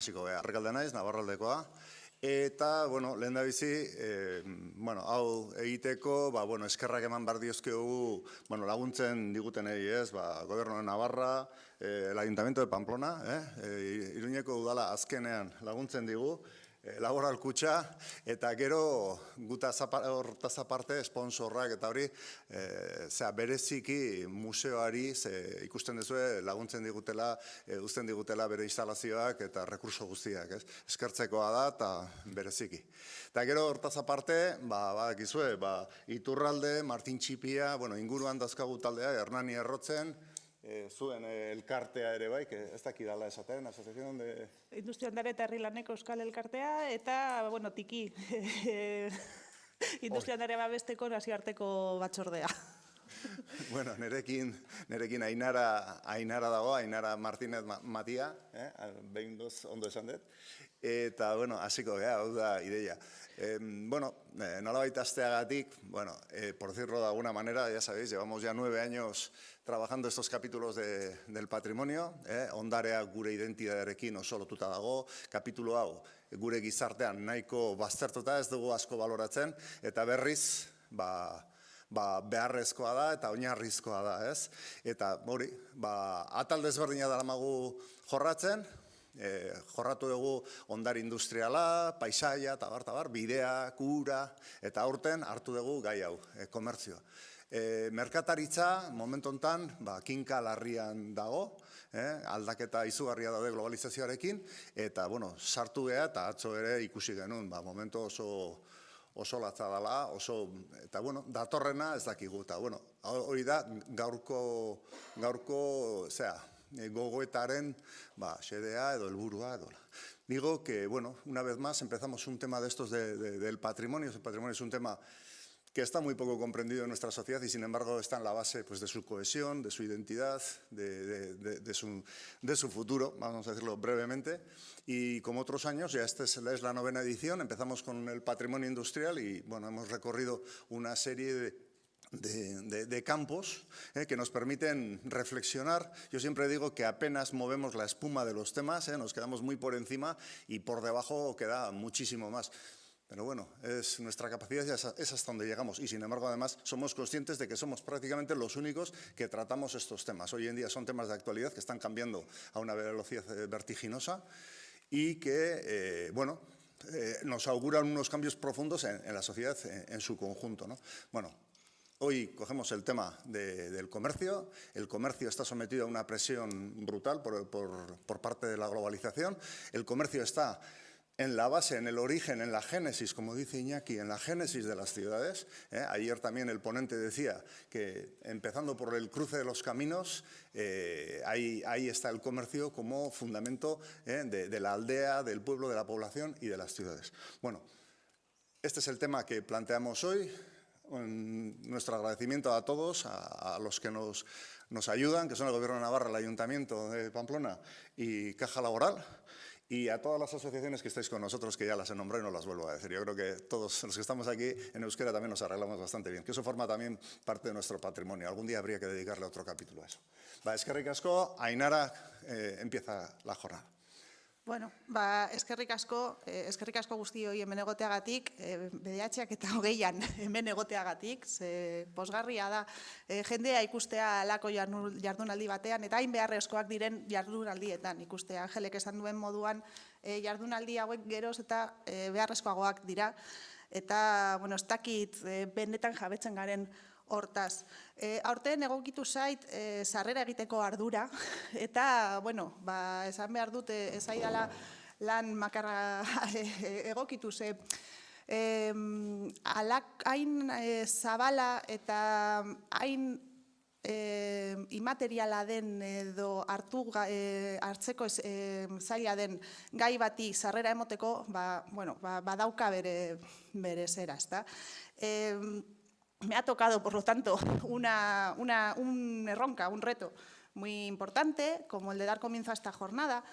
hasiko geha. Arrekalde naiz, Navarraldekoa. Eta, lehen da bizi, hau egiteko, eskerrak eman behar diozkiogu, laguntzen digutenei, Gobernu de Navarra, el Ayuntamiento de Pamplona, Iruñeko udala azkenean laguntzen digu, laboral kutxa, eta gero guta hortaz aparte, sponsorrak eta hori, bereziki museoari ikusten duzue laguntzen digutela, uzten digutela bere instalazioak eta rekurso guztiak, eskertzekoa da eta bereziki. Eta gero hortaz aparte, badakizue, Iturralde, Martin Txipia, inguruan dazkagu taldea, Hernani Errotzen, zuen elkartea ere bai, ez dakidala esaten, Asociación de... Industria Ondare eta Herri Laneko Euskal Elkartea, eta, tiki, Industria Ondare babesteko nazioarteko batzordea. Nerekin Ainara dago, Ainara Martínez Matia, behin ondo esan dut, eta, hasiko geha, hau da ideia. Nolabait asteagatik, por decirlo de alguna manera, ya sabéis, llevamos ya 9 años trabajando estos capítulos del patrimonio, ondarea gure identidadearekin oso lotuta dago, kapitulu hau gure gizartean nahiko baztertuta ez dugu asko baloratzen, eta berriz, beharrezkoa da eta oinarrizkoa da, ez? Eta hori, atal desberdina daramagu jorratzen, jorratu dugu ondare industriala, paisaia, tabar, bidea, kura, eta aurten hartu dugu gai hau, komertzioa. Merkataritza, momentu honetan, kinka larrian dago, aldaketa izugarria daude globalizazioarekin, eta, sartu geha eta atzo ere ikusi genuen, momentu oso latza dela, eta, datorrena ez dakigu, eta, hori da, gaurko, gogoetaren, xedea edo helburua edo. Digo que, una vez más empezamos un tema de estos del patrimonio. El patrimonio es un tema que está muy poco comprendido en nuestra sociedad y sin embargo está en la base de su cohesión, de su identidad, de su futuro, vamos a decirlo brevemente. Y como otros años, ya esta es la 9ª edición, empezamos con el patrimonio industrial y hemos recorrido una serie de campos que nos permiten reflexionar. Yo siempre digo que apenas movemos la espuma de los temas, nos quedamos muy por encima y por debajo queda muchísimo más. Pero es nuestra capacidad es hasta donde llegamos y sin embargo además somos conscientes de que somos prácticamente los únicos que tratamos estos temas. Hoy en día son temas de actualidad que están cambiando a una velocidad vertiginosa y que, nos auguran unos cambios profundos en la sociedad en su conjunto, ¿no? Hoy cogemos el tema del comercio. El comercio está sometido a una presión brutal por parte de la globalización. El comercio está en la base, en el origen, en la génesis, como dice Iñaki, en la génesis de las ciudades. Ayer también el ponente decía que empezando por el cruce de los caminos, ahí está el comercio como fundamento de la aldea, del pueblo, de la población y de las ciudades. Este es el tema que planteamos hoy. Nuestro agradecimiento a todos, a los que nos ayudan, que son el Gobierno de Navarra, el Ayuntamiento de Pamplona y Caja Laboral, y a todas las asociaciones que estáis con nosotros, que ya las he nombrado y no las vuelvo a decir. Yo creo que todos los que estamos aquí en euskera también nos arreglamos bastante bien, que eso forma también parte de nuestro patrimonio. Algún día habría que dedicarle otro capítulo a eso. Eskerrik asko, Ainara, empieza la jornada. Eskerrik asko guztioi hemen egoteagatik, bederatziak eta 20an hemen egoteagatik, pozgarria da jendea ikustea alako jardunaldi batean, eta hain beharrezkoak diren jardunaldietan ikustea. Angelek esan duen moduan jardunaldi hauek geroz eta beharrezkoagoak dira, eta ez dakit benetan jabetzen garen hortaz. Aurten egokitu zait sarrera egiteko ardura, eta, esan behar dut ez zaidala lan makarra egokitu ze. Hain zabala eta hain imateriala den edo hartzeko zaila den gai bati sarrera emoteko, badauka bere zera, ezta? Me ha tocado, por lo tanto, un reto muy importante, como el de dar comienzo a esta jornada.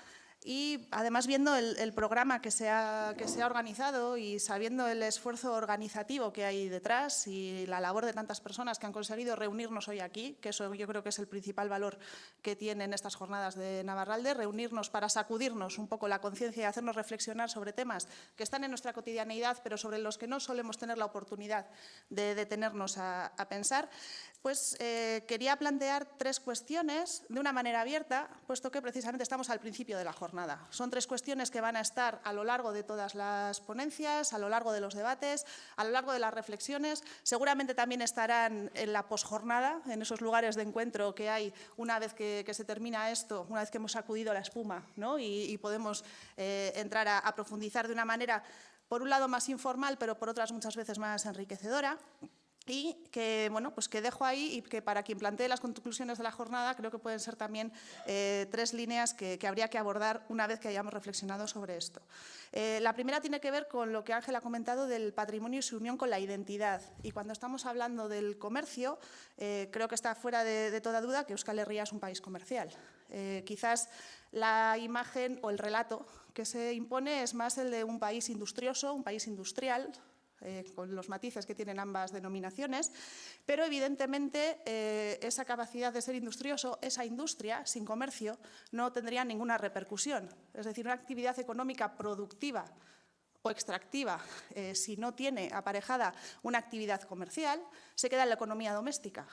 Y además viendo el programa que se ha organizado y sabiendo el esfuerzo organizativo que hay detrás y la labor de tantas personas que han conseguido reunirnos hoy aquí, que eso yo creo que es el principal valor que tienen estas jornadas de Navarralde, reunirnos para sacudirnos un poco la conciencia y hacernos reflexionar sobre temas que están en nuestra cotidianeidad, pero sobre los que no solemos tener la oportunidad de detenernos a pensar, pues quería plantear 3 cuestiones de una manera abierta, puesto que precisamente estamos al principio de la jornada. Son 3 cuestiones que van a estar a lo largo de todas las ponencias, a lo largo de los debates, a lo largo de las reflexiones. Seguramente también estarán en la posjornada, en esos lugares de encuentro que hay una vez que se termina esto, una vez que hemos sacudido la espuma, ¿no? y podemos entrar a profundizar de una manera, por un lado, más informal, pero por otras muchas veces más enriquecedora. Y que, bueno, pues que dejo ahí y que para quien plantee las conclusiones de la jornada creo que pueden ser también 3 líneas que habría que abordar una vez que hayamos reflexionado sobre esto. La primera tiene que ver con lo que Ángel ha comentado del patrimonio y su unión con la identidad. Y cuando estamos hablando del comercio, creo que está fuera de toda duda que Euskal Herria es un país comercial. Quizás la imagen o el relato que se impone es más el de un país industrioso, un país industrial, con los matices que tienen ambas denominaciones, pero evidentemente esa capacidad de ser industrioso, esa industria sin comercio, no tendría ninguna repercusión. Es decir, una actividad económica productiva o extractiva, si no tiene aparejada una actividad comercial, se queda en la economía doméstica.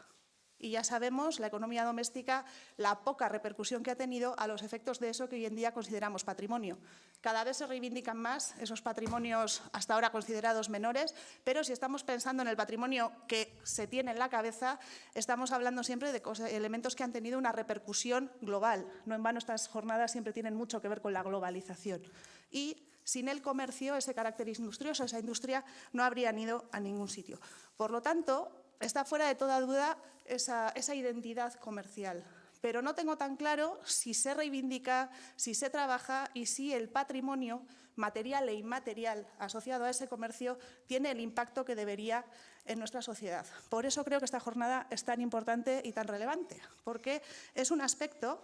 Y ya sabemos, la economía doméstica, la poca repercusión que ha tenido a los efectos de eso que hoy en día consideramos patrimonio. Cada vez se reivindican más esos patrimonios hasta ahora considerados menores, pero si estamos pensando en el patrimonio que se tiene en la cabeza, estamos hablando siempre de elementos que han tenido una repercusión global. No en vano estas jornadas siempre tienen mucho que ver con la globalización. Y sin el comercio, ese carácter industrioso, esa industria, no habrían ido a ningún sitio. Por lo tanto, está fuera de toda duda esa identidad comercial. Pero no tengo tan claro si se reivindica, si se trabaja y si el patrimonio material e inmaterial asociado a ese comercio tiene el impacto que debería en nuestra sociedad. Por eso creo que esta jornada es tan importante y tan relevante, porque es un aspecto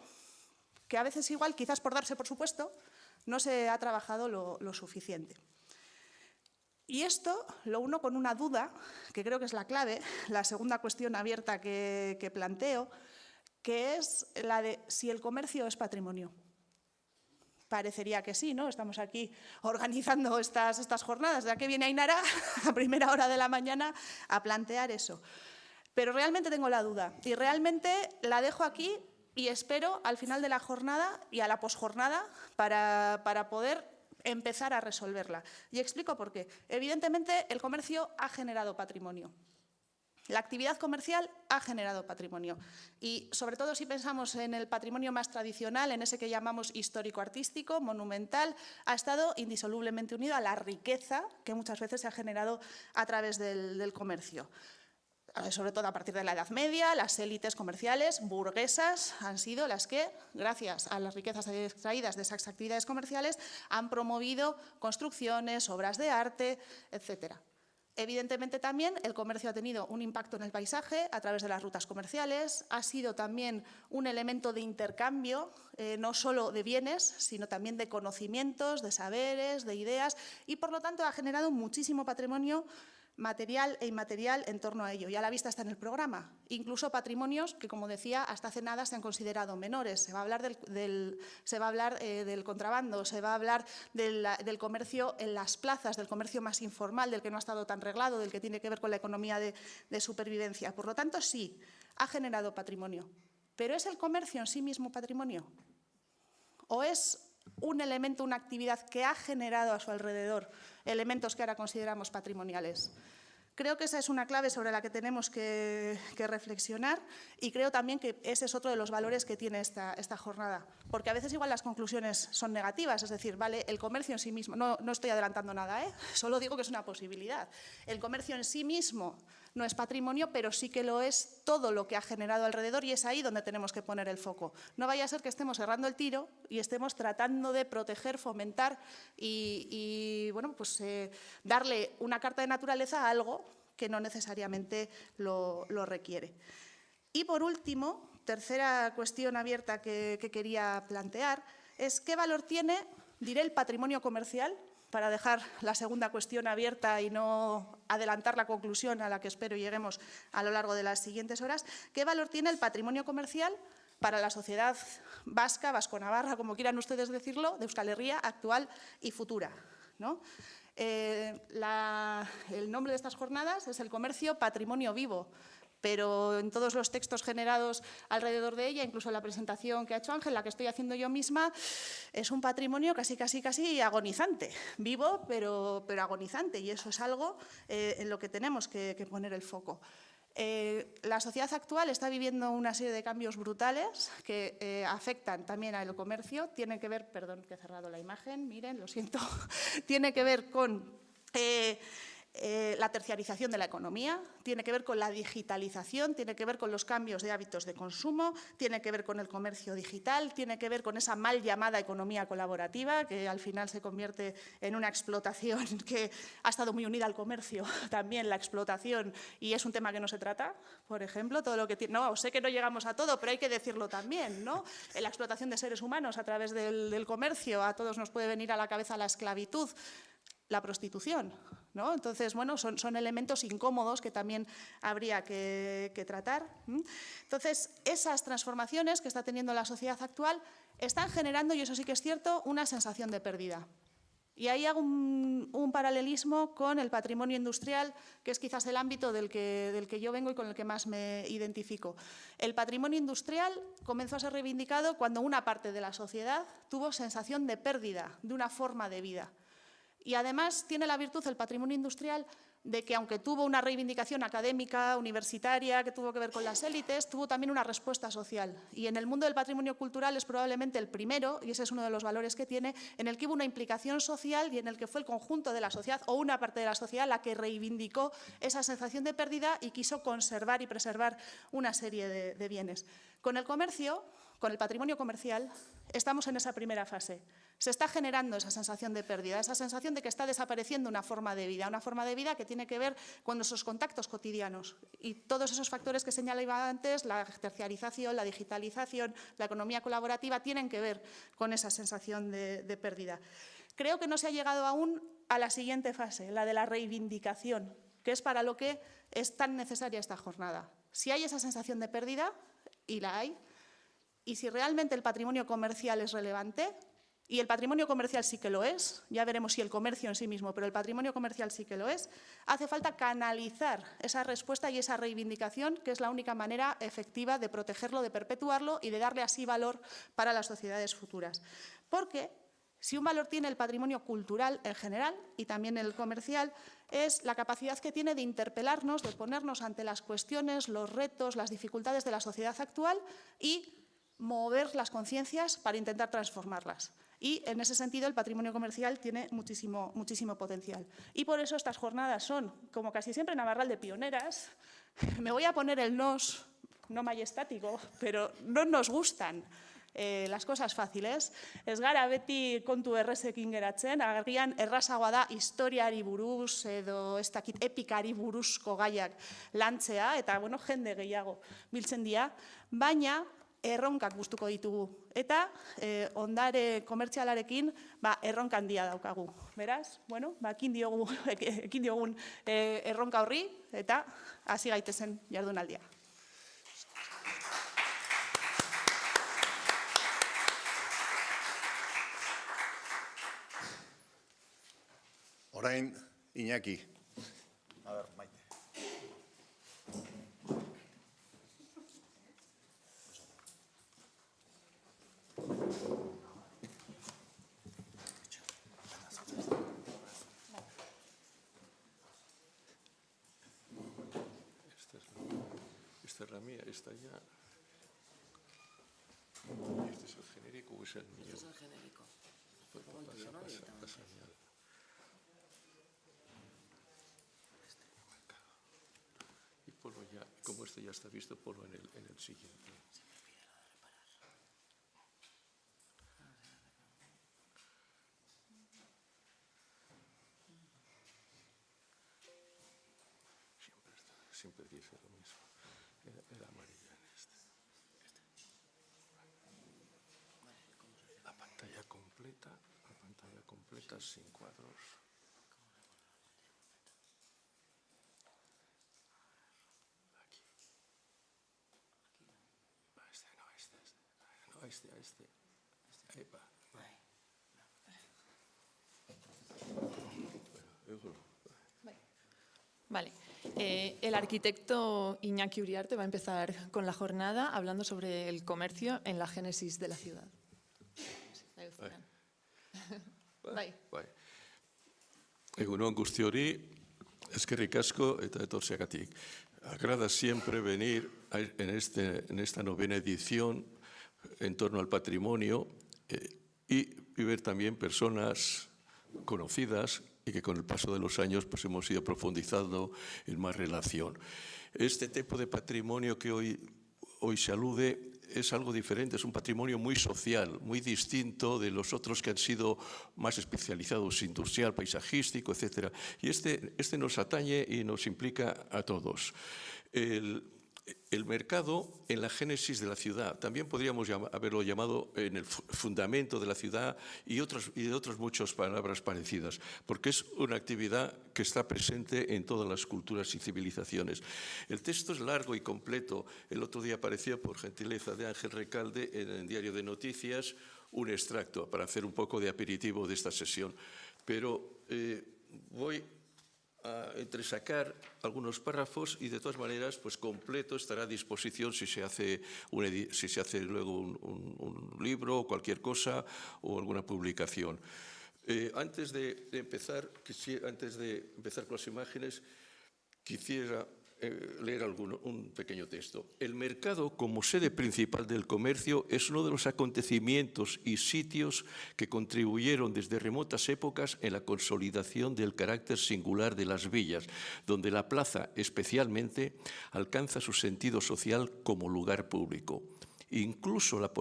que a veces igual, quizás por darse por supuesto, no se ha trabajado lo suficiente. Y esto lo uno con una duda, que creo que es la clave, la segunda cuestión abierta que planteo, que es la de si el comercio es patrimonio. Parecería que sí, ¿no? Estamos aquí organizando estas jornadas. ¿De qué viene Ainara a primera hora de la mañana a plantear eso? Pero realmente tengo la duda y realmente la dejo aquí y espero al final de la jornada y a la posjornada para poder empezar a resolverla. Y explico por qué. Evidentemente, el comercio ha generado patrimonio. La actividad comercial ha generado patrimonio. Y sobre todo si pensamos en el patrimonio más tradicional, en ese que llamamos histórico-artístico, monumental, ha estado indisolublemente unido a la riqueza que muchas veces se ha generado a través del comercio. Sobre todo a partir de la Edad Media, las élites comerciales burguesas han sido las que, gracias a las riquezas extraídas de esas actividades comerciales, han promovido construcciones, obras de arte, etcétera. Evidentemente también el comercio ha tenido un impacto en el paisaje a través de las rutas comerciales, ha sido también un elemento de intercambio, no solo de bienes, sino también de conocimientos, de saberes, de ideas, y por lo tanto ha generado muchísimo patrimonio material e inmaterial en torno a ello. Ya la vista está en el programa. Incluso patrimonios que, como decía, hasta hace nada se han considerado menores. Se va a hablar del contrabando, se va a hablar del comercio en las plazas, del comercio más informal, del que no ha estado tan reglado, del que tiene que ver con la economía de supervivencia. Por lo tanto, sí, ha generado patrimonio. ¿Pero es el comercio en sí mismo patrimonio? ¿O es un elemento, una actividad que ha generado a su alrededor elementos que ahora consideramos patrimoniales? Creo que esa es una clave sobre la que tenemos que reflexionar y creo también que ese es otro de los valores que tiene esta jornada. Porque a veces igual las conclusiones son negativas, es decir, vale, el comercio en sí mismo, no estoy adelantando nada, solo digo que es una posibilidad. El comercio en sí mismo no es patrimonio, pero sí que lo es todo lo que ha generado alrededor y es ahí donde tenemos que poner el foco. No vaya a ser que estemos cerrando el tiro y estemos tratando de proteger, fomentar y bueno, pues, darle una carta de naturaleza a algo que no necesariamente lo requiere. Y por último, tercera cuestión abierta que quería plantear, es qué valor tiene, diré, el patrimonio comercial, para dejar la segunda cuestión abierta y no adelantar la conclusión a la que espero lleguemos a lo largo de las siguientes horas. ¿Qué valor tiene el patrimonio comercial para la sociedad vasca, vasco-navarra, como quieran ustedes decirlo, de Euskal Herria actual y futura, ¿no? El nombre de estas jornadas es el comercio patrimonio vivo, pero en todos los textos generados alrededor de ella, incluso la presentación que ha hecho Ángel, la que estoy haciendo yo misma, es un patrimonio casi agonizante, vivo pero agonizante, y eso es algo en lo que tenemos que poner el foco. La sociedad actual está viviendo una serie de cambios brutales que afectan también al comercio. Tiene que ver, perdón que he cerrado la imagen, miren, lo siento, tiene que ver con la terciarización de la economía, tiene que ver con la digitalización, tiene que ver con los cambios de hábitos de consumo, tiene que ver con el comercio digital, tiene que ver con esa mal llamada economía colaborativa, que al final se convierte en una explotación que ha estado muy unida al comercio, también la explotación, y es un tema que no se trata, por ejemplo, todo lo que tiene, no, sé que no llegamos a todo, pero hay que decirlo también, ¿no? La explotación de seres humanos a través del comercio, a todos nos puede venir a la cabeza la esclavitud, la prostitución, ¿no? Entonces, bueno, son elementos incómodos que también habría que tratar. Entonces, esas transformaciones que está teniendo la sociedad actual están generando, y eso sí que es cierto, una sensación de pérdida. Y ahí hago un paralelismo con el patrimonio industrial, que es quizás el ámbito del que yo vengo y con el que más me identifico. El patrimonio industrial comenzó a ser reivindicado cuando una parte de la sociedad tuvo sensación de pérdida de una forma de vida. Y además tiene la virtud el patrimonio industrial de que, aunque tuvo una reivindicación académica, universitaria, que tuvo que ver con las élites, tuvo también una respuesta social. Y en el mundo del patrimonio cultural es probablemente el primero, y ese es uno de los valores que tiene, en el que hubo una implicación social y en el que fue el conjunto de la sociedad o una parte de la sociedad la que reivindicó esa sensación de pérdida y quiso conservar y preservar una serie de bienes. Con el comercio, con el patrimonio comercial, estamos en esa primera fase. Se está generando esa sensación de pérdida, esa sensación de que está desapareciendo una forma de vida que tiene que ver con nuestros contactos cotidianos. Y todos esos factores que señalaba antes, la terciarización, la digitalización, la economía colaborativa, tienen que ver con esa sensación de pérdida. Creo que no se ha llegado aún a la siguiente fase, la de la reivindicación, que es para lo que es tan necesaria esta jornada. Si hay esa sensación de pérdida, y la hay, y si realmente el patrimonio comercial es relevante, y el patrimonio comercial sí que lo es, ya veremos si el comercio en sí mismo, pero el patrimonio comercial sí que lo es, hace falta canalizar esa respuesta y esa reivindicación, que es la única manera efectiva de protegerlo, de perpetuarlo y de darle así valor para las sociedades futuras. Porque si un valor tiene el patrimonio cultural en general y también el comercial, es la capacidad que tiene de interpelarnos, de ponernos ante las cuestiones, los retos, las dificultades de la sociedad actual y mover las conciencias para intentar transformarlas. Y, en ese sentido, el patrimonio comercial tiene muchísimo potencial. Y por eso estas jornadas son, como casi siempre en Navarralde, pioneras. Me voy a poner el nos, no majestático, pero no nos gustan las cosas fáciles. Ez gara beti kontu errezekin geratzen, agian errazagoa da historiari buruz edo ez dakit epikari buruzko gaiak lantzea, eta bueno, jende gehiago biltzen dira, baina erronkak gustuko ditugu. Eta ondare komertzialarekin erronka handia daukagu. Beraz, bueno, ekin diogun erronka horri eta hasi gaitezen jardunaldia. Orain, Iñaki. A ver, Maite. Esta es la mía, esta ya. ¿Este es el genérico o es el mío? Este es el genérico. Pues pasa ya. Y ponlo ya, como este ya está visto, ponlo en el siguiente. Siempre dice lo mismo. El amarillo en este. La pantalla completa sin cuadros. Aquí. Este. Ahí va. Vale. El arquitecto Iñaki Uriarte va a empezar con la jornada hablando sobre el comercio en la génesis de la ciudad. Bai. Egun on guztiori, eskerrik asko eta etortzeagatik. Agrada siempre venir en esta novena edición en torno al patrimonio y ver también personas conocidas y que con el paso de los años pues hemos ido profundizando en más relación. Este tipo de patrimonio que hoy se alude es algo diferente, es un patrimonio muy social, muy distinto de los otros que han sido más especializados, industrial, paisajístico, etc. Y este nos atañe y nos implica a todos. El mercado en la génesis de la ciudad, también podríamos haberlo llamado en el fundamento de la ciudad y otras muchas palabras parecidas, porque es una actividad que está presente en todas las culturas y civilizaciones. El texto es largo y completo. El otro día apareció, por gentileza de Ángel Recalde, en el Diario de Noticias, un extracto para hacer un poco de aperitivo de esta sesión. Pero voy a entresacar algunos párrafos y de todas maneras pues completo estará a disposición si se hace luego un libro o cualquier cosa o alguna publicación. Antes de empezar con las imágenes, quisiera leer un pequeño texto. El mercado, como sede principal del comercio, es uno de los acontecimientos y sitios que contribuyeron desde remotas épocas en la consolidación del carácter singular de las villas, donde la plaza, especialmente, alcanza su sentido social como lugar público. Incluso la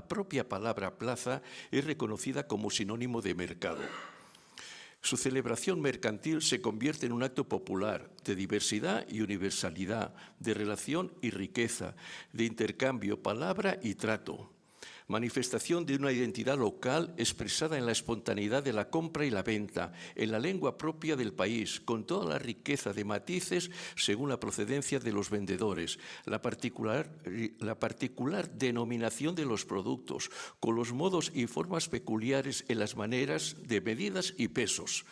propia palabra plaza es reconocida como sinónimo de mercado. Su celebración mercantil se convierte en un acto popular de diversidad y universalidad, de relación y riqueza, de intercambio, palabra y trato. Manifestación de una identidad local expresada en la espontaneidad de la compra y la venta, en la lengua propia del país, con toda la riqueza de matices según la procedencia de los vendedores, la particular denominación de los productos, con los modos y formas peculiares en las maneras de medidas y pesos.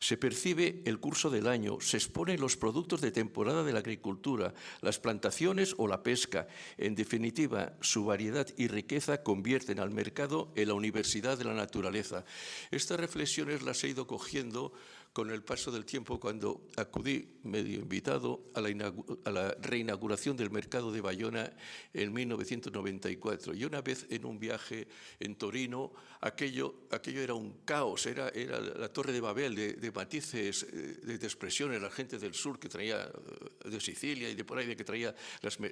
Se percibe el curso del año, se exponen los productos de temporada de la agricultura, las plantaciones o la pesca. En definitiva, su variedad y riqueza convierten al mercado en la universidad de la naturaleza. Estas reflexiones las he ido cogiendo con el paso del tiempo cuando acudí, medio invitado, a la reinauguración del mercado de Bayona en 1994. Y una vez en un viaje en Torino, aquello era un caos, era la Torre de Babel de matices, de expresiones, la gente del sur que traía de Sicilia y de por ahí que traía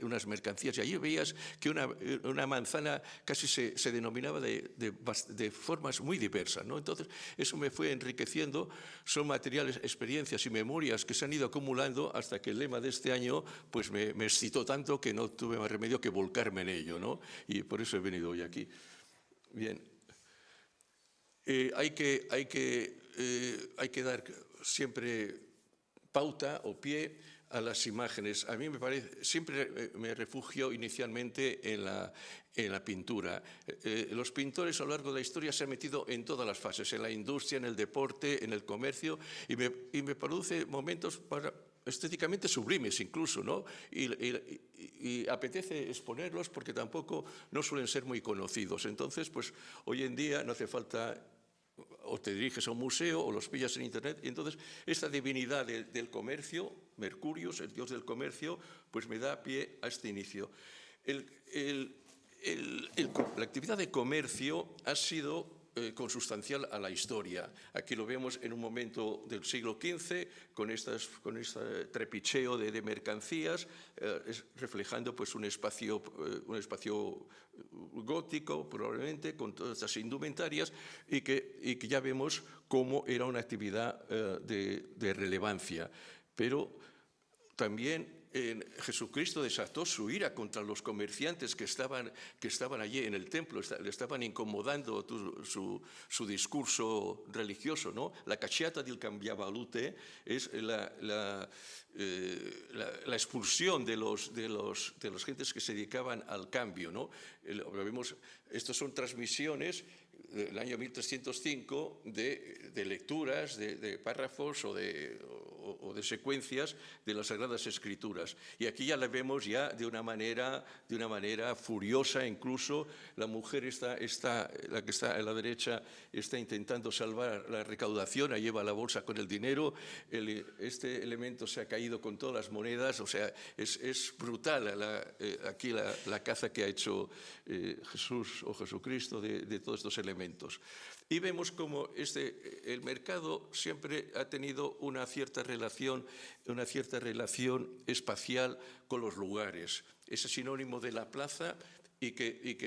unas mercancías. Y allí veías que una manzana casi se denominaba de formas muy diversas, ¿no? Entonces, eso me fue enriqueciendo. Son materiales, experiencias y memorias que se han ido acumulando hasta que el lema de este año pues me excitó tanto que no tuve más remedio que volcarme en ello, ¿no? Y por eso he venido hoy aquí. Bien. Hay que dar siempre pauta o pie a las imágenes. A mí me parece, siempre me refugio inicialmente en la pintura. Los pintores a lo largo de la historia se han metido en todas las fases, en la industria, en el deporte, en el comercio, y me produce momentos estéticamente sublimes incluso, ¿no? Y apetece exponerlos porque tampoco no suelen ser muy conocidos. Entonces, pues hoy en día no hace falta o te diriges a un museo o los pillas en internet, y entonces esta divinidad del comercio, Mercurio, el dios del comercio, pues me da pie a este inicio. La actividad de comercio ha sido consustancial a la historia. Aquí lo vemos en un momento del siglo XV con este trepicheo de mercancías, reflejando pues un espacio gótico probablemente con todas estas indumentarias y que ya vemos cómo era una actividad de relevancia. Pero también Jesucristo desató su ira contra los comerciantes que estaban allí en el templo, le estaban incomodando su discurso religioso, ¿no? La cacciata del cambiavalute es la expulsión de las gentes que se dedicaban al cambio, ¿no? Estos son transmisiones del año 1305 de lecturas, de párrafos o de secuencias de las Sagradas Escrituras. Y aquí ya la vemos ya de una manera furiosa, incluso la mujer la que está a la derecha está intentando salvar la recaudación, ahí lleva la bolsa con el dinero, este elemento se ha caído con todas las monedas, o sea, es brutal aquí la caza que ha hecho Jesús o Jesucristo de todos estos elementos. Y vemos como el mercado siempre ha tenido una cierta relación espacial con los lugares. Es sinónimo de la plaza y que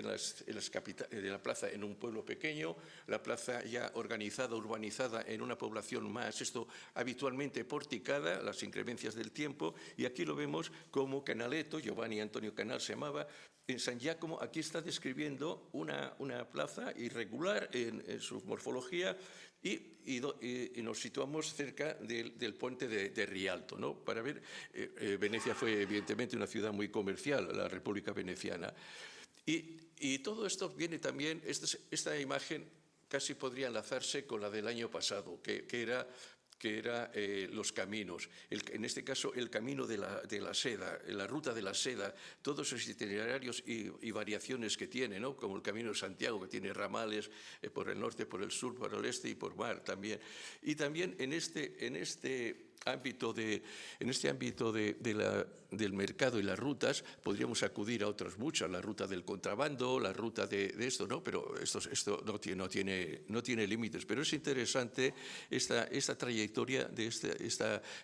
de la plaza en un pueblo pequeño, la plaza ya organizada, urbanizada en una población más, esto habitualmente porticada, las inclemencias del tiempo, y aquí lo vemos como Canaletto, Giovanni Antonio Canal se llamaba, en San Giacomo, aquí está describiendo una plaza irregular en su morfología y nos situamos cerca del puente de Rialto, ¿no? Para ver, Venecia fue evidentemente una ciudad muy comercial, la República Veneciana. Y todo esto viene también, esta imagen casi podría enlazarse con la del año pasado, que era los caminos, en este caso el camino de la seda, la ruta de la seda, todos esos itinerarios y variaciones que tiene, ¿no? Como el Camino de Santiago, que tiene ramales por el norte, por el sur, por el este y por mar también. Y también en este ámbito del mercado y las rutas, podríamos acudir a otras muchas, la ruta del contrabando, la ruta de esto, ¿no? Pero esto no tiene límites. Pero es interesante esta trayectoria de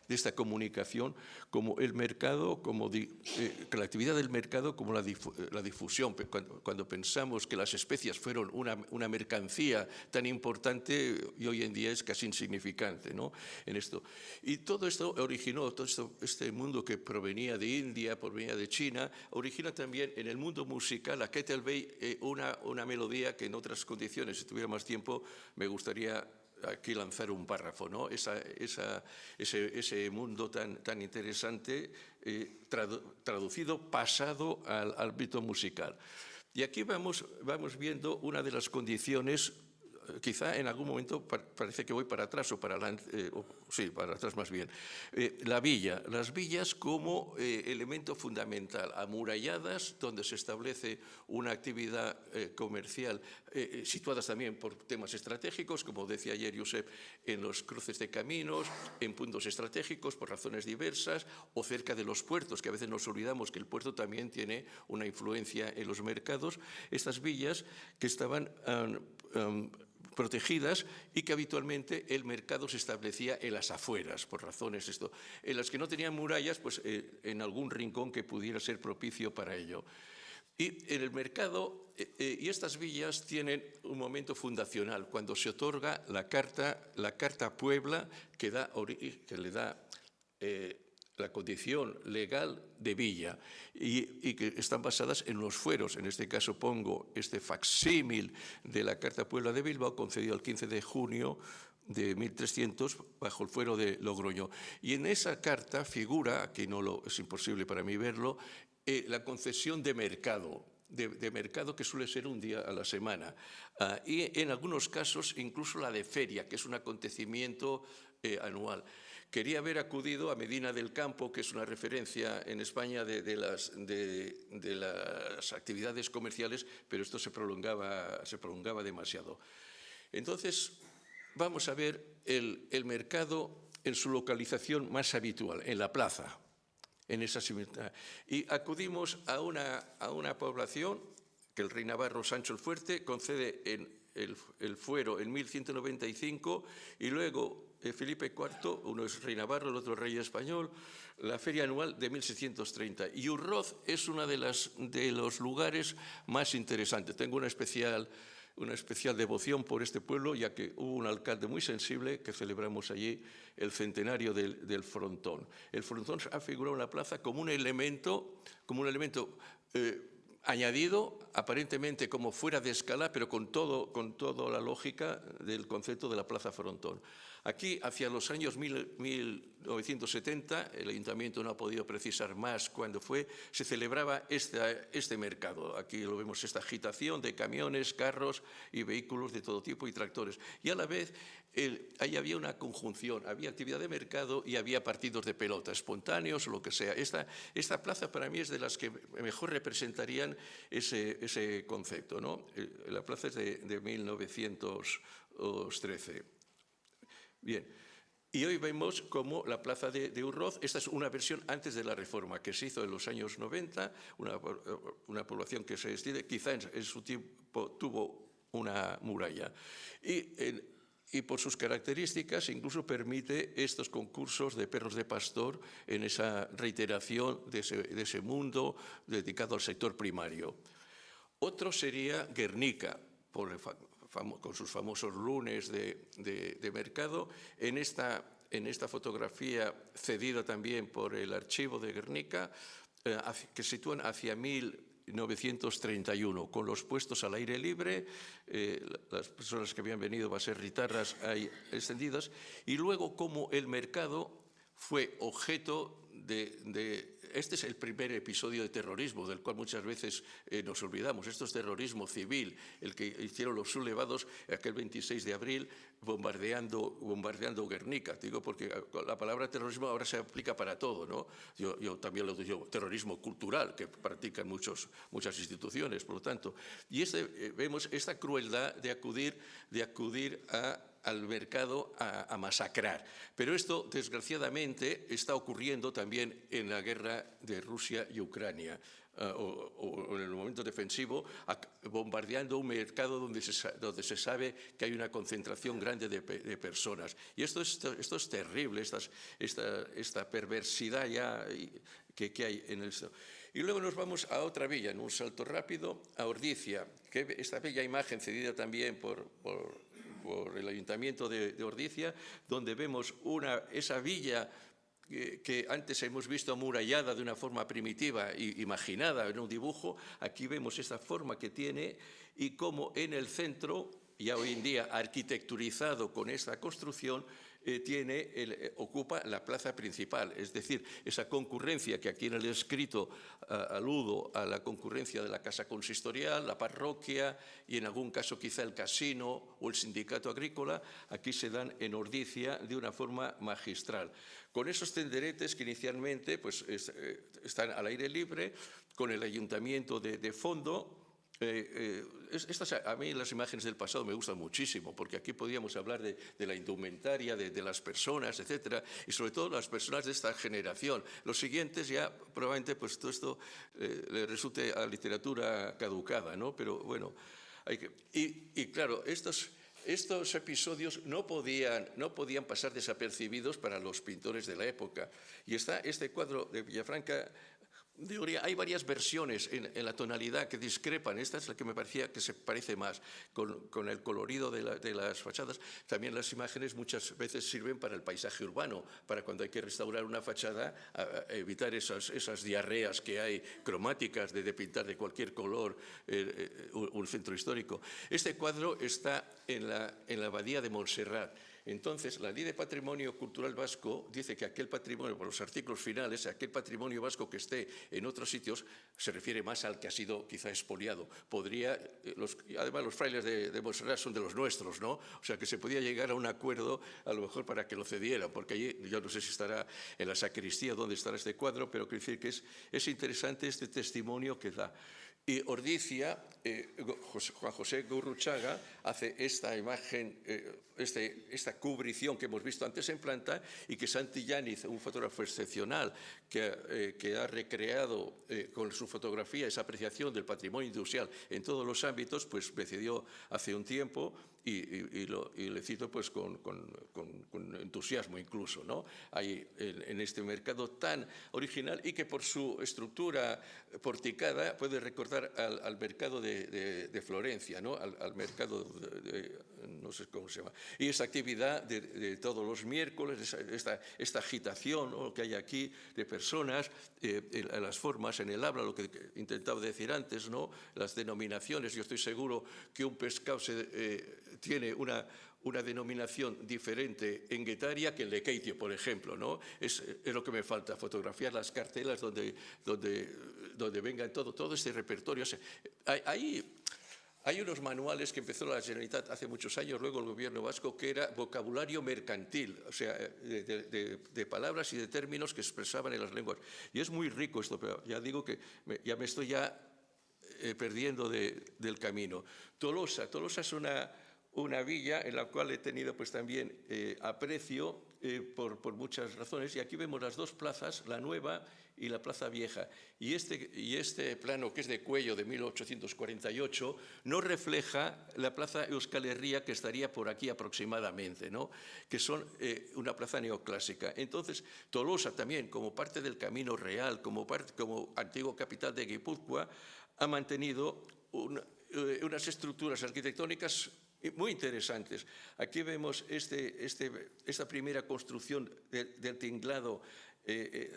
esta comunicación, como el mercado, que la actividad del mercado como la difusión. Cuando pensamos que las especias fueron una mercancía tan importante, y hoy en día es casi insignificante, ¿no? En esto. Y todo esto originó, este mundo que provenía de India, provenía de China, origina también en el mundo musical a Kettlebell una melodía que en otras condiciones, si tuviera más tiempo, me gustaría aquí lanzar un párrafo, ¿no? Ese mundo tan interesante, traducido, pasado al ámbito musical. Y aquí vamos viendo una de las condiciones. Quizá en algún momento parece que voy para atrás para atrás más bien. Las villas como elemento fundamental, amuralladas, donde se establece una actividad comercial, situadas también por temas estratégicos, como decía ayer Josep, en los cruces de caminos, en puntos estratégicos por razones diversas, o cerca de los puertos, que a veces nos olvidamos que el puerto también tiene una influencia en los mercados. Estas villas que estaban protegidas y que habitualmente el mercado se establecía en las afueras, por razones en las que no tenían murallas, pues en algún rincón que pudiera ser propicio para ello. Y en el mercado, y estas villas tienen un momento fundacional, cuando se otorga la Carta Puebla, que le da la condición legal de villa y que están basadas en los fueros. En este caso pongo este facsímil de la Carta Puebla de Bilbao, concedido el 15 de junio de 1300 bajo el fuero de Logroño. Y en esa carta figura, aquí es imposible para mí verlo, la concesión de mercado. De mercado, que suele ser un día a la semana, y en algunos casos incluso la de feria, que es un acontecimiento anual. Quería haber acudido a Medina del Campo, que es una referencia en España de las actividades comerciales, pero esto se prolongaba demasiado. Entonces, vamos a ver el mercado en su localización más habitual, en la plaza. En esa similitud. Y acudimos a una población que el rey navarro Sancho el Fuerte concede el fuero en 1195 y luego Felipe IV, uno es rey navarro, el otro rey español, la feria anual de 1630. Y Urroz es uno de los lugares más interesantes. Tengo una especial una especial devoción por este pueblo, ya que hubo un alcalde muy sensible que celebramos allí el centenario del frontón. El frontón ha figurado en la plaza como un elemento añadido, aparentemente como fuera de escala, pero con toda la lógica del concepto de la plaza frontón. Aquí, hacia los años 1970, el ayuntamiento no ha podido precisar más cuándo fue, se celebraba este mercado. Aquí lo vemos, esta agitación de camiones, carros y vehículos de todo tipo y tractores. Y a la vez, ahí había una conjunción, había actividad de mercado y había partidos de pelota, espontáneos o lo que sea. Esta plaza para mí es de las que mejor representarían ese concepto, ¿no? La plaza es de 1913. Bien, y hoy vemos como la plaza de Urroz, esta es una versión antes de la reforma que se hizo en los años 90, una población que se extiende, quizá en su tiempo tuvo una muralla. Y por sus características incluso permite estos concursos de perros de pastor en esa reiteración de ese mundo dedicado al sector primario. Otro sería Guernica, con sus famosos lunes de mercado. En esta fotografía, cedida también por el archivo de Guernica, que sitúan hacia 1931, con los puestos al aire libre, las personas que habían venido a ser ritarras ahí extendidas, y luego como el mercado fue objeto este es el primer episodio de terrorismo, del cual muchas veces nos olvidamos. Esto es terrorismo civil, el que hicieron los sublevados aquel 26 de abril bombardeando Guernica. Digo porque la palabra terrorismo ahora se aplica para todo, ¿no? Yo también lo digo terrorismo cultural, que practican muchas instituciones, por lo tanto. Y vemos esta crueldad de acudir al mercado a masacrar. Pero esto, desgraciadamente, está ocurriendo también en la guerra de Rusia y Ucrania, o en el momento defensivo, bombardeando un mercado donde se sabe que hay una concentración grande de personas. Y esto es terrible, esta perversidad ya que hay en esto. Y luego nos vamos a otra villa, en un salto rápido, a Ordizia, que esta bella imagen cedida también por el Ayuntamiento de Ordizia, donde vemos esa villa que antes hemos visto amurallada de una forma primitiva e imaginada en un dibujo. Aquí vemos esta forma que tiene y cómo en el centro, ya hoy en día arquitecturizado con esta construcción, ocupa la plaza principal, es decir, esa concurrencia que aquí en el escrito aludo a la concurrencia de la casa consistorial, la parroquia y en algún caso quizá el casino o el sindicato agrícola, aquí se dan en Ordizia de una forma magistral. Con esos tenderetes que inicialmente pues, están al aire libre, con el ayuntamiento de fondo. A mí las imágenes del pasado me gustan muchísimo, porque aquí podíamos hablar de la indumentaria, de las personas, etcétera, y sobre todo las personas de esta generación. Los siguientes ya probablemente pues todo esto le resulte a literatura caducada, ¿no? Pero bueno, y claro, estos episodios no podían pasar desapercibidos para los pintores de la época. Y está este cuadro de Villafranca. Hay varias versiones en la tonalidad que discrepan. Esta es la que me parecía que se parece más con el colorido de las fachadas. También las imágenes muchas veces sirven para el paisaje urbano, para cuando hay que restaurar una fachada, evitar esas diarreas que hay cromáticas de pintar de cualquier color un centro histórico. Este cuadro está en la abadía de Montserrat. Entonces, la Ley de Patrimonio Cultural Vasco dice que aquel patrimonio, por los artículos finales, aquel patrimonio vasco que esté en otros sitios, se refiere más al que ha sido quizá expoliado. Además, los frailes de Montserrat son de los nuestros, ¿no? O sea, que se podía llegar a un acuerdo, a lo mejor para que lo cedieran, porque allí, yo no sé si estará en la sacristía donde estará este cuadro, pero quiero decir que es interesante este testimonio que da. Y Ordizia, Juan José Gurruchaga, hace esta imagen, esta cubrición que hemos visto antes en planta, y que Santi Yáñez, un fotógrafo excepcional, que ha recreado con su fotografía esa apreciación del patrimonio industrial en todos los ámbitos, pues me cedió hace un tiempo y le cito pues con entusiasmo incluso, ¿no? Hay en este mercado tan original y que por su estructura porticada puede recordar al mercado de de Florencia, ¿no? Al mercado no sé cómo se llama. Y esta actividad de todos los miércoles, esta agitación, ¿no?, que hay aquí de personas, las formas en el habla, lo que intentaba decir antes, ¿no?, las denominaciones. Yo estoy seguro que un pescado tiene una denominación diferente en Guetaria que en Lekeitio, por ejemplo, ¿no? Es lo que me falta, fotografiar las cartelas donde venga todo este repertorio. O sea, hay unos manuales que empezó la Generalitat hace muchos años, luego el gobierno vasco, que era vocabulario mercantil, o sea, de palabras y de términos que expresaban en las lenguas. Y es muy rico esto, pero ya digo que ya me estoy perdiendo del camino. Tolosa es una villa en la cual he tenido pues también aprecio por muchas razones. Y aquí vemos las dos plazas, la nueva y la Plaza Vieja. Y este plano, que es de Cuello, de 1848, no refleja la Plaza Euskal Herria, que estaría por aquí aproximadamente, ¿no?, que son una plaza neoclásica. Entonces, Tolosa también, como parte del Camino Real, como antigua capital de Guipúzcoa, ha mantenido unas estructuras arquitectónicas muy interesantes. Aquí vemos esta primera construcción del tinglado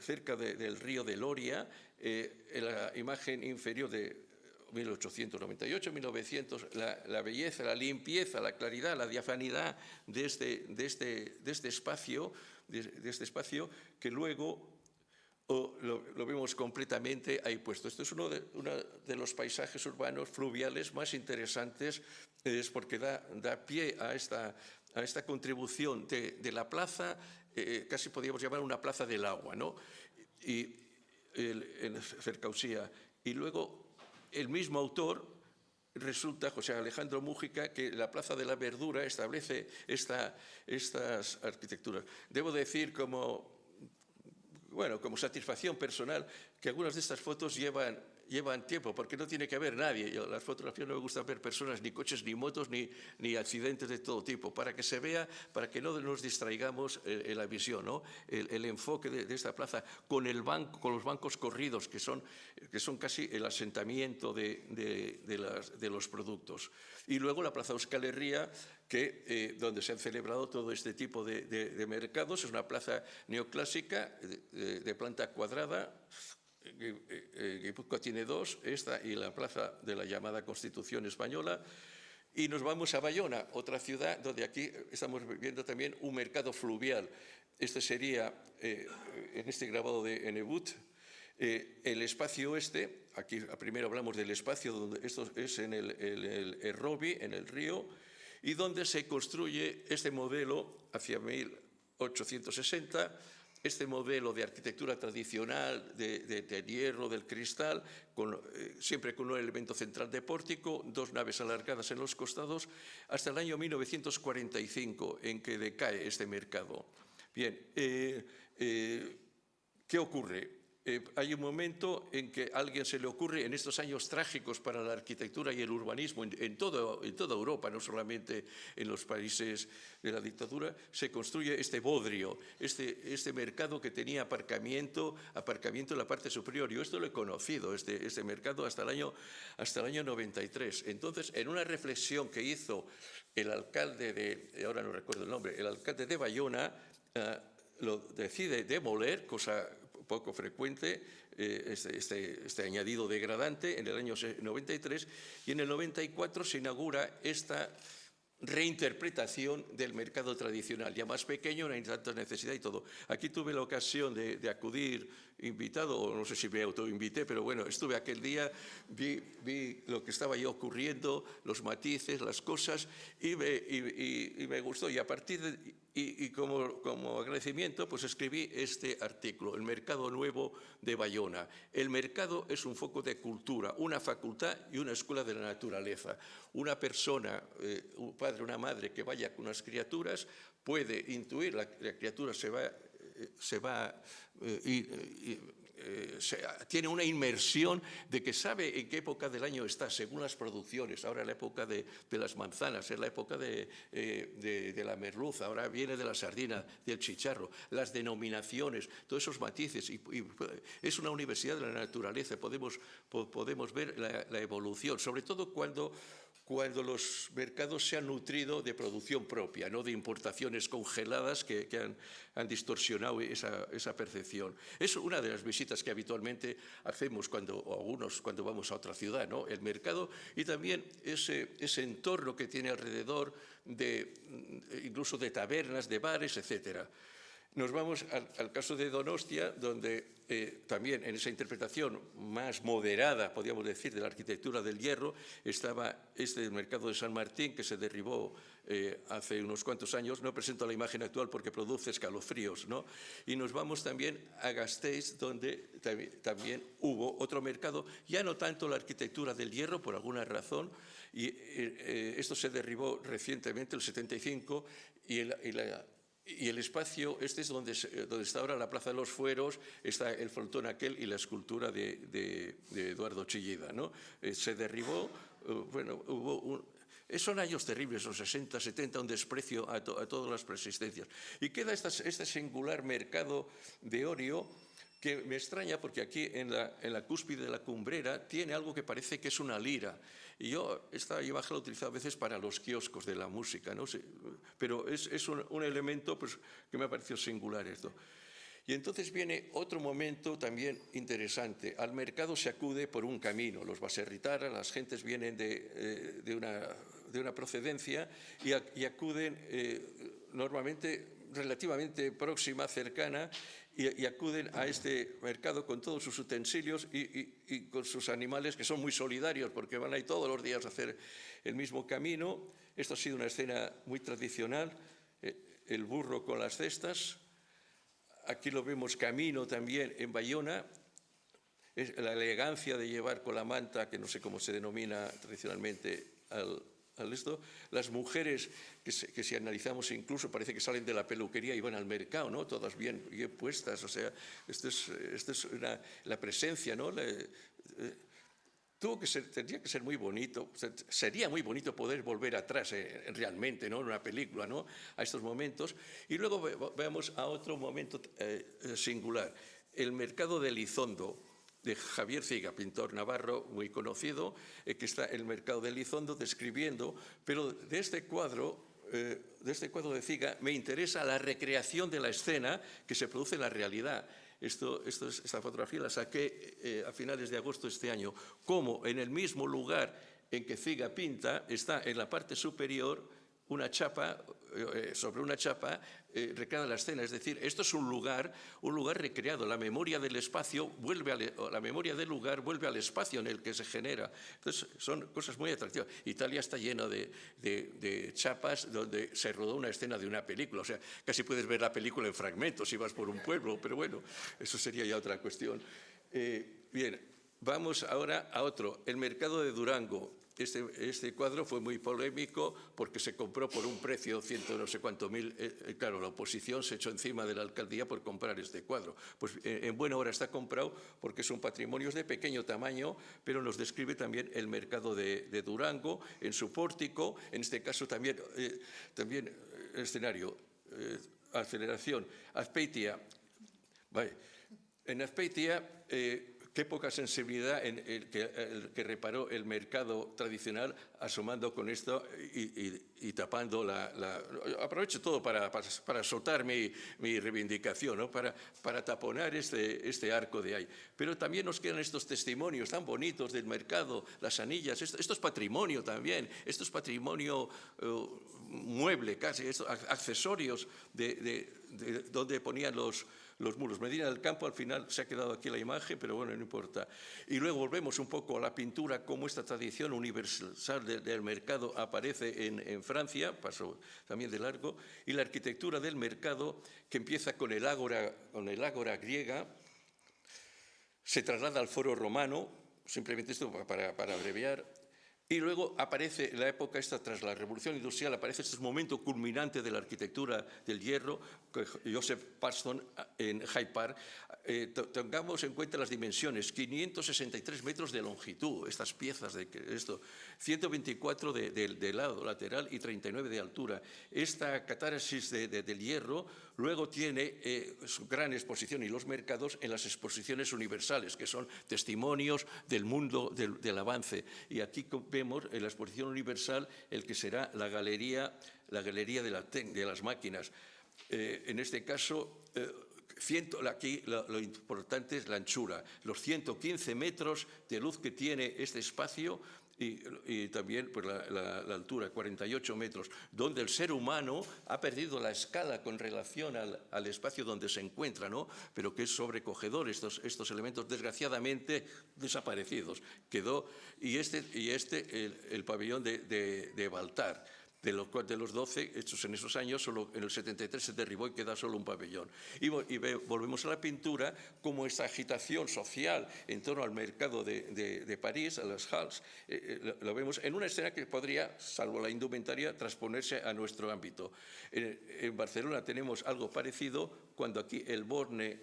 cerca del río de Loria, en la imagen inferior de 1898, 1900, la belleza, la limpieza, la claridad, la diafanidad de este espacio que luego lo vemos completamente ahí puesto. Esto es uno de los paisajes urbanos fluviales más interesantes, es porque da pie a esta contribución de la plaza, casi podríamos llamar una plaza del agua, ¿no?, y en Cercausía. Y luego el mismo autor resulta, José Alejandro Mújica, que la Plaza de la Verdura establece estas arquitecturas. Debo decir como satisfacción personal que algunas de estas fotos llevan tiempo, porque no tiene que haber nadie. Las fotografías no me gusta ver personas, ni coches, ni motos, ni accidentes de todo tipo, para que se vea, para que no nos distraigamos en la visión, ¿no? El enfoque de esta plaza con los bancos corridos, que son casi el asentamiento de los productos. Y luego la Plaza Euskal Herria, donde se han celebrado todo este tipo de mercados. Es una plaza neoclásica de planta cuadrada. Guipúzcoa tiene dos, esta y la plaza de la llamada Constitución Española. Y nos vamos a Bayona, otra ciudad donde aquí estamos viendo también un mercado fluvial. Este sería, en este grabado de Ennebut, el espacio aquí primero hablamos del espacio, donde esto es en el Errobi, en el río, y donde se construye este modelo hacia 1860, este modelo de arquitectura tradicional, del hierro, del cristal, siempre con un elemento central de pórtico, dos naves alargadas en los costados, hasta el año 1945, en que decae este mercado. Bien, ¿qué ocurre? Hay un momento en que a alguien se le ocurre, en estos años trágicos para la arquitectura y el urbanismo en toda Europa, no solamente en los países de la dictadura, se construye este bodrio, este mercado que tenía aparcamiento en la parte superior. Yo esto lo he conocido, este mercado, hasta el año 93. Entonces, en una reflexión que hizo el alcalde ahora no recuerdo el nombre, el alcalde de Bayona, lo decide demoler, cosa poco frecuente, este añadido degradante, en el año 93, y en el 94 se inaugura esta reinterpretación del mercado tradicional, ya más pequeño, no hay tanta necesidad y todo. Aquí tuve la ocasión de acudir invitado, o no sé si me autoinvité, pero bueno, estuve aquel día, vi lo que estaba ahí ocurriendo, los matices, las cosas, y me gustó. Y a partir de, como agradecimiento, pues escribí este artículo, El Mercado Nuevo de Bayona. El mercado es un foco de cultura, una facultad y una escuela de la naturaleza. Una persona, un padre, una madre que vaya con unas criaturas, puede intuir, la criatura se va tiene una inmersión de que sabe en qué época del año está, según las producciones. Ahora es la época de las manzanas, es la época de la merluza, ahora viene de la sardina, del chicharro, las denominaciones, todos esos matices. Y es una universidad de la naturaleza, podemos ver la evolución, sobre todo cuando los mercados se han nutrido de producción propia, no de importaciones congeladas que han distorsionado esa percepción. Es una de las visitas que habitualmente hacemos cuando vamos a otra ciudad, ¿no? El mercado y también ese entorno que tiene alrededor, incluso de tabernas, de bares, etcétera. Nos vamos al caso de Donostia, donde también en esa interpretación más moderada, podríamos decir, de la arquitectura del hierro, estaba este mercado de San Martín, que se derribó hace unos cuantos años. No presento la imagen actual porque produce escalofríos, ¿no? Y nos vamos también a Gasteiz, donde también hubo otro mercado, ya no tanto la arquitectura del hierro, por alguna razón, y esto se derribó recientemente, el 75, y el espacio, este es donde está ahora la Plaza de los Fueros, está el frontón aquel y la escultura de Eduardo Chillida, ¿no? Se derribó, son años terribles, los 60, 70, un desprecio a todas las persistencias. Y queda este singular mercado de Orio, que me extraña porque aquí en la cúspide de la cumbrera tiene algo que parece que es una lira. Y yo esta imagen la he utilizado a veces para los kioscos de la música, ¿no? Pero es un elemento pues, que me ha parecido singular esto. Y entonces viene otro momento también interesante. Al mercado se acude por un camino. Los baserritaras, las gentes vienen de una procedencia y acuden normalmente relativamente próxima, cercana, y acuden a este mercado con todos sus utensilios y con sus animales, que son muy solidarios porque van ahí todos los días a hacer el mismo camino. Esto ha sido una escena muy tradicional, el burro con las cestas. Aquí lo vemos camino también en Bayona, la elegancia de llevar con la manta, que no sé cómo se denomina tradicionalmente al esto. Las mujeres que si analizamos incluso parece que salen de la peluquería y van al mercado, ¿no? Todas bien puestas, o sea, esto es la presencia, ¿no? Tendría que ser muy bonito, sería muy bonito poder volver atrás realmente, ¿no? En una película, ¿no? A estos momentos. Y luego veamos a otro momento singular, el mercado de Elizondo, de Javier Ciga, pintor navarro muy conocido, que está en el mercado de Elizondo describiendo, pero de este cuadro de Ciga me interesa la recreación de la escena que se produce en la realidad. Esta fotografía la saqué a finales de agosto de este año, como en el mismo lugar en que Ciga pinta, está en la parte superior una chapa, sobre una chapa recreada la escena, es decir, esto es un lugar recreado, la memoria del espacio la memoria del lugar vuelve al espacio en el que se genera. Entonces son cosas muy atractivas. Italia está lleno de chapas donde se rodó una escena de una película, o sea, casi puedes ver la película en fragmentos si vas por un pueblo, pero bueno, eso sería ya otra cuestión. Bien, vamos ahora a otro, el mercado de Durango. Este cuadro fue muy polémico porque se compró por un precio, no sé cuánto mil. Claro, la oposición se echó encima de la alcaldía por comprar este cuadro. Pues en buena hora está comprado porque son patrimonios de pequeño tamaño, pero nos describe también el mercado de Durango en su pórtico, en este caso también escenario, aceleración, Azpeitia. Vale. En Azpeitia, qué poca sensibilidad en el que reparó el mercado tradicional asomando con esto y tapando aprovecho todo para soltar mi reivindicación, ¿no? para taponar este arco de ahí. Pero también nos quedan estos testimonios tan bonitos del mercado, las anillas, esto es patrimonio también, esto es patrimonio mueble casi, accesorios de donde ponían los muros. Medina del Campo, al final se ha quedado aquí la imagen, pero bueno, no importa. Y luego volvemos un poco a la pintura, cómo esta tradición universal del mercado aparece en Francia, pasó también de largo, y la arquitectura del mercado, que empieza con el ágora griega, se traslada al foro romano, simplemente esto para abreviar, Y luego aparece la época esta, tras la Revolución Industrial, aparece este momento culminante de la arquitectura del hierro, Joseph Parsons en Hyde Park. Tengamos en cuenta las dimensiones, 563 metros de longitud, estas piezas de esto, 124 de lado lateral y 39 de altura. Esta catáresis del hierro luego tiene su gran exposición y los mercados en las exposiciones universales, que son testimonios del mundo del avance. Y aquí vemos en la exposición universal el que será la galería de las máquinas. En este caso, aquí lo importante es la anchura, los 115 metros de luz que tiene este espacio y también pues, la altura, 48 metros, donde el ser humano ha perdido la escala con relación al espacio donde se encuentra, ¿no? Pero que es sobrecogedor, estos elementos desgraciadamente desaparecidos. Quedó, el pabellón de Baltar. De los 12 hechos en esos años, solo en el 73 se derribó y queda solo un pabellón. Y volvemos a la pintura, como esta agitación social en torno al mercado de París, a las Halles, lo vemos en una escena que podría, salvo la indumentaria, transponerse a nuestro ámbito. En Barcelona tenemos algo parecido cuando aquí el Born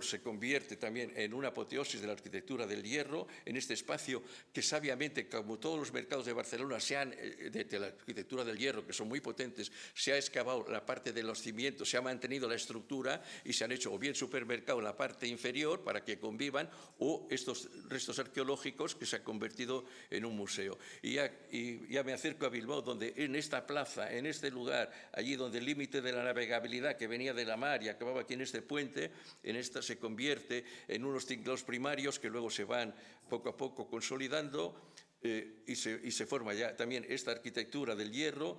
se convierte también en una apoteosis de la arquitectura del hierro, en este espacio que sabiamente, como todos los mercados de Barcelona de la arquitectura del hierro, que son muy potentes, se ha excavado la parte de los cimientos, se ha mantenido la estructura y se han hecho o bien supermercado en la parte inferior para que convivan, o estos restos arqueológicos que se han convertido en un museo. Y ya me acerco a Bilbao, donde en esta plaza, en este lugar, allí donde el límite de la navegabilidad que venía de la mar y acababa aquí en este puente, esta se convierte en unos tinglos primarios que luego se van poco a poco consolidando y se forma ya también esta arquitectura del hierro,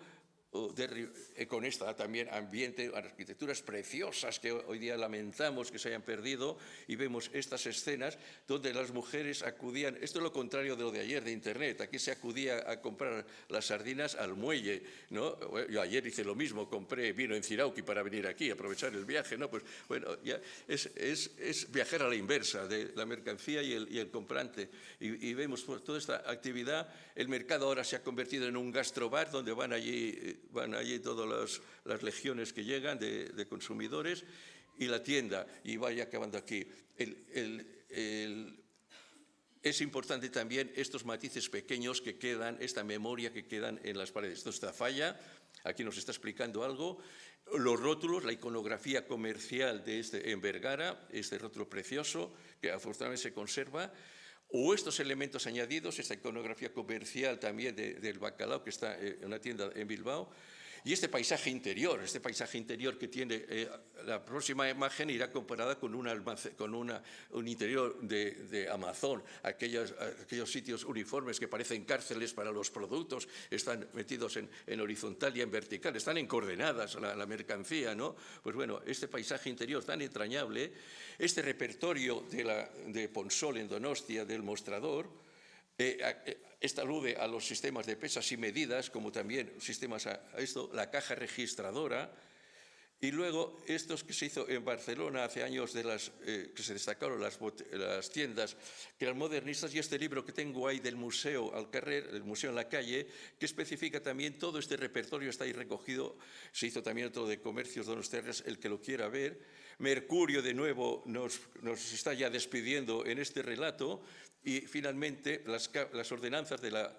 con esta también ambiente, arquitecturas preciosas que hoy día lamentamos que se hayan perdido, y vemos estas escenas donde las mujeres acudían, esto es lo contrario de lo de ayer de Internet, aquí se acudía a comprar las sardinas al muelle, ¿no? Yo ayer hice lo mismo, compré vino en Cirauqui para venir aquí, aprovechar el viaje, ¿no? Pues bueno, ya es viajar a la inversa de la mercancía y el comprante, y vemos pues, toda esta actividad. El mercado ahora se ha convertido en un gastrobar donde van allí todas las legiones que llegan de consumidores, y la tienda, y vaya acabando aquí. Es importante también estos matices pequeños que quedan, esta memoria que quedan en las paredes. Esto está falla, aquí nos está explicando algo. Los rótulos, la iconografía comercial en Vergara, este rótulo precioso que afortunadamente se conserva, o estos elementos añadidos, esta iconografía comercial también del bacalao que está en una tienda en Bilbao, y este paisaje interior que tiene, la próxima imagen irá comparada con un interior de Amazon, aquellos sitios uniformes que parecen cárceles para los productos, están metidos en horizontal y en vertical, están en coordenadas la mercancía, ¿no? Pues bueno, este paisaje interior tan entrañable, este repertorio de Ponsol en Donostia, del mostrador, esta alude a los sistemas de pesas y medidas, como también sistemas la caja registradora, y luego estos que se hizo en Barcelona hace años, que se destacaron las tiendas que eran modernistas, y este libro que tengo ahí del Museo al Carrer, el Museo en la Calle, que especifica también todo este repertorio, está ahí recogido. Se hizo también otro de Comercios Donostiarras, el que lo quiera ver. Mercurio de nuevo nos está ya despidiendo en este relato. Y finalmente las ordenanzas de la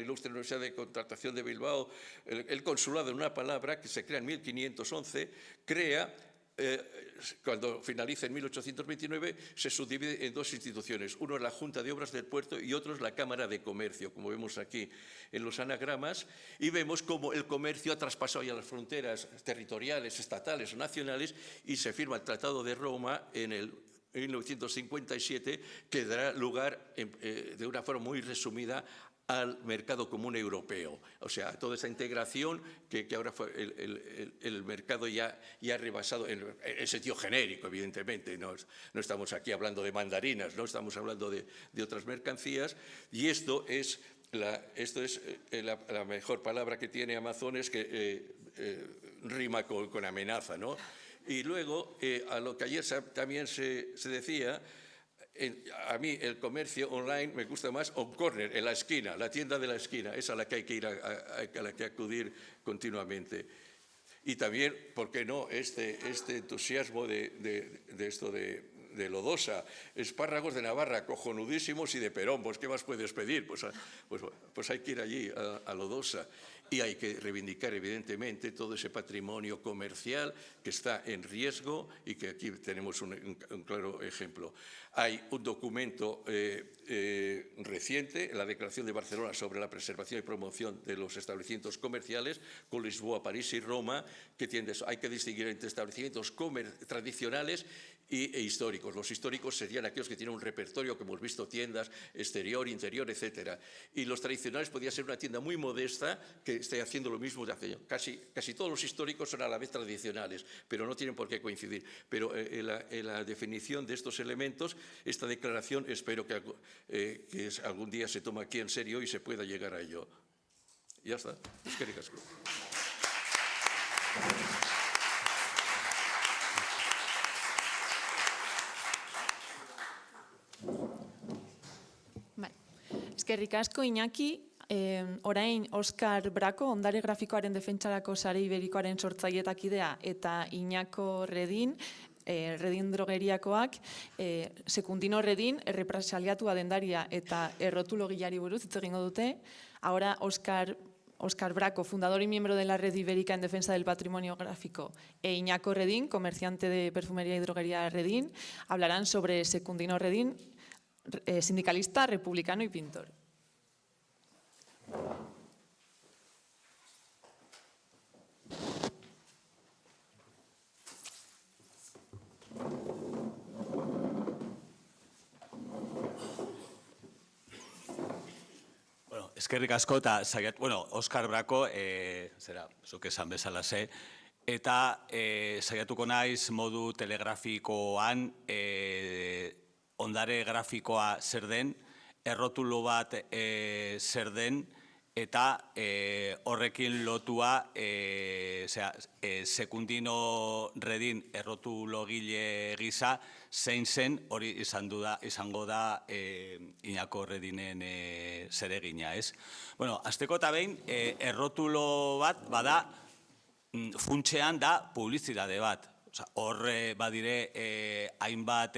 Ilustre Universidad de Contratación de Bilbao, el consulado, en una palabra, que se crea en 1511, cuando finaliza en 1829, se subdivide en dos instituciones. Uno es la Junta de Obras del Puerto y otro es la Cámara de Comercio, como vemos aquí en los anagramas, y vemos cómo el comercio ha traspasado ya las fronteras territoriales, estatales o nacionales, y se firma el Tratado de Roma en 1957, que dará lugar, de una forma muy resumida, al mercado común europeo. O sea, toda esa integración que ahora el mercado ya ha rebasado, en sentido genérico, evidentemente. No estamos aquí hablando de mandarinas, no estamos hablando de otras mercancías, y esto es la mejor palabra que tiene Amazones, que rima con amenaza, ¿no? Y luego, a lo que ayer también se decía, A mí el comercio online me gusta más on corner, en la esquina, la tienda de la esquina, es a la que hay que ir, a la que acudir continuamente. Y también, ¿por qué no?, este entusiasmo de esto de Lodosa, espárragos de Navarra, cojonudísimos, y de Perón, pues ¿qué más puedes pedir? Pues hay que ir allí, a Lodosa. Y hay que reivindicar, evidentemente, todo ese patrimonio comercial que está en riesgo y que aquí tenemos un claro ejemplo. Hay un documento reciente, la Declaración de Barcelona sobre la preservación y promoción de los establecimientos comerciales, con Lisboa, París y Roma, que tiene eso. Hay que distinguir entre establecimientos tradicionales e históricos. Los históricos serían aquellos que tienen un repertorio, que hemos visto, tiendas, exterior, interior, etcétera. Y los tradicionales podría ser una tienda muy modesta que esté haciendo lo mismo de hace años. Casi todos los históricos son a la vez tradicionales, pero no tienen por qué coincidir. Pero en la definición de estos elementos, esta declaración espero que algún día se tome aquí en serio y se pueda llegar a ello. Ya está. Eskerrik asko. Eskerrik asko, Iñaki. Orain, Oskar Brako, ondare grafikoaren defentsarako sare iberikoaren sortzaileetako kidea, eta Iñako Redin, Redin drogeriakoak, Sekundino Redin, errepresaliatua dendaria eta errotulogilari buruz hitz egingo dute. Ahora, Oskar Brako, fundador y miembro de la Red Ibérica en Defensa del Patrimonio Gráfico, e Iñako Redin, comerciante de perfumería y droguería Redin, hablarán sobre Sekundino Redin, sindicalista, republicano y pintor. Eskerrik asko eta Oskar Brako, zuk esan bezalaxe, eta saiatuko naiz modu telegrafikoan ondare grafikoa zer den, errotulo bat zer den, eta horrekin lotua Sekundino Redin errotulogile gisa zein zen hori izango da Iñako Redinen zeregina, ez? Hasteko eta behin, errotulo bat bada funtsean da publizitate bat. Hor badire hainbat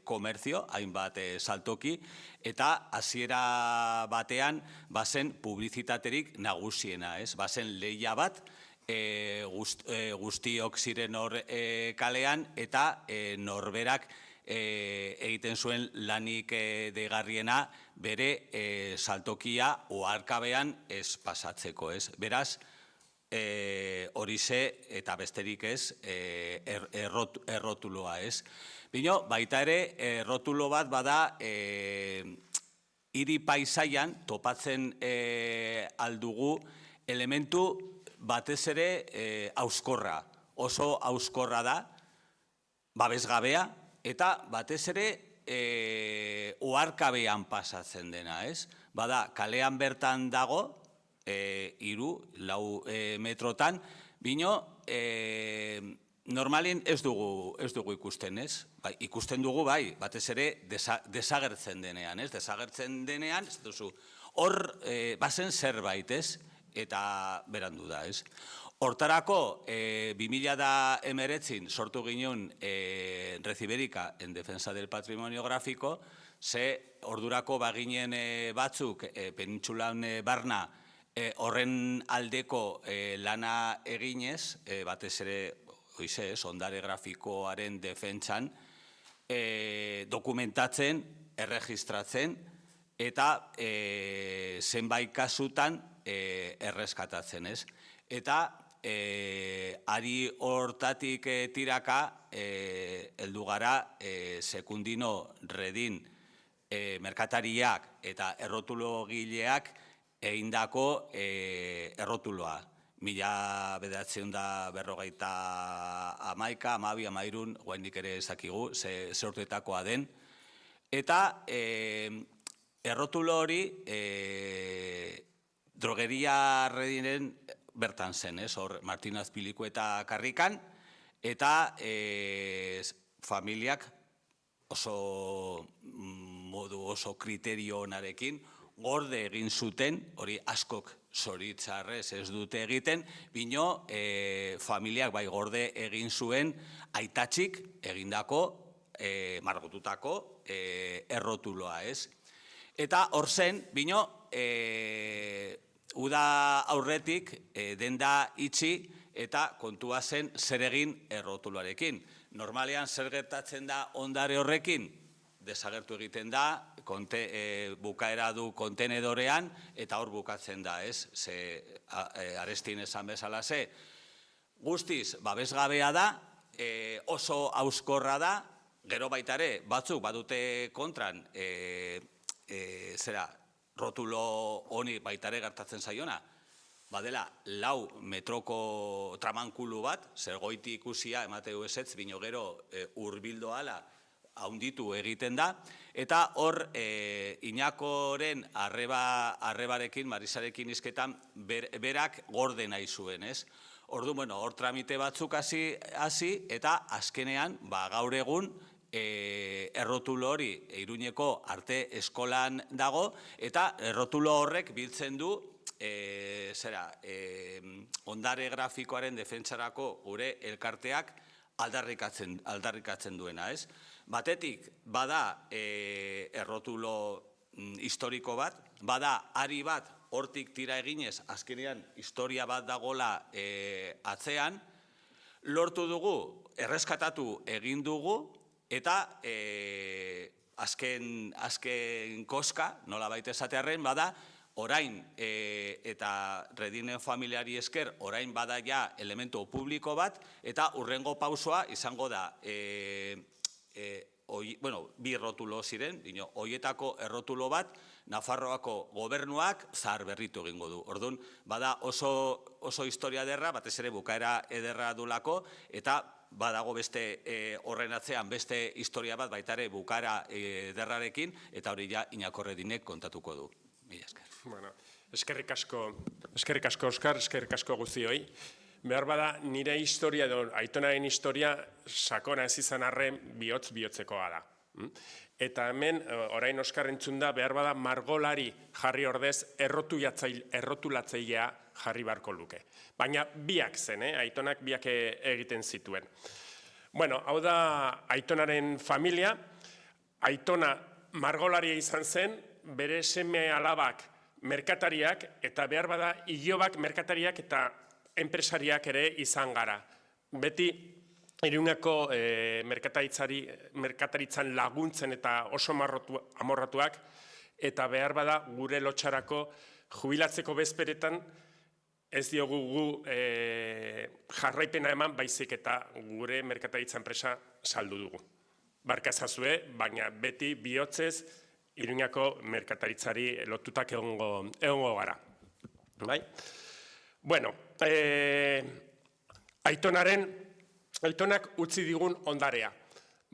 komerzio, hainbat saltoki, eta hasiera batean bazen publizitaterik nagusiena, ez? Bazen lehia bat, guztiok ziren hor kalean, eta norberak egiten zuen lanik deigarriena bere saltokia oharkabean ez pasatzeko, ez? Beraz, horixe eta besterik ez errotuloa, ez? Bino, baita ere, errotulo bat bada hiri paisaian topatzen aldugu elementu batez ere auskorra. Oso auskorra da, babesgabea, eta batez ere oharkabean pasatzen dena, ez? Bada, kalean bertan dago, 3-4 metrotan, bino, normalin ez dugu ikusten, ez? Ikusten dugu, bai, batez ere desagertzen denean, ez? Desagertzen denean, ez duzu, hor bazen zerbait, ez? Eta berandu da, ez? Hortarako, 2019 sortu ginen Red Ibérica en Defensa del Patrimonio Gráfico, ze ordurako baginen batzuk penintsulan barna horren aldeko lana eginez, batez ere, ondare grafikoaren defentsan, dokumentatzen, erregistratzen, eta zenbait kasutan erreskatatzen, ez? Eta ari hortatik tiraka heldu gara Sekundino Redin merkatariak eta errotulogileak egindako errotuloa. 1941, guaindik ere ezakigu, ze urtetakoa den. Eta errotulo hori drogeria Redinen bertan zen, hor Martin Azpilicueta karrikan, eta familiak oso modu oso kriterio onarekin, gorde egin zuten, hori askok zoritzarrez ez dute egiten, bino familiak bai gorde egin zuen aitatxik egindako, margotutako errotuloa, ez? Eta hor zen, bino, uda aurretik denda itxi eta kontua zen zer egin errotuloarekin. Normalean zer gertatzen da ondare horrekin, desagertu egiten da, bukaera du kontenedorean, eta hor bukatzen da, ez? Arestin esan bezala ze, guztiz babesgabea da, oso hauskorra da, gero baitare, batzuk badute kontran, rotulo honi baitare gertatzen zaiona, badela 4 metroko tramankulu bat, zer goiti ikusia emateu ezetz, bino gero hurbildo ala haunditu egiten da, eta hor Iñakoren arrebarekin, Marisarekin izketan, berak gorde nahi zuen, ez? Ordu, hor tramite batzuk hasi, eta azkenean, gaur egun, errotulo hori Iruñeko arte eskolan dago, eta errotulo horrek biltzen du ondare grafikoaren defentsarako gure elkarteak aldarrikatzen duena, ez? Batetik, bada errotulo historiko bat, bada ari bat hortik tira eginez, azkenean historia bat dagola atzean, lortu dugu, erreskatatu egin dugu, eta azken koska, nola baita esatearren, bada, orain, eta Redinen familiari esker, orain bada ja elementu publiko bat, eta urrengo pausoa izango da, bi errotulo ziren, horietako errotulo bat, Nafarroako gobernuak zahar berritu egingo du. Orduan, bada oso historia ederra, batez ere bukaera ederra dulako, eta badago beste horren atzean beste historia bat baitare bukaera ederrarekin, eta hori ja Iñako Redinek kontatuko du. Mila esker. Bueno, eskerrik asko Oskar, eskerrik asko guztioi. Behar bada nire historia edo Aitonaren historia sakona ez izan arren bihotz-bihotzekoa da. Eta hemen, orain Oskar entzun da, behar bada margolari jarri ordez errotulatzailea jarri barko luke. Baina biak zen, Aitonak biak egiten zituen. Bueno, hau da Aitonaren familia. Aitona margolaria izan zen, bere seme alabak merkatariak, eta behar bada ilobak merkatariak eta enpresariak ere izan gara. Beti Iruñako merkataritzan laguntzen eta oso amorratuak, eta behar bada gure lotxarako jubilatzeko bezperetan ez diogu gu jarraipena eman, baizik eta gure merkataritza enpresa saldu dugu. Barkazazue, baina beti bihotzez Iruñako merkataritzari lotutak egongo gara. Bueno, Aitonak utzi digun ondarea.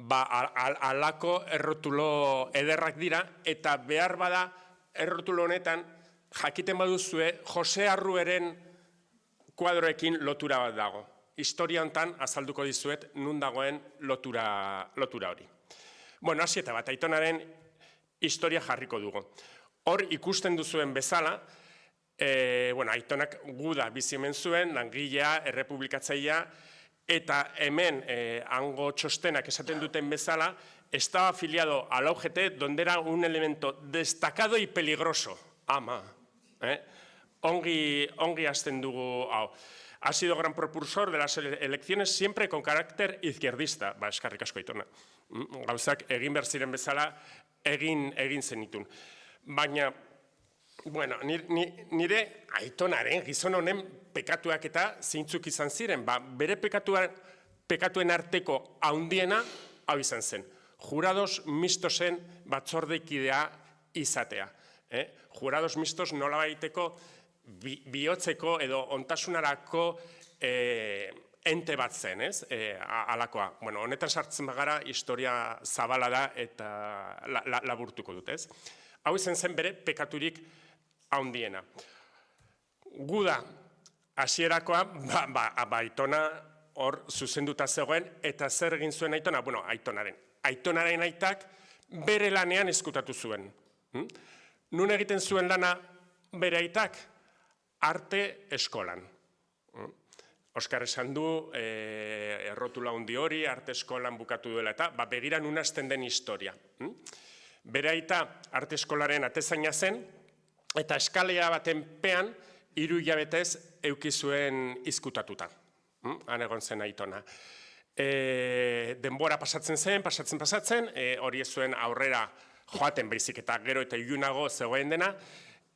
Alako errotulo ederrak dira, eta behar bada errotulo honetan jakiten baduzue Jose Arrueren kuadroekin lotura bat dago. Historia honetan azalduko dizuet nun dagoen lotura hori. Bueno, hasi eta bat, Aitonaren historia jarriko dugu. Hor ikusten duzuen bezala, Aitonak guda bizi hemen zuen, langilea, errepublikatzailea, eta hemen hango txostenak esaten duten bezala, estaba afiliado a la UGT, donde era un elemento destacado y peligroso. Ama. Ongi hasten dugu hau. Ha sido gran propulsor de las elecciones siempre con carácter izquierdista. Eskarrik asko Aitona. Gauzak egin behar ziren bezala egin zenitun. Baina, bueno, nire Aitonaren, gizon honen pekatuak eta zeintzuk izan ziren. Bere pekatuen arteko handiena hau izan zen. Jurados mistosen batzordekidea izatea. Jurados mistos nola baiteko bihotzeko edo ontasunarako ente bat zen, ez? Alakoa. Bueno, honetan sartzen bagara historia zabala da eta laburtuko dut, ez? Hau izan zen bere pekaturik handiena. Guda hasierakoa, Aitona hor zuzenduta zegoen, eta zer egin zuen Aitona? Bueno, Aitonaren Aitonaren aitak bere lanean ezkutatu zuen. Nun egiten zuen lana bere aitak? Arte eskolan. Oskar esan du, errotula handi hori, arte eskolan bukatu duela, eta begira nun hasten den historia. Bere aita arte eskolaren atezaina zen, eta eskalea baten pean, 3 hilabetez eduki zuen izkutatuta. Han egon zen Aitona. Denbora pasatzen zen, pasatzen, hori ez zuen aurrera joaten baizik, eta gero eta ilunago zegoen dena,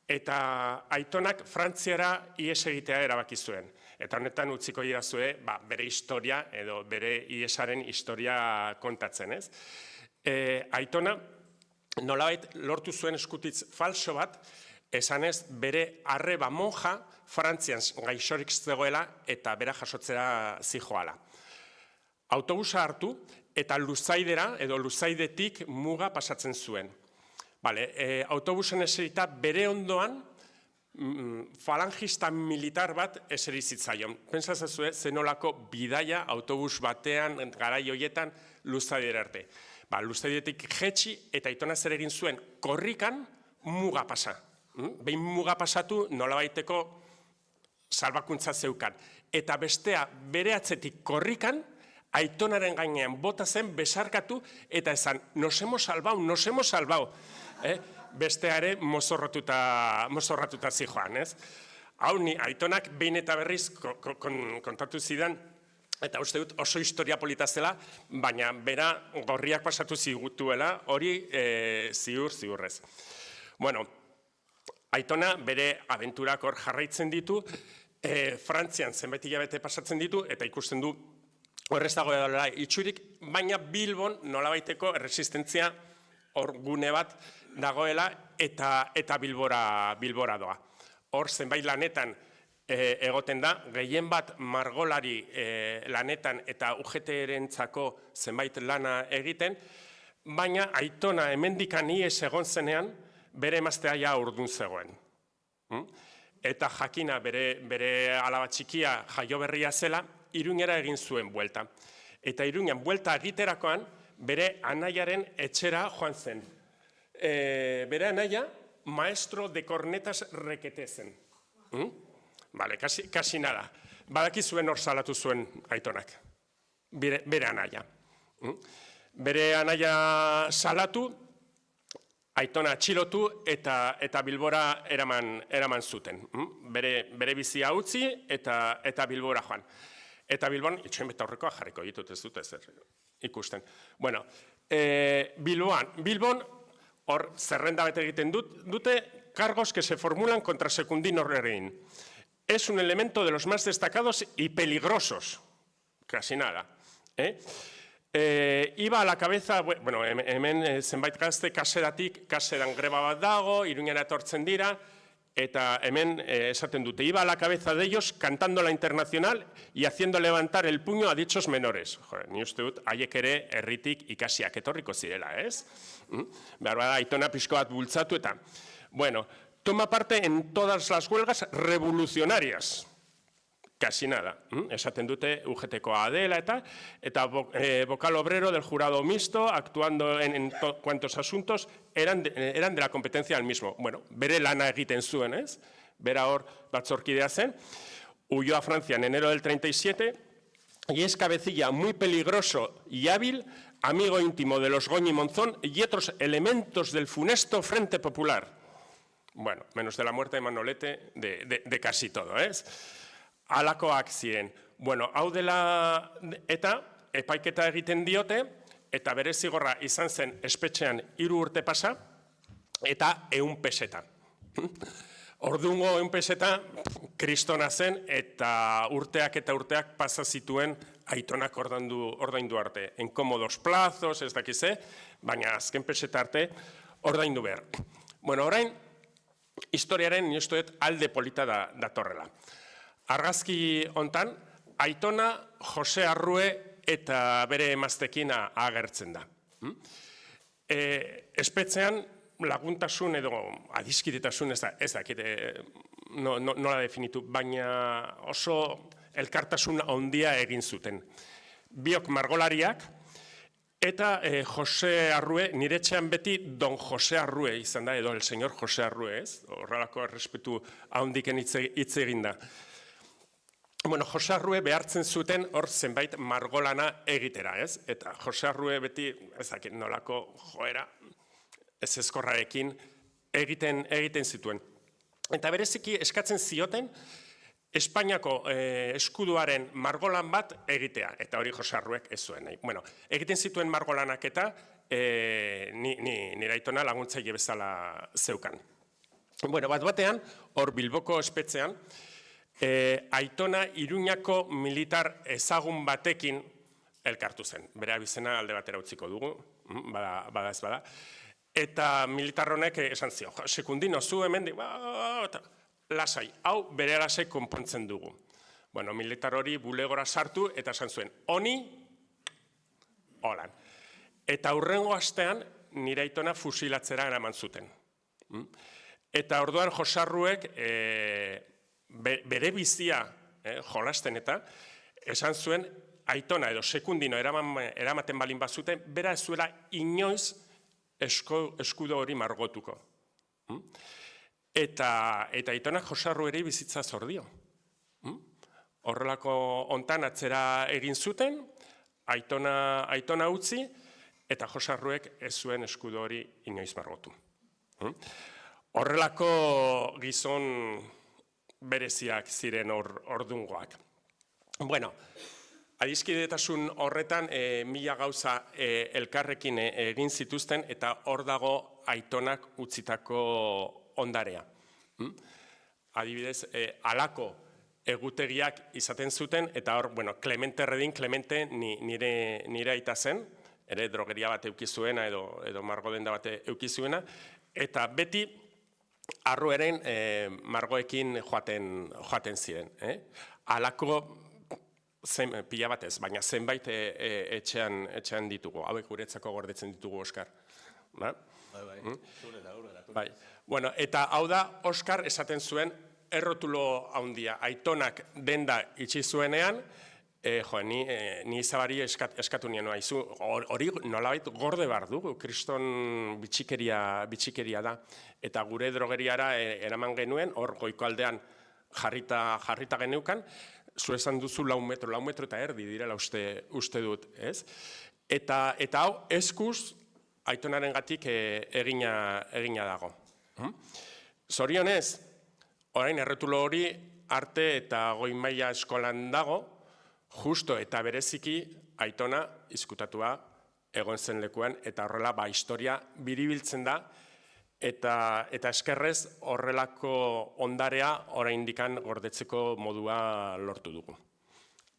eta Aitonak Frantziara ihes egitea erabaki zuen. Eta honetan utziko didazue bere historia edo bere ihesaren historia kontatzen, ez? Aitona nolabait lortu zuen eskutitz falso bat, esanez bere arreba monja Frantzian gaixorik zegoela eta bera jasotzera zijoala. Autobusa hartu eta Luzaidera edo Luzaidetik muga pasatzen zuen. Autobusen eserita bere ondoan falangista militar bat eseri zitzaion. Pentsazazue zenolako bidaia autobus batean garai hoietan Luzaidera arte. Luzaidetik jetxi eta Aitona zer egin zuen korrikan muga pasa. Behin muga pasatu nolabaiteko salbakuntza zeukan. Eta bestea bere atzetik korrikan Aitonaren gainean bota zen besarkatu eta esan, nos hemos salvau. Bestea ere mozorratuta zijoan, ez? Hau ni Aitonak behin eta berriz kontatu zidan, eta uste dut oso historia polita zela, baina bera gorriak pasatu zigutuela, hori ziurrez. Bueno, Aitona bere abenturak hor jarraitzen ditu, Frantzian zenbait hilabete pasatzen ditu, eta ikusten du horrez dagoela itxurik, baina Bilbon nolabaiteko erresistentzia hor gune bat dagoela eta Bilbora doa. Hor zenbait lanetan egoten da, gehien bat margolari lanetan eta UGT-rentzako zenbait lana egiten, baina Aitona hemendikan ihes egon zenean bere emaztea ja urdun zegoen. Eta jakina bere alaba txikia jaioberria zela, Iruñera egin zuen buelta. Eta Iruñan buelta egiterakoan bere anaiaren etxera joan zen. Bere anaia maestro de cornetas Requete zen. Kasi nada. Badaki zuen hor salatu zuen Aitonak. Bere anaia. Bere anaia salatu, Aitona atxilotu eta Bilbora eraman zuten. Bere bizia utzi eta Bilbora joan. Eta Bilbon, itxoen beta horrekoa jarriko ditut, ez dut ezer ikusten. Bueno, Bilbon, hor zerrenda bete egiten dute, cargos que se formulan contra Secundino Orlerín. Es un elemento de los más destacados y peligrosos. Casi nada. Iba a la cabeza, bueno, hemen zenbait gazte kasedan greba bat dago, Iruñera etortzen dira, eta hemen esaten dute, iba a la cabeza de ellos cantando la internacional y haciendo levantar el puño a dichos menores. Joder, ni uste dut, haiek ere herritik ikasiak etorriko zirela, ez? Behar bada, Aitona pixko bat bultzatu eta, bueno, toma parte en todas las huelgas revolucionarias. Casi nada. Esaten dute UGT-koa dela eta vocal obrero del jurado mixto, actuando en cuantos asuntos, eran de la competencia del mismo. Bueno, bere lana egiten zuen, ez? Bera hor batzorkidea zen. Huyó a Francia en enero del 37 y es cabecilla muy peligroso y hábil, amigo íntimo de los Goñi Monzón y otros elementos del funesto Frente Popular. Bueno, menos de la muerte de Manolete, de casi todo, ez? Alakoak ziren. Bueno, hau dela eta epaiketa egiten diote, eta bere zigorra izan zen espetxean 3 urte pasa, eta 100 peseta. Ordungo 100 peseta kristona zen, eta urteak pasa zituen Aitonak ordaindu arte. En komodos plazos, ez dakize, baina azken peseta arte ordaindu behar. Bueno, orain, historiaren niostuet alde polita datorrela. Argazki hontan, Aitona, Jose Arrue eta bere emaztekin agertzen da. Espetzean laguntasun edo adiskidetasun ez dakit nola definitu, baina oso elkartasun handia egin zuten. Biok margolariak Eta Jose Arrue, nire etxean beti Don Jose Arrue izan da, edo el señor Jose Arrue, ez? Horrelako errespetu handiken hitz egin da. Bueno, Jose Arrue behartzen zuten hor zenbait margolana egitera, ez? Eta Jose Arrue beti, ezakit nolako joera, ez ezkorrarekin egiten zituen. Eta bereziki eskatzen zioten, Espainiako eskuduaren margolan bat egitea, eta hori Jose Arruek ez zuen nahi. Bueno, egiten zituen margolanak eta nire aitona laguntzaile bezala zeukan. Bueno, batean, hor Bilboko espetxean, aitona Iruñako militar ezagun batekin elkartu zen. Bere abizena alde batera utziko dugu, bada ez bada. Eta militar honek esan zio, sekundino zu hemendik, lasai, hau bere lasai konpontzen dugu. Bueno, militar hori bulegora sartu eta esan zuen, honi, holan. Eta hurrengo astean nire aitona fusilatzera eraman zuten. Eta orduan Jose Arruek bere bizia jolasten eta esan zuen aitona edo sekundino eramaten balin bazuten, bera ez zuela inoiz eskudo hori margotuko. Eta aitonak Jose Arrueri bizitza zor dio. Horrelako hontan atzera egin zuten, aitona utzi, eta Jose Arruek ez zuen eskudo hori inoiz margotu. Horrelako gizon bereziak ziren ordungoak. Bueno, adiskidetasun horretan mila gauza elkarrekin egin zituzten, eta hor dago aitonak utzitako ondarea. Adibidez, halako egutegiak izaten zuten, eta hor, bueno, Clemente Redin, Clemente nire aita zen, ere drogeria bat eukizuena edo margodenda bat eukizuena, eta beti Arrueren margoekin joaten ziren. Halako pila batez, baina zenbait etxean ditugu, hauek guretzako gordetzen ditugu, Oskar. Bai. Bueno, eta hau da, Oskar esaten zuen errotulo handia. Aitonak denda itxi zuenean, ni izabari eskatu nien haizu, hori nolabait gorde behar dugu, kriston bitxikeria da. Eta gure drogeriara eraman genuen, hor goiko aldean jarrita geneukan, zu esan duzu 4 metro eta erdi direla uste dut, ez? Eta hau eskuz aitonaren gatik egina dago. Zorionez, orain erretulo hori arte eta goi maila eskolan dago, justo eta bereziki aitona izkutatua egon zen lekuan, eta horrela historia biribiltzen da, eta eskerrez horrelako ondarea oraindikan gordetzeko modua lortu dugu.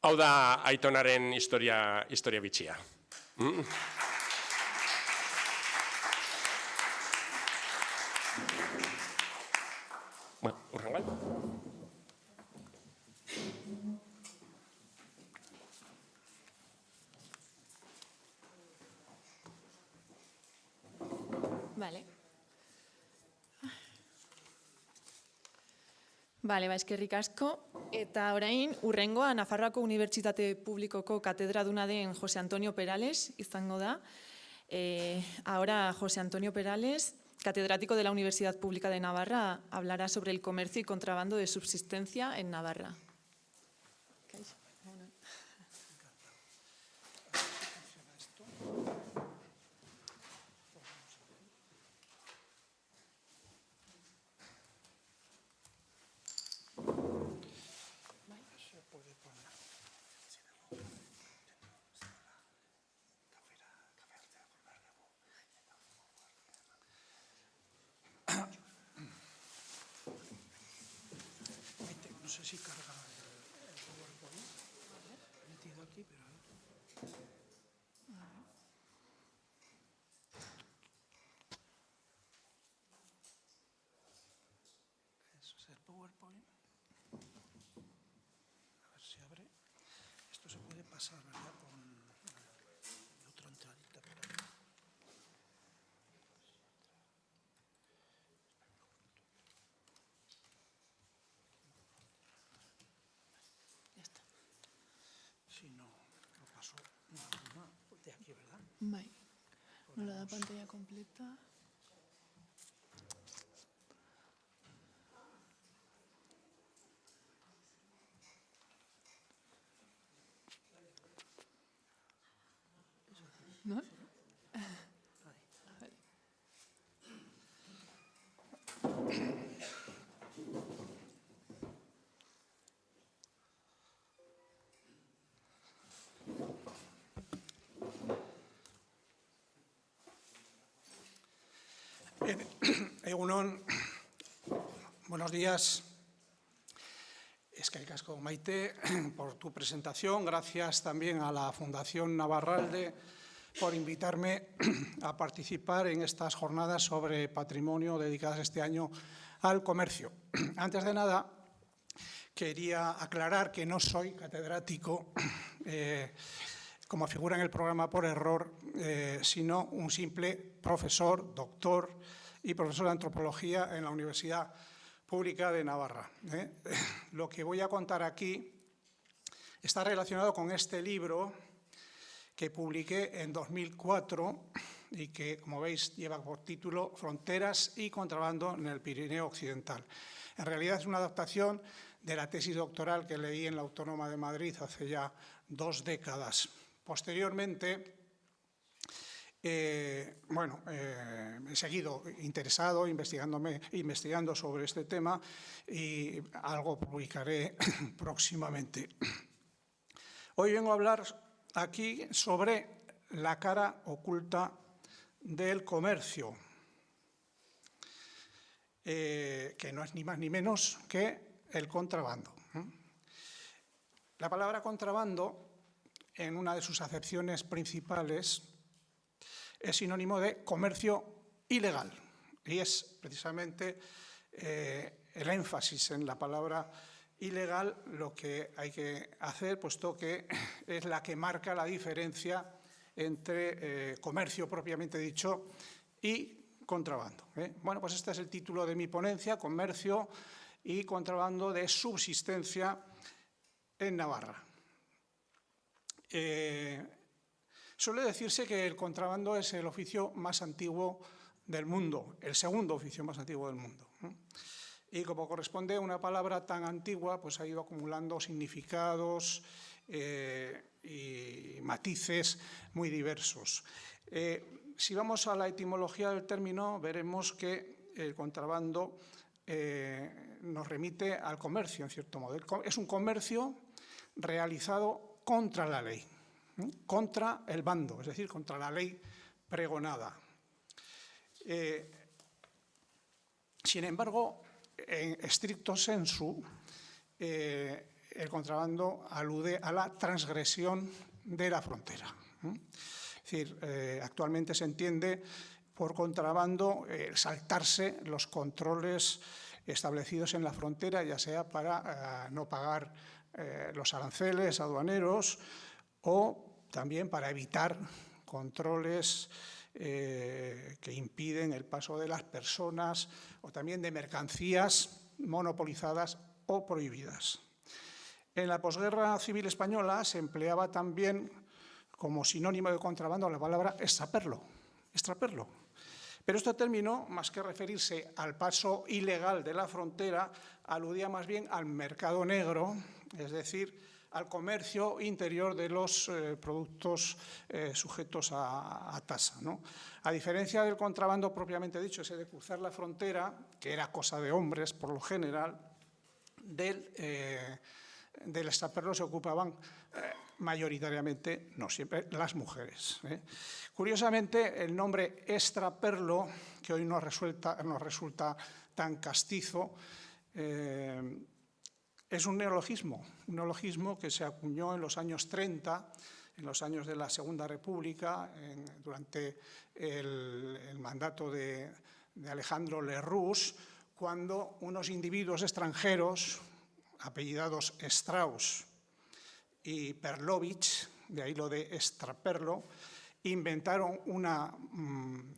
Hau da aitonaren historia bitxia. Urrengal. Bale, eskerrik asko. Eta orain, urrengoa Nafarroako Unibertsitate Publikoko katedraduna den Jose Antonio Perales izango da. Ahora José Antonio Perales, catedrático de la Universidad Pública de Navarra, hablará sobre el comercio y contrabando de subsistencia en Navarra. No sé si carga el PowerPoint. He metido aquí, pero... Eso es el PowerPoint. A ver si abre. Esto se puede pasar, ¿verdad? Con otra entradita por aquí. Si no lo paso, no. De aquí, ¿verdad? Bai. Nola da pantalla completa? ¿No? Bien, Egunon, buenos días. Eskerrik asko, Maite, por tu presentación. Gracias también a la Fundación Navarralde por invitarme a participar en estas jornadas sobre patrimonio dedicadas este año al comercio. Antes de nada, quería aclarar que no soy catedrático, como figura en el programa por error, sino un simple profesor, doctor y profesor de antropología en la Universidad Pública de Navarra. Lo que voy a contar aquí está relacionado con este libro que publiqué en 2004 y que, como veis, lleva por título Fronteras y contrabando en el Pirineo Occidental. En realidad es una adaptación de la tesis doctoral que leí en la Autónoma de Madrid hace ya 2 décadas. Posteriormente, he seguido interesado, investigando sobre este tema y algo publicaré próximamente. Hoy vengo a hablar aquí sobre la cara oculta del comercio, que no es ni más ni menos que el contrabando. La palabra contrabando, en una de sus acepciones principales, es sinónimo de comercio ilegal. Y es precisamente el énfasis en la palabra ilegal lo que hay que hacer, puesto que es la que marca la diferencia entre comercio propiamente dicho y contrabando. Bueno, pues este es el título de mi ponencia, Comercio y contrabando de subsistencia en Navarra. Suele decirse que el contrabando es el oficio más antiguo del mundo, el segundo oficio más antiguo del mundo. Y como corresponde a una palabra tan antigua, pues ha ido acumulando significados y matices muy diversos. Si vamos a la etimología del término, veremos que el contrabando nos remite al comercio, en cierto modo. Es un comercio realizado contra la ley, contra el bando, es decir, contra la ley pregonada. Sin embargo, en estricto sensu, el contrabando alude a la transgresión de la frontera. Es decir, actualmente se entiende por contrabando saltarse los controles establecidos en la frontera, ya sea para no pagar los aranceles aduaneros o también para evitar controles que impiden el paso de las personas o también de mercancías monopolizadas o prohibidas. En la posguerra civil española se empleaba también como sinónimo de contrabando la palabra extraperlo. Pero este término, más que referirse al paso ilegal de la frontera, aludía más bien al mercado negro, es decir, al comercio interior de los productos sujetos a tasa, ¿no? A diferencia del contrabando propiamente dicho, ese de cruzar la frontera, que era cosa de hombres por lo general, del extraperlo se ocupaban mayoritariamente, no siempre, las mujeres. Curiosamente, el nombre extraperlo, que hoy nos resulta tan castizo, es un neologismo que se acuñó en los años 30, en los años de la Segunda República, durante el mandato de Alejandro Lerroux, cuando unos individuos extranjeros, apellidados Strauss y Perlovich, de ahí lo de extraperlo, inventaron una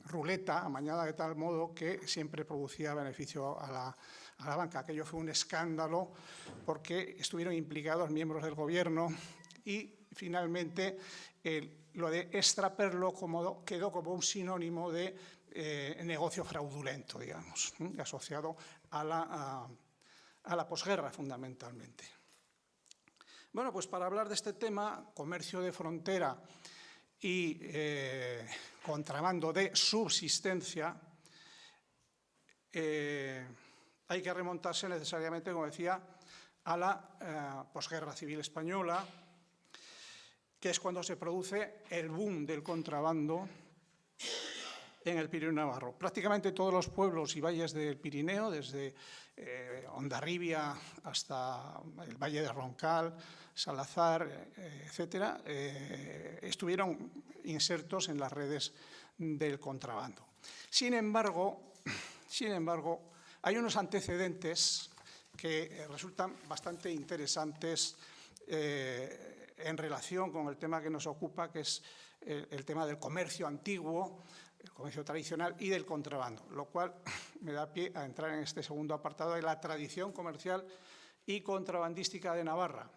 ruleta amañada de tal modo que siempre producía beneficio a la banca. Aquello fue un escándalo porque estuvieron implicados miembros del gobierno y finalmente lo de extraperlo quedó como un sinónimo de negocio fraudulento, digamos, asociado a la posguerra fundamentalmente. Bueno, pues para hablar de este tema, comercio de frontera y contrabando de subsistencia, hay que remontarse necesariamente, como decía, a la posguerra civil española, que es cuando se produce el boom del contrabando en el Pirineo navarro. Prácticamente todos los pueblos y valles del Pirineo, desde Hondarribia hasta el Valle de Roncal, Salazar, etcétera, estuvieron insertos en las redes del contrabando. Sin embargo, hay unos antecedentes que resultan bastante interesantes en relación con el tema que nos ocupa, que es el tema del comercio antiguo, el comercio tradicional y del contrabando, lo cual me da pie a entrar en este segundo apartado de la tradición comercial y contrabandística de Navarra.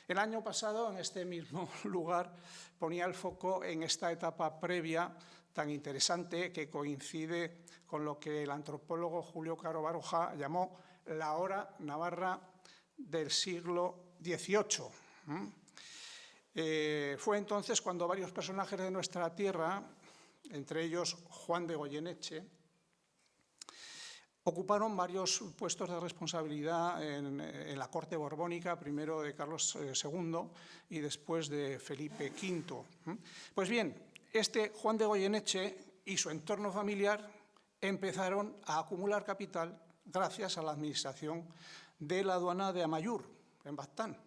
El año pasado, en este mismo lugar, ponía el foco en esta etapa previa tan interesante que coincide con lo que el antropólogo Julio Caro Baroja llamó la hora navarra del siglo XVIII. Fue entonces cuando varios personajes de nuestra tierra, entre ellos Juan de Goyeneche, ocuparon varios puestos de responsabilidad en la corte borbónica, primero de Carlos II y después de Felipe V. Pues bien, este Juan de Goyeneche y su entorno familiar empezaron a acumular capital gracias a la administración de la aduana de Amaiur, en Baztán,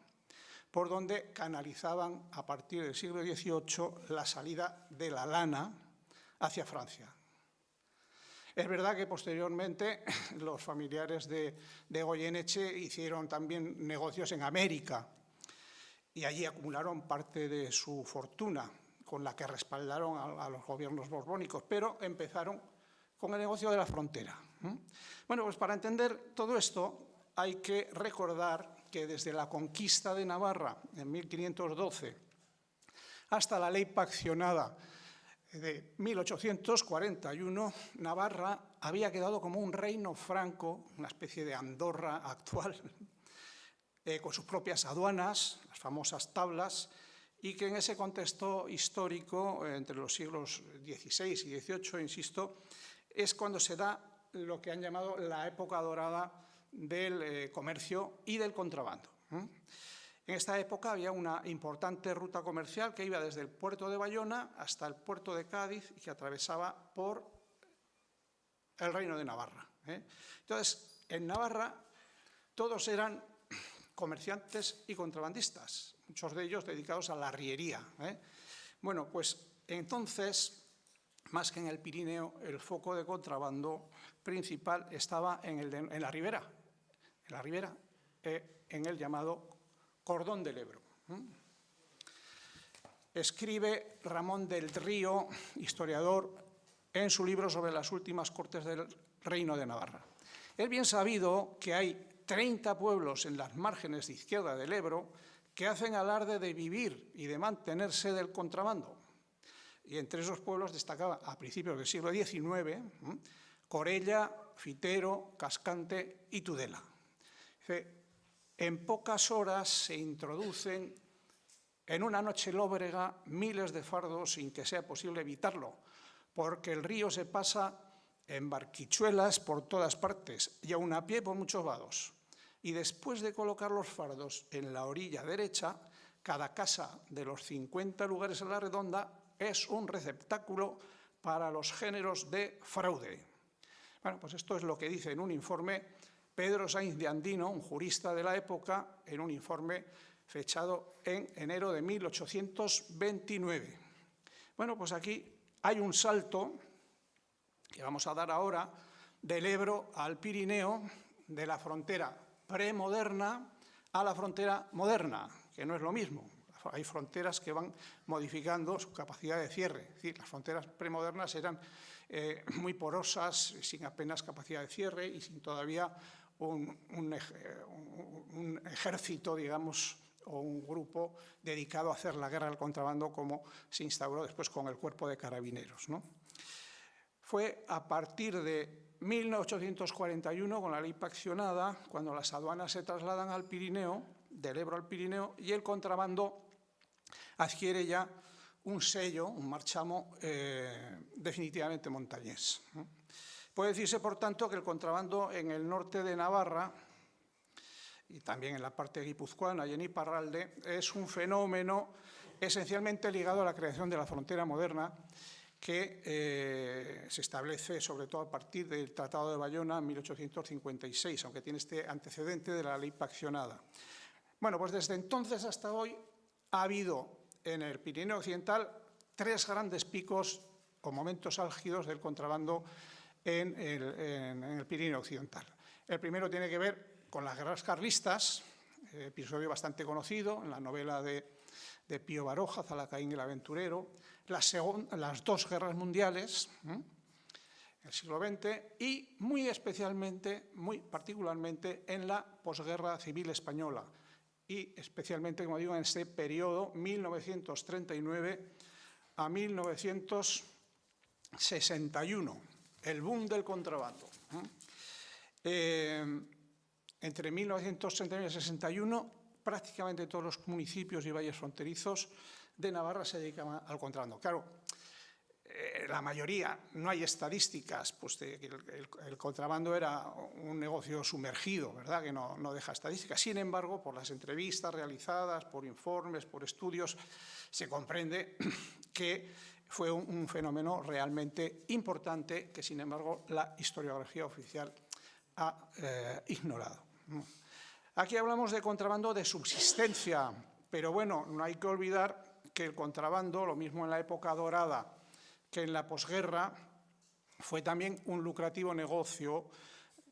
por donde canalizaban a partir del siglo XVIII la salida de la lana hacia Francia. Es verdad que posteriormente los familiares de Goyeneche hicieron también negocios en América y allí acumularon parte de su fortuna, con la que respaldaron a los gobiernos borbónicos, pero empezaron con el negocio de la frontera. Bueno, pues para entender todo esto hay que recordar que desde la conquista de Navarra en 1512 hasta la ley paccionada de 1841, Navarra había quedado como un reino franco, una especie de Andorra actual, con sus propias aduanas, las famosas tablas, y que en ese contexto histórico, entre los siglos XVI y XVIII, insisto, es cuando se da lo que han llamado la época dorada del comercio y del contrabando. En esta época había una importante ruta comercial que iba desde el puerto de Bayona hasta el puerto de Cádiz y que atravesaba por el Reino de Navarra. Entonces, en Navarra todos eran comerciantes y contrabandistas, muchos de ellos dedicados a la arriería. Bueno, pues entonces, más que en el Pirineo, el foco de contrabando principal estaba en la ribera, en el llamado Cordón del Ebro. Escribe Ramón del Río, historiador, en su libro sobre las últimas cortes del Reino de Navarra. Es bien sabido que hay 30 pueblos en las márgenes de izquierda del Ebro que hacen alarde de vivir y de mantenerse del contrabando. Y entre esos pueblos destacaba a principios del siglo XIX Corella, Fitero, Cascante y Tudela. En pocas horas se introducen en una noche lóbrega miles de fardos sin que sea posible evitarlo, porque el río se pasa en barquichuelas por todas partes y aun a pie por muchos vados. Y después de colocar los fardos en la orilla derecha, cada casa de los 50 lugares a la redonda es un receptáculo para los géneros de fraude. Bueno, pues esto es lo que dice en un informe Pedro Sainz de Andino, un jurista de la época, en un informe fechado en enero de 1829. Bueno, pues aquí hay un salto que vamos a dar ahora del Ebro al Pirineo, de la frontera premoderna a la frontera moderna, que no es lo mismo. Hay fronteras que van modificando su capacidad de cierre. Es decir, las fronteras premodernas eran muy porosas, sin apenas capacidad de cierre y sin todavía un ejército, digamos, o un grupo dedicado a hacer la guerra al contrabando, como se instauró después con el Cuerpo de Carabineros, ¿no? Fue a partir de 1841, con la ley paccionada, cuando las aduanas se trasladan al Pirineo, del Ebro al Pirineo, y el contrabando adquiere ya un sello, un marchamo definitivamente montañés. Puede decirse, por tanto, que el contrabando en el norte de Navarra y también en la parte guipuzcoana y en Iparralde es un fenómeno esencialmente ligado a la creación de la frontera moderna, que se establece sobre todo a partir del Tratado de Bayona en 1856, aunque tiene este antecedente de la ley paccionada. Bueno, pues desde entonces hasta hoy ha habido en el Pirineo Occidental 3 grandes picos o momentos álgidos del contrabando en el Pirineo Occidental. El primero tiene que ver con las guerras carlistas, episodio bastante conocido en la novela de Pío Baroja, Zalacaín el aventurero, las 2 guerras mundiales, el siglo XX, y muy especialmente, muy particularmente en la posguerra civil española, y especialmente, como digo, en este periodo 1939 a 1961, el boom del contrabando. Entre 1939 y 1961, prácticamente todos los municipios y valles fronterizos de Navarra se dedicaban al contrabando. Claro, la mayoría, no hay estadísticas, pues el contrabando era un negocio sumergido, ¿verdad?, que no deja estadísticas. Sin embargo, por las entrevistas realizadas, por informes, por estudios, se comprende que fue un fenómeno realmente importante que, sin embargo, la historiografía oficial ha ignorado. Aquí hablamos de contrabando de subsistencia, pero bueno, no hay que olvidar que el contrabando, lo mismo en la época dorada que en la posguerra, fue también un lucrativo negocio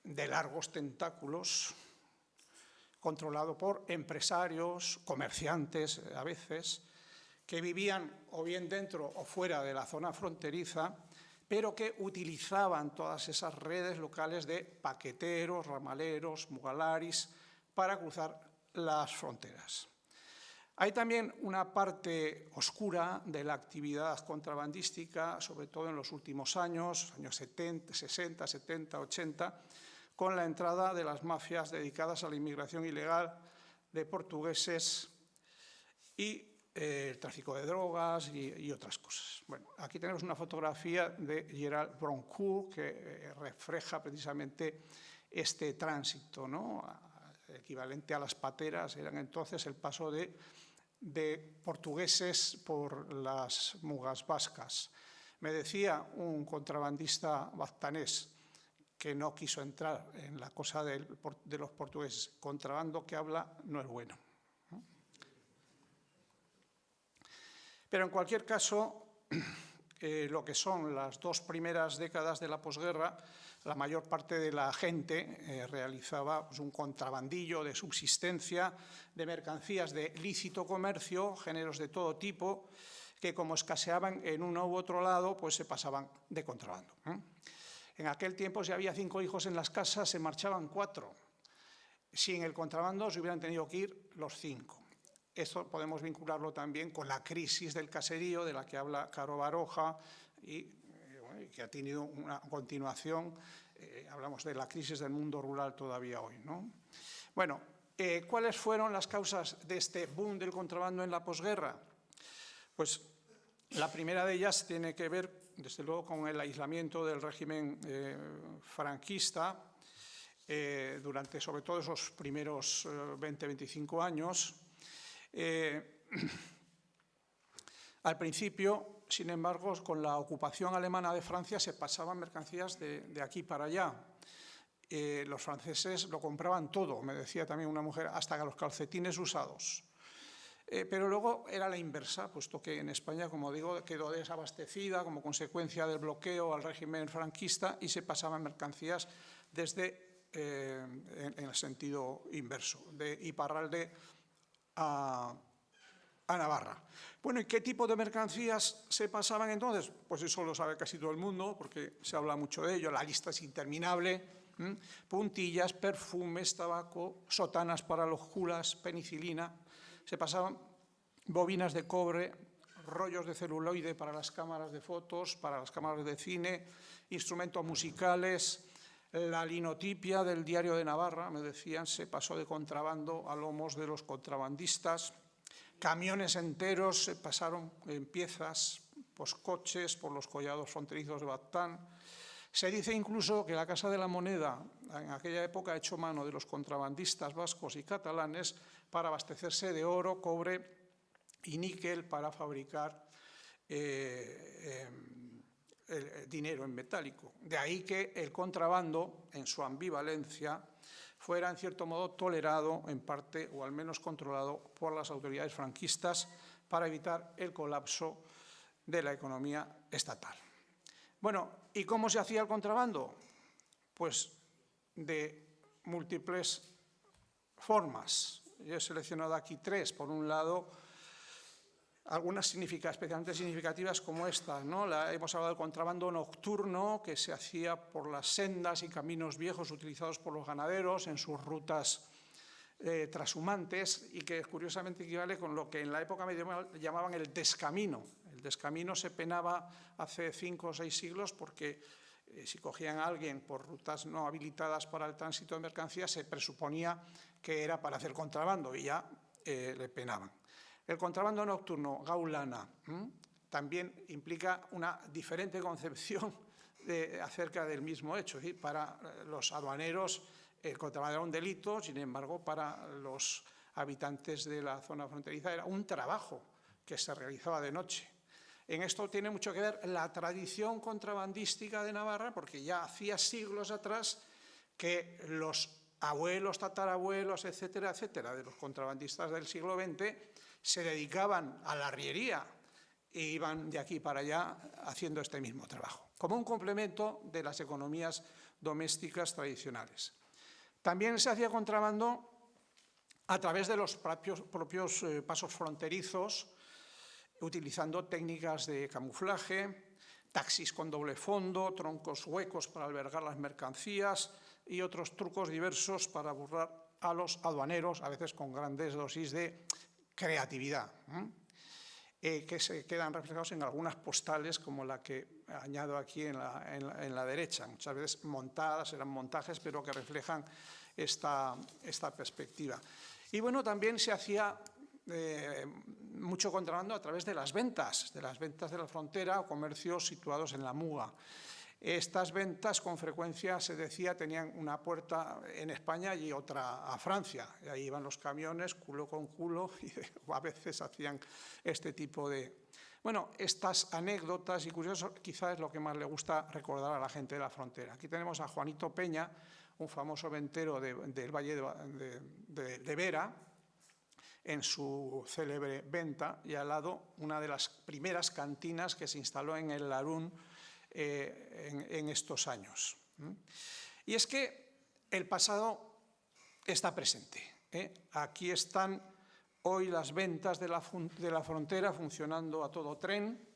de largos tentáculos, controlado por empresarios, comerciantes a veces, que vivían o bien dentro o fuera de la zona fronteriza, pero que utilizaban todas esas redes locales de paqueteros, ramaleros, mugalaris, para cruzar las fronteras. Hay también una parte oscura de la actividad contrabandística, sobre todo en los últimos años 70, 60, 70, 80, con la entrada de las mafias dedicadas a la inmigración ilegal de portugueses y el tráfico de drogas y otras cosas. Bueno, aquí tenemos una fotografía de Gerald Broncourt que refleja precisamente este tránsito, ¿no? Equivalente a las pateras, eran entonces el paso de portugueses por las mugas vascas. Me decía un contrabandista baztanés que no quiso entrar en la cosa de los portugueses: contrabando que habla no es bueno. Pero en cualquier caso, lo que son las 2 primeras décadas de la posguerra, la mayor parte de la gente realizaba pues, un contrabandillo de subsistencia de mercancías de lícito comercio, géneros de todo tipo, que como escaseaban en uno u otro lado, pues se pasaban de contrabando. En aquel tiempo, si había 5 hijos en las casas, se marchaban 4. Sin el contrabando se hubieran tenido que ir los 5. Esto podemos vincularlo también con la crisis del caserío, de la que habla Caro Baroja, y que ha tenido una continuación. Hablamos de la crisis del mundo rural todavía hoy, ¿no? Bueno, ¿cuáles fueron las causas de este boom del contrabando en la posguerra? Pues la primera de ellas tiene que ver, desde luego, con el aislamiento del régimen franquista durante, sobre todo, esos primeros 20-25 años. Al principio, sin embargo, con la ocupación alemana de Francia se pasaban mercancías de aquí para allá. Los franceses lo compraban todo, me decía también una mujer, hasta los calcetines usados. Pero luego era la inversa, puesto que en España, como digo, quedó desabastecida como consecuencia del bloqueo al régimen franquista y se pasaban mercancías desde en el sentido inverso, de Iparralde a Navarra. Bueno, ¿y qué tipo de mercancías se pasaban entonces? Pues eso lo sabe casi todo el mundo, porque se habla mucho de ello, la lista es interminable. Puntillas, perfumes, tabaco, sotanas para los curas, penicilina, se pasaban bobinas de cobre, rollos de celuloide para las cámaras de fotos, para las cámaras de cine, instrumentos musicales, la linotipia del Diario de Navarra, me decían, se pasó de contrabando a lomos de los contrabandistas, camiones enteros se pasaron en piezas, pues coches por los collados fronterizos de Baztán. Se dice incluso que la Casa de la Moneda en aquella época echó mano de los contrabandistas vascos y catalanes para abastecerse de oro, cobre y níquel para fabricar el dinero en metálico. De ahí que el contrabando, en su ambivalencia, fuera en cierto modo tolerado en parte o al menos controlado por las autoridades franquistas para evitar el colapso de la economía estatal. Bueno, ¿y cómo se hacía el contrabando? Pues de múltiples formas. Yo he seleccionado aquí tres. Por un lado, algunas especialmente significativas como esta, ¿no? Hemos hablado del contrabando nocturno que se hacía por las sendas y caminos viejos utilizados por los ganaderos en sus rutas trashumantes y que curiosamente equivale con lo que en la época medieval llamaban el descamino. El descamino se penaba hace 5 o 6 siglos porque si cogían a alguien por rutas no habilitadas para el tránsito de mercancías se presuponía que era para hacer contrabando y ya le penaban. El contrabando nocturno, gaulana, también implica una diferente concepción acerca del mismo hecho. ¿Sí? Para los aduaneros el contrabando era un delito, sin embargo, para los habitantes de la zona fronteriza era un trabajo que se realizaba de noche. En esto tiene mucho que ver la tradición contrabandística de Navarra, porque ya hacía siglos atrás que los abuelos, tatarabuelos, etcétera, etcétera, de los contrabandistas del siglo XX se dedicaban a la arriería e iban de aquí para allá haciendo este mismo trabajo, como un complemento de las economías domésticas tradicionales. También se hacía contrabando a través de los propios pasos fronterizos, utilizando técnicas de camuflaje, taxis con doble fondo, troncos huecos para albergar las mercancías y otros trucos diversos para burlar a los aduaneros, a veces con grandes dosis de creatividad, que se quedan reflejados en algunas postales como la que añado aquí en la derecha, muchas veces montadas, eran montajes, pero que reflejan esta perspectiva. Y bueno, también se hacía mucho contrabando a través de las ventas de la frontera o comercios situados en la Muga. Estas ventas con frecuencia, se decía, tenían una puerta en España y otra a Francia. Y ahí iban los camiones, culo con culo, y a veces hacían este tipo de... Bueno, estas anécdotas y curiosos quizás es lo que más le gusta recordar a la gente de la frontera. Aquí tenemos a Juanito Peña, un famoso ventero del Valle de Vera, en su célebre venta, y al lado una de las primeras cantinas que se instaló en el Larún en estos años. Y es que el pasado está presente. Aquí están hoy las ventas de la frontera funcionando a todo tren,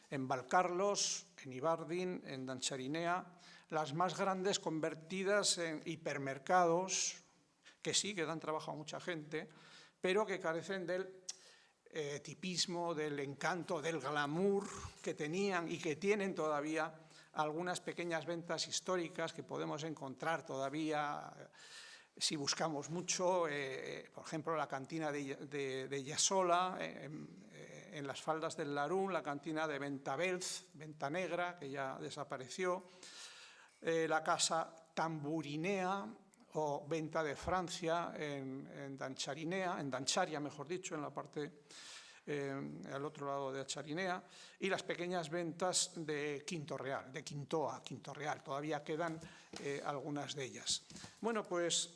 en Valcarlos, en Ibardín, en Dancharinea, las más grandes convertidas en hipermercados, que sí, que dan trabajo a mucha gente, pero que carecen del tipismo, del encanto, del glamour que tenían y que tienen todavía algunas pequeñas ventas históricas que podemos encontrar todavía si buscamos mucho, por ejemplo, la cantina de Yasola, en las faldas del Larún, la cantina de Ventabelz, Venta Negra, que ya desapareció, la casa Tamburinea, o Venta de Francia en Dancharia, mejor dicho, en la parte al otro lado de Charinea, y las pequeñas ventas de Quinto Real, de Quintoa, Quinto Real, todavía quedan algunas de ellas. Bueno, pues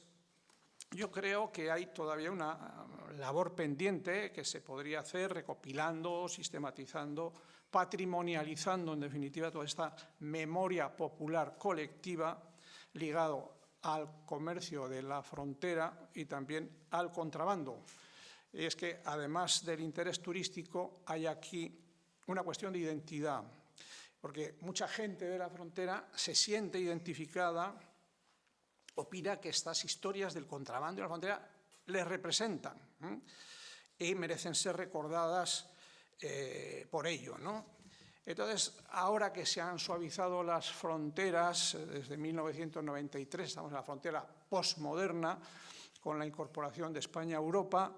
yo creo que hay todavía una labor pendiente que se podría hacer recopilando, sistematizando, patrimonializando, en definitiva, toda esta memoria popular colectiva ligado al comercio de la frontera y también al contrabando. Y es que, además del interés turístico, hay aquí una cuestión de identidad, porque mucha gente de la frontera se siente identificada, opina que estas historias del contrabando de la frontera les representan. y merecen ser recordadas por ello, ¿no? Entonces, ahora que se han suavizado las fronteras, desde 1993, estamos en la frontera postmoderna, con la incorporación de España a Europa,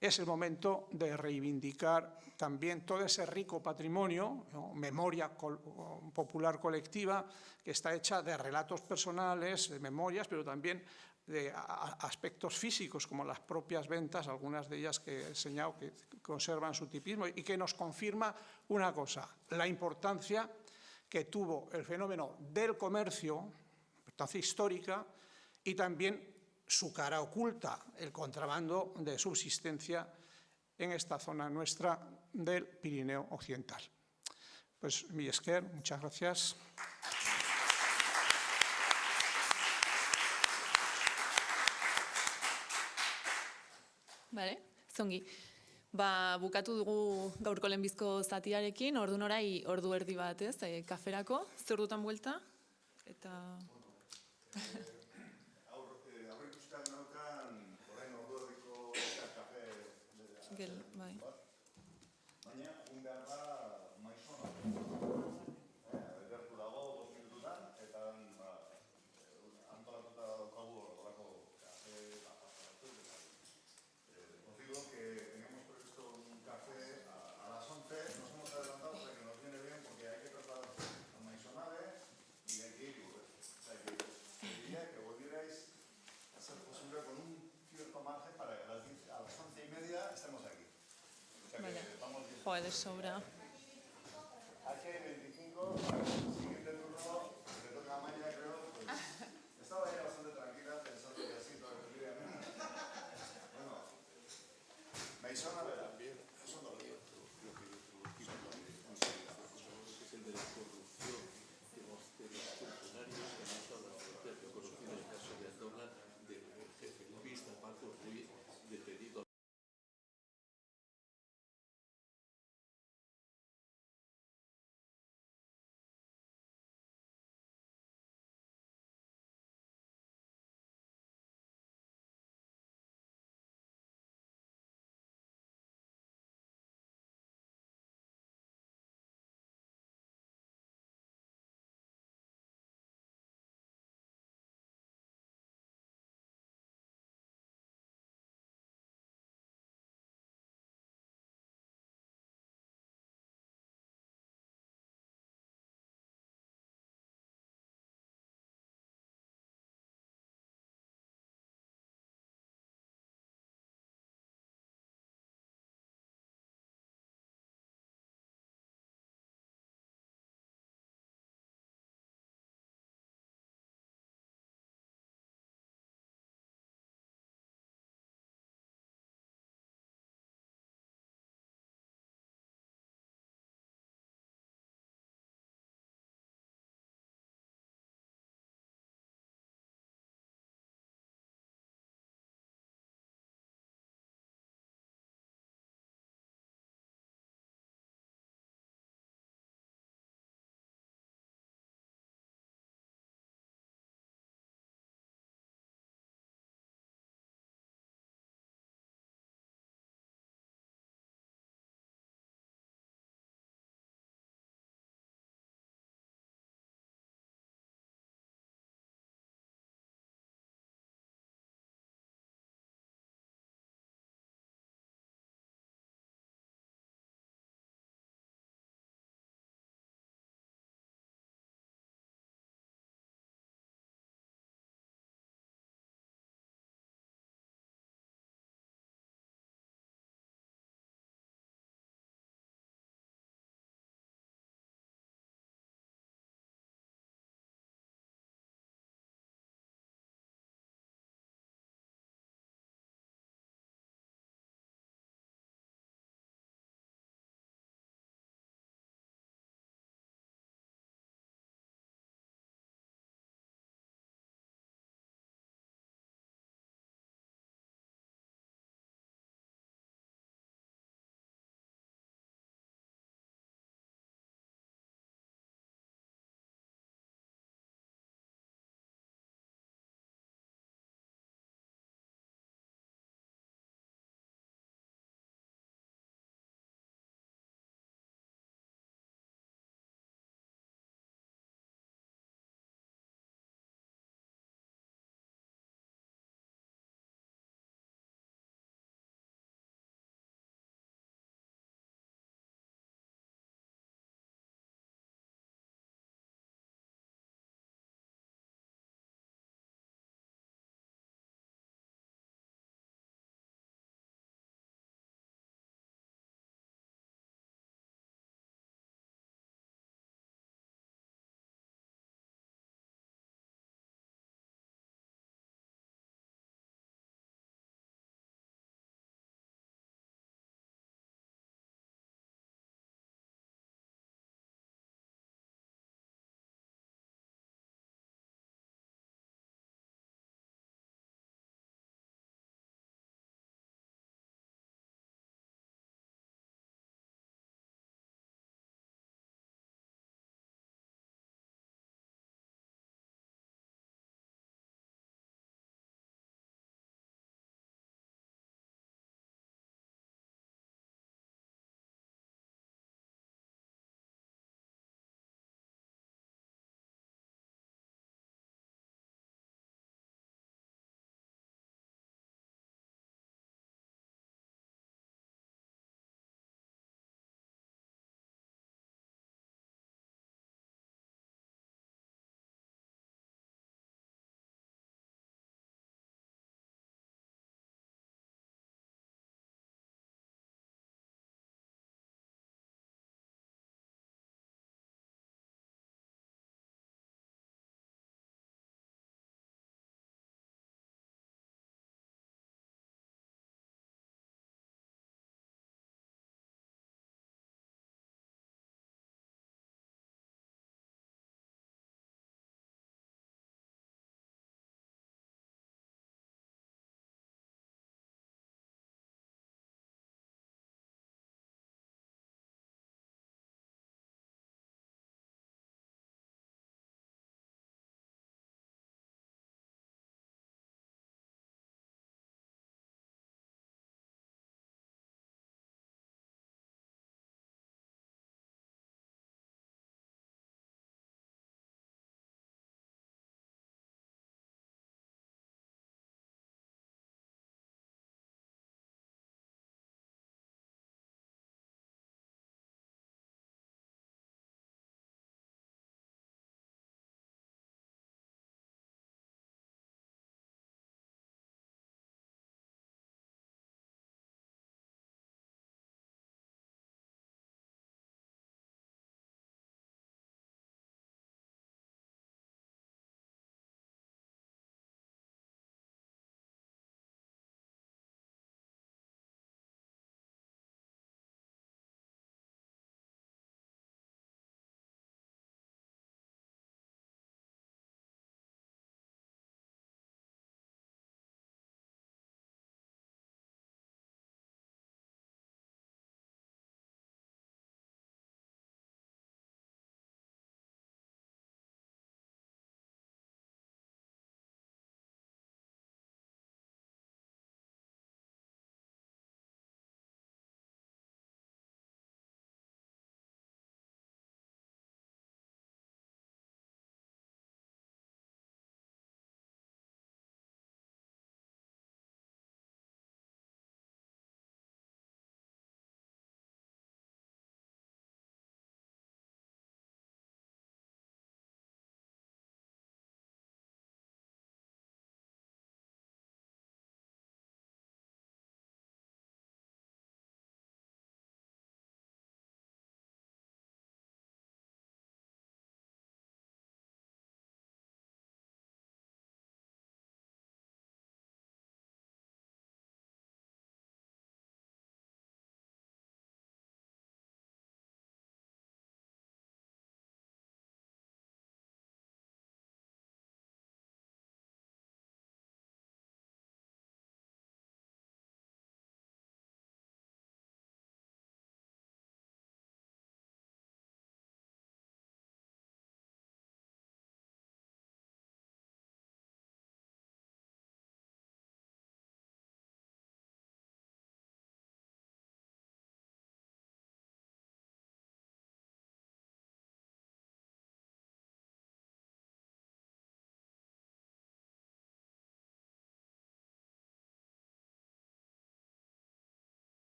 es el momento de reivindicar también todo ese rico patrimonio, ¿no? Memoria popular colectiva, que está hecha de relatos personales, de memorias, pero también de aspectos físicos, como las propias ventas, algunas de ellas que he enseñado que conservan su tipismo, y que nos confirma una cosa: la importancia que tuvo el fenómeno del comercio, importancia histórica, y también su cara oculta, el contrabando de subsistencia en esta zona nuestra del Pirineo Occidental. Pues mi esker, muchas gracias. Bale, zongi. Bukatu dugu gaurko lehenbizko zatiarekin, ordu norai ordu erdi bat, ez, kaferako, zer dutan buelta? Eta... Aurreikustan naukan, orain ordu erdiko kafe... Bai. Baina, behar da maizona. Edertu dago, 5 minututan, eta antolatuta daukagu horrelako kafe batzuk. Os digo que teníamos previsto un café a las 11, nos hemos adelantado, o sea que nos viene bien porque hay que trasladarse a Maisonave y hay que ir y volver. O sea que diría que volvierais a ser posible con un cierto margen para que a las 11:30 estemos aquí. O sea que Vale. estamos bien. Joder, de sobra. H25, siguiente turno, le toca a Maya, creo, pues estaba ya bastante tranquila pensando que así todo el día. Bueno, Maisonave también, eso no lo digo. Es el de la corrupción de los funcionarios que han estado reconocido en el caso de Andorra, del jefe Luis Paco Ruiz, detenido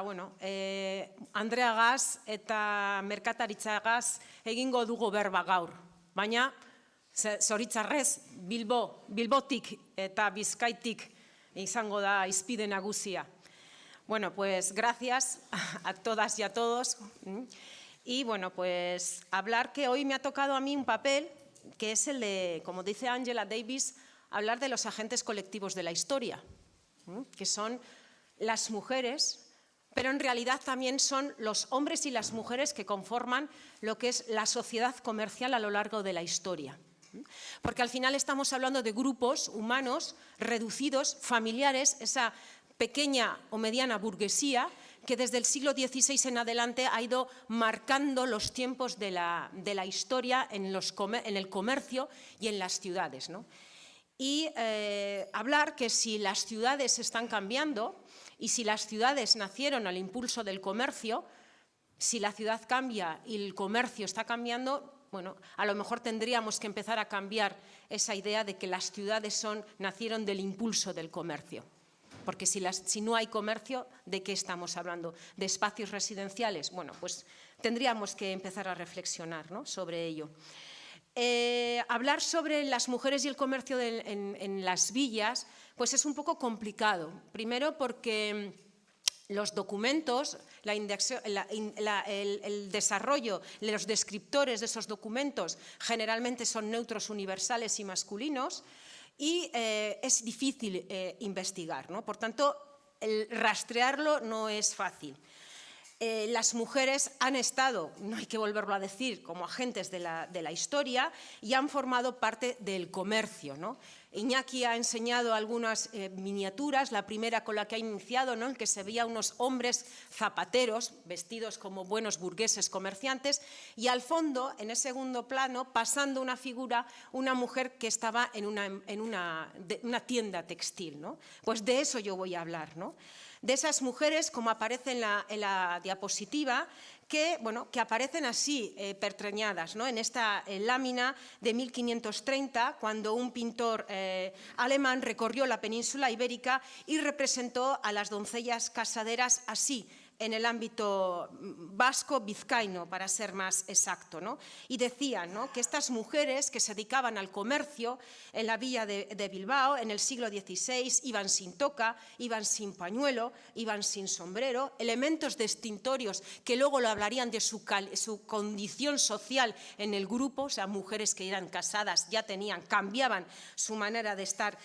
Bueno, Andreagaz eta merkataritzagaz egingo dugu berba gaur, baina zoritzarrez Bilbotik eta Bizkaitik izango da hizpide nagusia. Bueno, pues gracias a todas y a todos. Y bueno, pues hablar que hoy me ha tocado a mí un papel que es el de, como dice Angela Davis, hablar de los agentes colectivos de la historia, que son las mujeres, pero en realidad también son los hombres y las mujeres que conforman lo que es la sociedad comercial a lo largo de la historia. Porque al final estamos hablando de grupos humanos reducidos, familiares, esa pequeña o mediana burguesía que desde el siglo XVI en adelante ha ido marcando los tiempos de la historia en el comercio y en las ciudades, ¿no? Y hablar que si las ciudades están cambiando y si las ciudades nacieron al impulso del comercio, si la ciudad cambia y el comercio está cambiando, bueno, a lo mejor tendríamos que empezar a cambiar esa idea de que las ciudades nacieron del impulso del comercio. Porque si no hay comercio, ¿de qué estamos hablando? ¿De espacios residenciales? Bueno, pues tendríamos que empezar a reflexionar, ¿no?, sobre ello. Hablar sobre las mujeres y el comercio en las villas, pues es un poco complicado. Primero porque los documentos, el desarrollo, los descriptores de esos documentos generalmente son neutros, universales y masculinos y es difícil investigar, ¿no? Por tanto, el rastrearlo no es fácil. Las mujeres han estado, no hay que volverlo a decir, como agentes de la historia y han formado parte del comercio, ¿no? Iñaki ha enseñado algunas miniaturas, la primera con la que ha iniciado, ¿no?, en que se veía unos hombres zapateros vestidos como buenos burgueses comerciantes y al fondo, en el segundo plano, pasando una figura, una mujer que estaba en una tienda textil, ¿no? Pues de eso yo voy a hablar, ¿no? De esas mujeres, como aparece en la diapositiva, que aparecen así, pertreñadas, ¿no?, en esta lámina de 1530, cuando un pintor alemán recorrió la península ibérica y representó a las doncellas casaderas así, en el ámbito vasco-vizcaíno, para ser más exacto, ¿no? Y decían, ¿no?, que estas mujeres que se dedicaban al comercio en la villa de Bilbao en el siglo XVI iban sin toca, iban sin pañuelo, iban sin sombrero, elementos distintorios que luego lo hablarían de su condición social en el grupo, o sea, mujeres que eran casadas ya cambiaban su manera de estar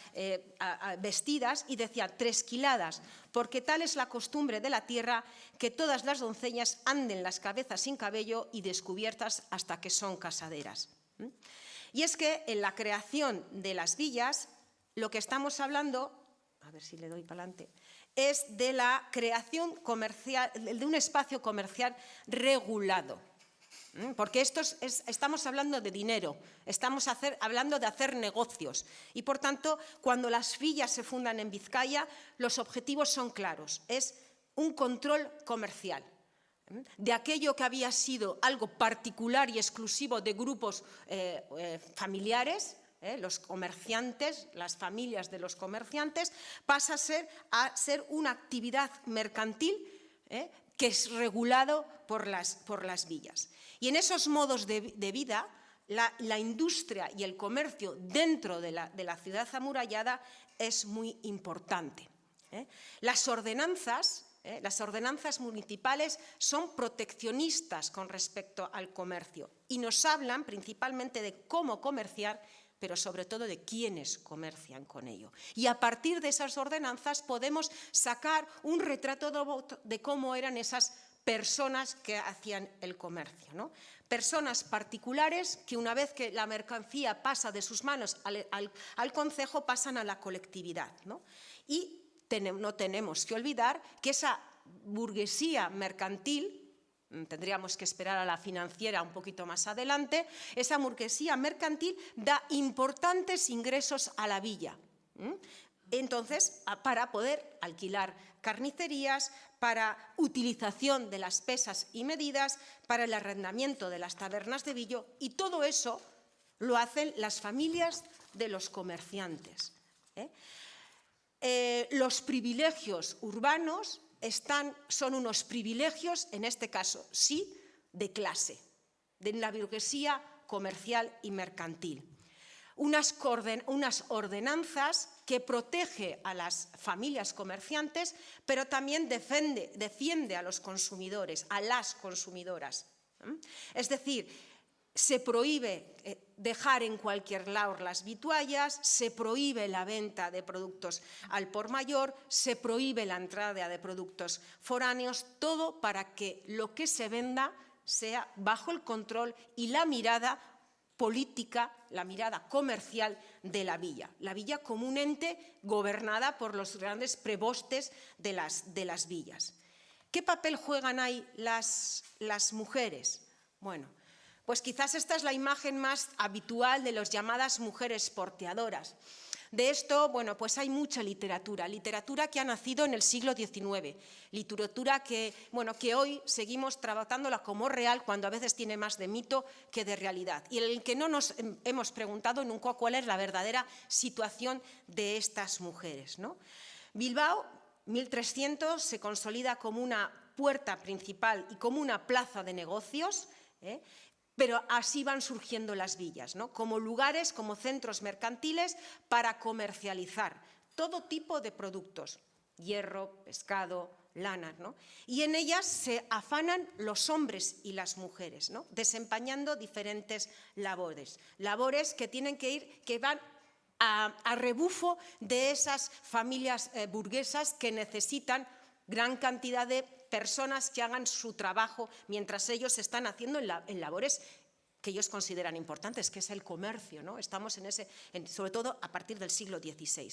vestidas, y decían tresquiladas, porque tal es la costumbre de la tierra que todas las doncellas anden las cabezas sin cabello y descubiertas hasta que son casaderas. Y es que en la creación de las villas, lo que estamos hablando, a ver si le doy para adelante, es de la creación comercial, de un espacio comercial regulado. Porque estamos hablando de dinero, estamos hablando de hacer negocios y, por tanto, cuando las villas se fundan en Vizcaya, los objetivos son claros, es un control comercial de aquello que había sido algo particular y exclusivo de grupos familiares, los comerciantes, las familias de los comerciantes, pasa a ser una actividad mercantil que es regulado por las villas. Y en esos modos de vida, la industria y el comercio dentro de la ciudad amurallada es muy importante. Las ordenanzas municipales son proteccionistas con respecto al comercio y nos hablan principalmente de cómo comerciar, pero sobre todo de quiénes comercian con ello. Y a partir de esas ordenanzas podemos sacar un retrato de cómo eran esas personas que hacían el comercio, ¿no? Personas particulares que, una vez que la mercancía pasa de sus manos al concejo, pasan a la colectividad, ¿no? Y no tenemos que olvidar que esa burguesía mercantil, tendríamos que esperar a la financiera un poquito más adelante, esa burguesía mercantil da importantes ingresos a la villa. Entonces, para poder alquilar carnicerías, para utilización de las pesas y medidas, para el arrendamiento de las tabernas de Villo, y todo eso lo hacen las familias de los comerciantes. Los privilegios urbanos son unos privilegios, en este caso sí, de clase, de la burguesía comercial y mercantil. Unas ordenanzas que protege a las familias comerciantes, pero también defiende a los consumidores, a las consumidoras. Es decir, se prohíbe dejar en cualquier lado las vituallas, se prohíbe la venta de productos al por mayor, se prohíbe la entrada de productos foráneos, todo para que lo que se venda sea bajo el control y la mirada política, la mirada comercial de la villa como un ente gobernada por los grandes prebostes de las villas. ¿Qué papel juegan ahí las mujeres? Bueno, pues quizás esta es la imagen más habitual de las llamadas mujeres porteadoras. De esto, bueno, pues hay mucha literatura que ha nacido en el siglo XIX, literatura que hoy seguimos tratándola como real cuando a veces tiene más de mito que de realidad, y en el que no nos hemos preguntado nunca cuál es la verdadera situación de estas mujeres, ¿no? Bilbao, 1300, se consolida como una puerta principal y como una plaza de negocios, pero así van surgiendo las villas, ¿no? Como lugares, como centros mercantiles para comercializar todo tipo de productos, hierro, pescado, lana, ¿no? Y en ellas se afanan los hombres y las mujeres, ¿no? Desempeñando diferentes labores que van a rebufo de esas familias burguesas que necesitan gran cantidad de personas que hagan su trabajo mientras ellos están haciendo en labores que ellos consideran importantes, que es el comercio, ¿no? Estamos sobre todo a partir del siglo XVI.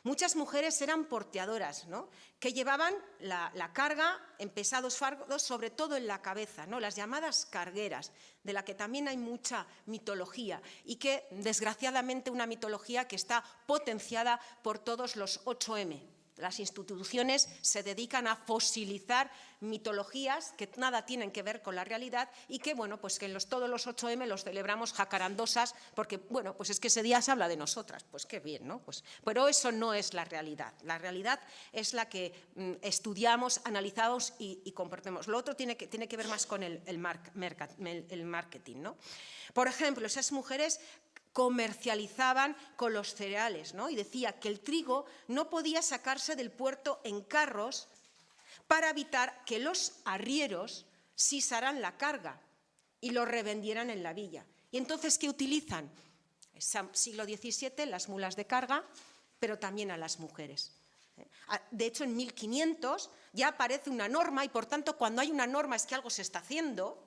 Muchas mujeres eran porteadoras, ¿no? Que llevaban la carga en pesados fardos, sobre todo en la cabeza, ¿no? Las llamadas cargueras, de la que también hay mucha mitología y que, desgraciadamente, una mitología que está potenciada por todos los 8M. Las instituciones se dedican a fosilizar mitologías que nada tienen que ver con la realidad y que, bueno, pues que todos los 8M los celebramos jacarandosas porque, bueno, pues es que ese día se habla de nosotras. Pues qué bien, ¿no? Pero eso no es la realidad. La realidad es la que estudiamos, analizamos y compartimos. Lo otro tiene que ver más con el marketing, ¿no? Por ejemplo, esas mujeres comercializaban con los cereales, ¿no? Y decía que el trigo no podía sacarse del puerto en carros para evitar que los arrieros sisaran la carga y lo revendieran en la villa. ¿Y entonces qué utilizan? Siglo XVII, las mulas de carga, pero también a las mujeres. De hecho, en 1500 ya aparece una norma y, por tanto, cuando hay una norma es que algo se está haciendo,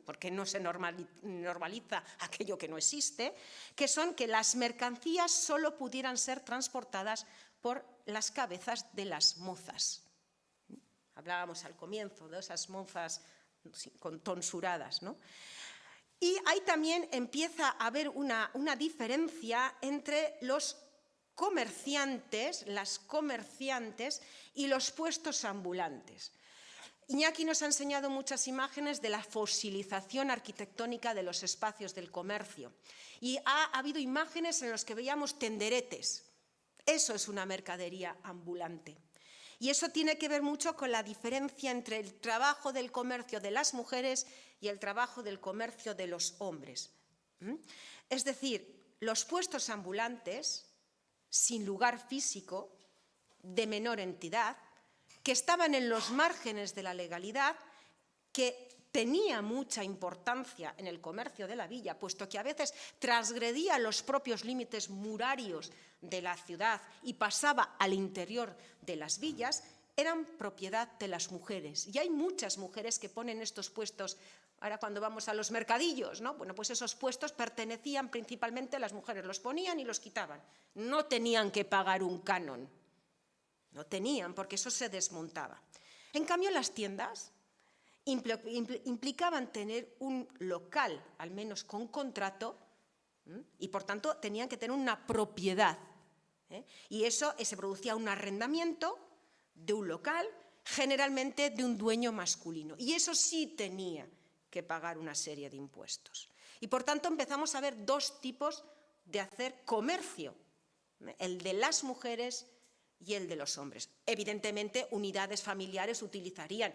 porque no se normaliza aquello que no existe, que son que las mercancías solo pudieran ser transportadas por las cabezas de las mozas. Hablábamos al comienzo de esas mozas tonsuradas, ¿no? Y ahí también empieza a haber una diferencia entre los comerciantes, las comerciantes y los puestos ambulantes. Iñaki nos ha enseñado muchas imágenes de la fosilización arquitectónica de los espacios del comercio y ha habido imágenes en las que veíamos tenderetes. Eso es una mercadería ambulante. Y eso tiene que ver mucho con la diferencia entre el trabajo del comercio de las mujeres y el trabajo del comercio de los hombres. Es decir, los puestos ambulantes, sin lugar físico, de menor entidad, que estaban en los márgenes de la legalidad, que tenía mucha importancia en el comercio de la villa, puesto que a veces transgredía los propios límites murarios de la ciudad y pasaba al interior de las villas, eran propiedad de las mujeres. Y hay muchas mujeres que ponen estos puestos. Ahora cuando vamos a los mercadillos, ¿no? Bueno, pues esos puestos pertenecían principalmente a las mujeres, los ponían y los quitaban. No tenían que pagar un canon. No tenían, porque eso se desmontaba. En cambio, las tiendas implicaban tener un local, al menos con contrato, y por tanto tenían que tener una propiedad. Y eso se producía un arrendamiento de un local, generalmente de un dueño masculino. Y eso sí tenía que pagar una serie de impuestos. Y por tanto empezamos a ver dos tipos de hacer comercio. El de las mujeres y el de los hombres. Evidentemente, unidades familiares utilizarían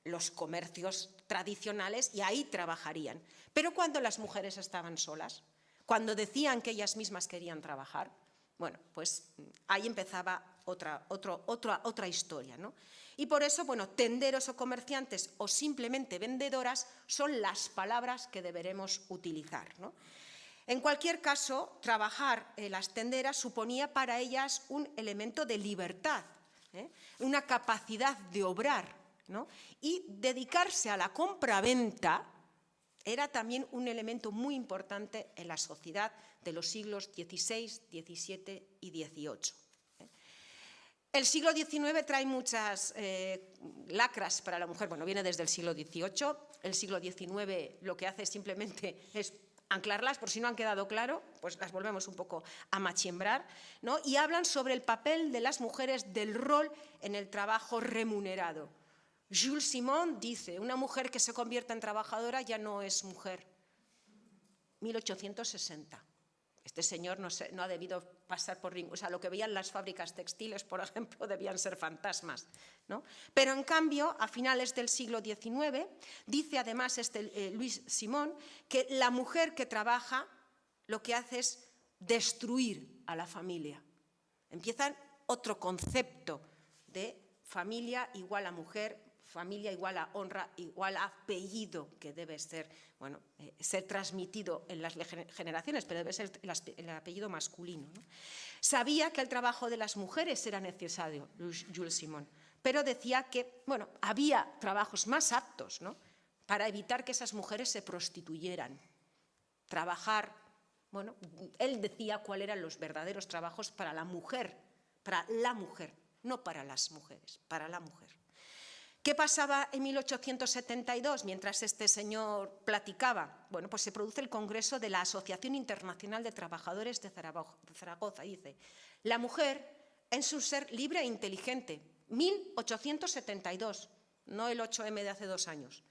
los comercios tradicionales y ahí trabajarían. Pero cuando las mujeres estaban solas, cuando decían que ellas mismas querían trabajar, bueno, pues ahí empezaba otra historia, ¿no? Y por eso, bueno, tenderos o comerciantes o simplemente vendedoras son las palabras que deberemos utilizar, ¿no? En cualquier caso, trabajar en las tenderas suponía para ellas un elemento de libertad, una capacidad de obrar, ¿no? Y dedicarse a la compra-venta era también un elemento muy importante en la sociedad de los siglos XVI, XVII y XVIII. El siglo XIX trae muchas lacras para la mujer. Bueno, viene desde el siglo XVIII. El siglo XIX lo que hace simplemente es anclarlas, por si no han quedado claro, pues las volvemos un poco a machembrar, ¿no? Y hablan sobre el papel de las mujeres, del rol en el trabajo remunerado. Jules Simon dice, una mujer que se convierta en trabajadora ya no es mujer. 1860. Este señor no ha debido pasar por ningún... O sea, lo que veían las fábricas textiles, por ejemplo, debían ser fantasmas, ¿no? Pero, en cambio, a finales del siglo XIX, dice además Louis Simon, que la mujer que trabaja lo que hace es destruir a la familia. Empiezan otro concepto de familia igual a mujer, familia igual a honra, igual a apellido, que debe ser, bueno, ser transmitido en las generaciones, pero debe ser el apellido masculino, ¿no? Sabía que el trabajo de las mujeres era necesario, Jules Simon, pero decía que, bueno, había trabajos más aptos, ¿no?, para evitar que esas mujeres se prostituyeran. Trabajar, bueno, él decía cuáles eran los verdaderos trabajos para la mujer, no para las mujeres, para la mujer. ¿Qué pasaba en 1872 mientras este señor platicaba? Bueno, pues se produce el Congreso de la Asociación Internacional de Trabajadores de Zaragoza. Dice, la mujer es un ser libre e inteligente. 1872, no el 8M de hace 2 años.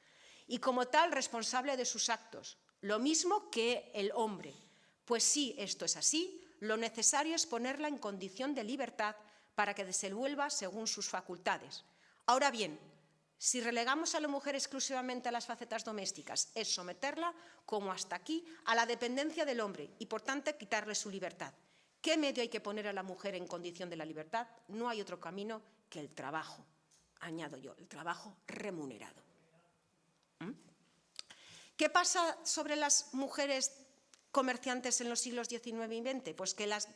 Y como tal, responsable de sus actos. Lo mismo que el hombre. Pues sí, esto es así. Lo necesario es ponerla en condición de libertad para que desenvuelva según sus facultades. Ahora bien, si relegamos a la mujer exclusivamente a las facetas domésticas, es someterla, como hasta aquí, a la dependencia del hombre y, por tanto, quitarle su libertad. ¿Qué medio hay que poner a la mujer en condición de la libertad? No hay otro camino que el trabajo, añado yo, el trabajo remunerado. ¿Qué pasa sobre las mujeres comerciantes en los siglos XIX y XX? Pues que las